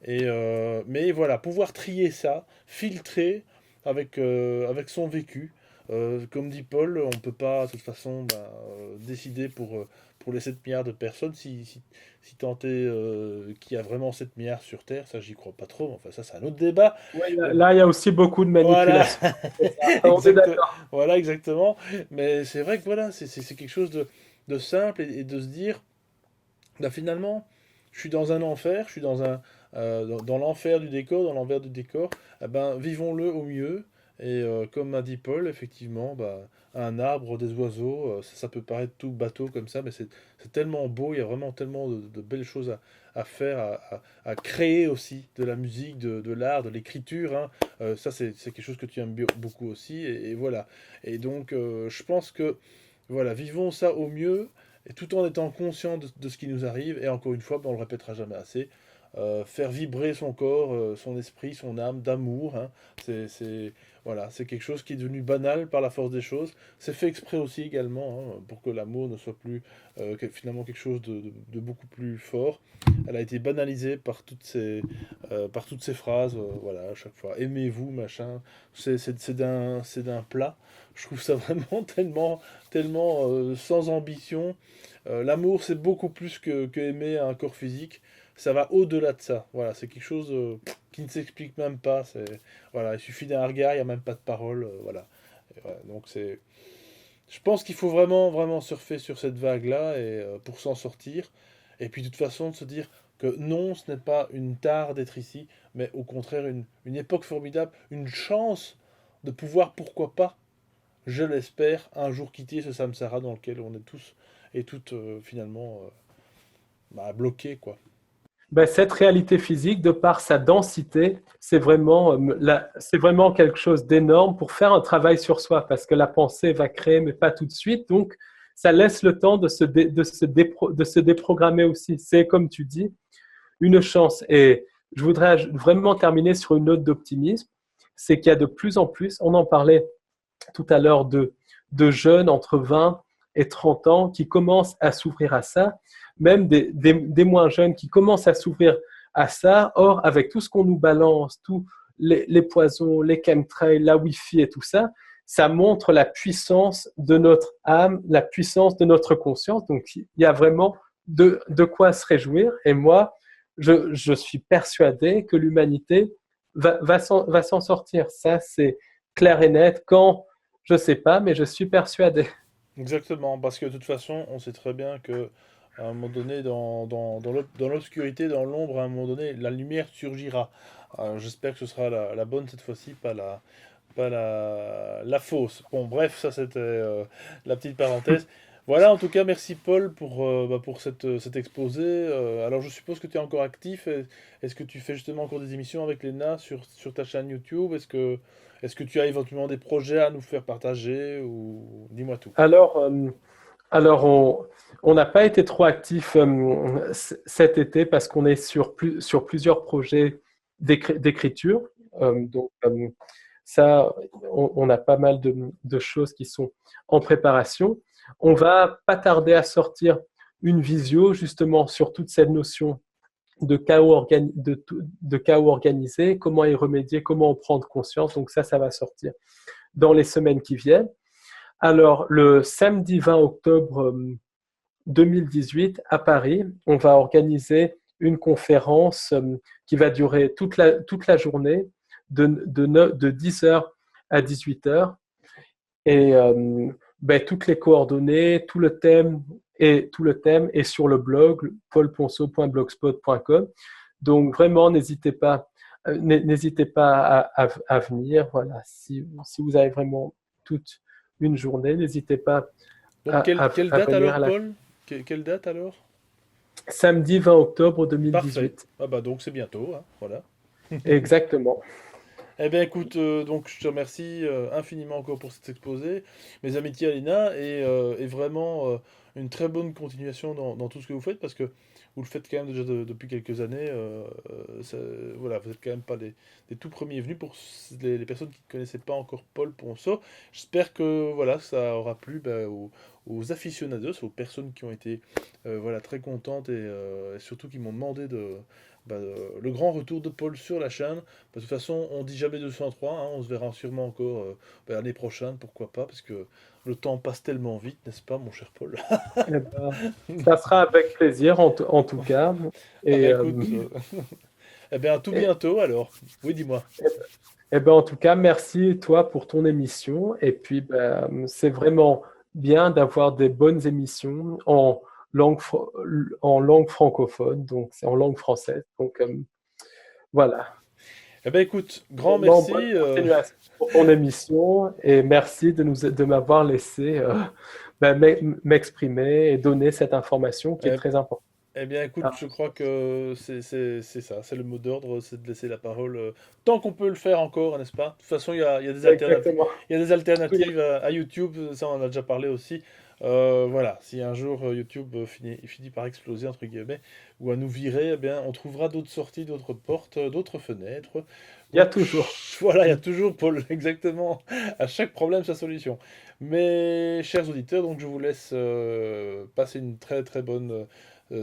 Mais voilà, pouvoir trier ça, filtrer avec son vécu. Comme dit Paul, on ne peut pas de toute façon décider pour les 7 milliards de personnes si tant est qu'il y a vraiment 7 milliards sur Terre. Ça, j'y crois pas trop. Enfin, ça, c'est un autre débat. Ouais, Euh, là, il y a aussi beaucoup de voilà, manipulation. On est exact, d'accord. voilà exactement. Mais c'est vrai que voilà, c'est quelque chose de simple et de se dire, bah, finalement. je suis dans un enfer, je suis dans l'enfer du décor, dans l'envers du décor, eh ben, vivons-le au mieux. Et comme a dit Paul, effectivement, bah, un arbre, des oiseaux, ça peut paraître tout bateau comme ça, mais c'est tellement beau, il y a vraiment tellement de belles choses à faire, à créer aussi, de la musique, de l'art, de l'écriture, hein. Ça, c'est quelque chose que tu aimes beaucoup aussi, et voilà. Et donc, je pense que, voilà, vivons ça au mieux, et tout en étant conscient de ce qui nous arrive, et encore une fois, ben, on le répétera jamais assez, faire vibrer son corps, son esprit, son âme d'amour, hein. Voilà, c'est quelque chose qui est devenu banal par la force des choses. C'est fait exprès aussi également, hein, pour que l'amour ne soit plus finalement quelque chose de beaucoup plus fort. Elle a été banalisée par toutes ces phrases, voilà, à chaque fois. Aimez-vous, machin. C'est d'un plat. Je trouve ça vraiment tellement sans ambition. L'amour, c'est beaucoup plus que aimer un corps physique. Ça va au-delà de ça. Voilà, c'est quelque chose qui ne s'explique même pas. Voilà, il suffit d'un regard, il n'y a même pas de parole. Voilà. Et voilà, donc je pense qu'il faut vraiment surfer sur cette vague-là et pour s'en sortir. Et puis de toute façon, de se dire que non, ce n'est pas une tare d'être ici, mais au contraire une époque formidable, une chance de pouvoir, pourquoi pas, je l'espère, un jour quitter ce samsara dans lequel on est tous et toutes finalement bah, bloqués, quoi. Ben, cette réalité physique, de par sa densité, c'est vraiment quelque chose d'énorme pour faire un travail sur soi, parce que la pensée va créer, mais pas tout de suite. Donc, ça laisse le temps de se déprogrammer aussi. C'est, comme tu dis, une chance. Et je voudrais vraiment terminer sur une note d'optimisme. C'est qu'il y a de plus en plus, on en parlait tout à l'heure, de jeunes entre 20 et 30 ans qui commencent à s'ouvrir à ça, même des moins jeunes qui commencent à s'ouvrir à ça. Or, avec tout ce qu'on nous balance, tous les poisons, les chemtrails, la Wi-Fi et tout ça, ça montre la puissance de notre âme, la puissance de notre conscience. Donc, il y a vraiment de quoi se réjouir. Et moi, je suis persuadé que l'humanité va s'en sortir. Ça, c'est clair et net. Quand, je ne sais pas, mais je suis persuadé. Exactement, parce que de toute façon, on sait très bien que à un moment donné, dans l'obscurité, dans l'ombre, à un moment donné, la lumière surgira. J'espère que ce sera la bonne cette fois-ci, pas la fausse. Bon, bref, ça c'était la petite parenthèse. Voilà, en tout cas, merci Paul pour cet exposé. Alors, je suppose que tu es encore actif. Est-ce que tu fais justement encore des émissions avec Léna sur ta chaîne YouTube? Est-ce que tu as éventuellement des projets à nous faire partager ou dis-moi tout. Alors, alors on n'a pas été trop actif cet été parce qu'on est sur plusieurs projets d'écriture. Donc, ça, on a pas mal de choses qui sont en préparation. On va pas tarder à sortir une visio justement sur toute cette notion de chaos organisé, comment y remédier, comment en prendre conscience. Donc ça va sortir dans les semaines qui viennent. Alors, le samedi 20 octobre 2018, à Paris, on va organiser une conférence qui va durer toute la journée, de 10h à 18h. Et toutes les coordonnées, tout le thème est sur le blog paulponceau.blogspot.com. Donc vraiment, n'hésitez pas à venir. Voilà, si vous avez vraiment toute une journée, n'hésitez pas Donc, quelle à date venir alors, à la Paul? Quelle date alors? samedi 20 octobre Parfait. 2018. Ah bah donc c'est bientôt, hein, voilà. Exactement. Eh bien écoute, donc je te remercie infiniment encore pour cet exposé. Mes amitiés à Lina et vraiment une très bonne continuation dans tout ce que vous faites parce que vous le faites quand même déjà depuis quelques années. Voilà, vous êtes quand même pas les tout premiers venus pour les personnes qui ne connaissaient pas encore Paul Ponceau. J'espère que voilà, ça aura plu aux aficionados, aux personnes qui ont été voilà, très contentes et surtout qui m'ont demandé le grand retour de Paul sur la chaîne. De toute façon, on dit jamais 203, hein, on se verra sûrement encore l'année prochaine, pourquoi pas, parce que le temps passe tellement vite, n'est-ce pas, mon cher Paul? Eh ben, ça sera avec plaisir en tout cas. Ah Et, ben écoute, eh bien à tout et, bientôt alors. Oui, dis-moi. en tout cas, merci toi pour ton émission. Et puis, ben, c'est vraiment bien d'avoir des bonnes émissions en langue francophone, donc c'est en langue française. Donc voilà. Eh ben écoute, grand Vraiment, merci. bonne continuation pour ton émission et merci de m'avoir laissé m'exprimer et donner cette information qui est Eh, très importante. eh bien écoute, Ah, je crois que c'est ça, c'est le mot d'ordre, c'est de laisser la parole tant qu'on peut le faire encore, n'est-ce pas? De toute façon, il y a des alternatives, exactement. il y a des Oui, alternatives à YouTube, ça on en a déjà parlé aussi. Voilà, si un jour YouTube finit par exploser, entre guillemets, ou à nous virer, eh bien, on trouvera d'autres sorties, d'autres portes, d'autres fenêtres. il y a Donc toujours. voilà, il y a toujours, Paul, exactement, à chaque problème sa solution. Mais chers auditeurs, donc je vous laisse passer une très très bonne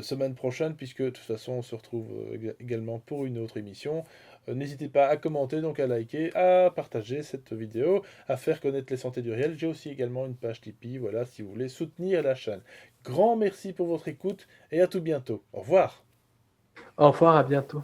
semaine prochaine, puisque de toute façon on se retrouve également pour une autre émission. N'hésitez pas à commenter, donc à liker, à partager cette vidéo, à faire connaître les santé du réel. J'ai aussi également une page Tipeee, voilà, si vous voulez soutenir la chaîne. Grand merci pour votre écoute et à tout bientôt. Au revoir. Au revoir, à bientôt.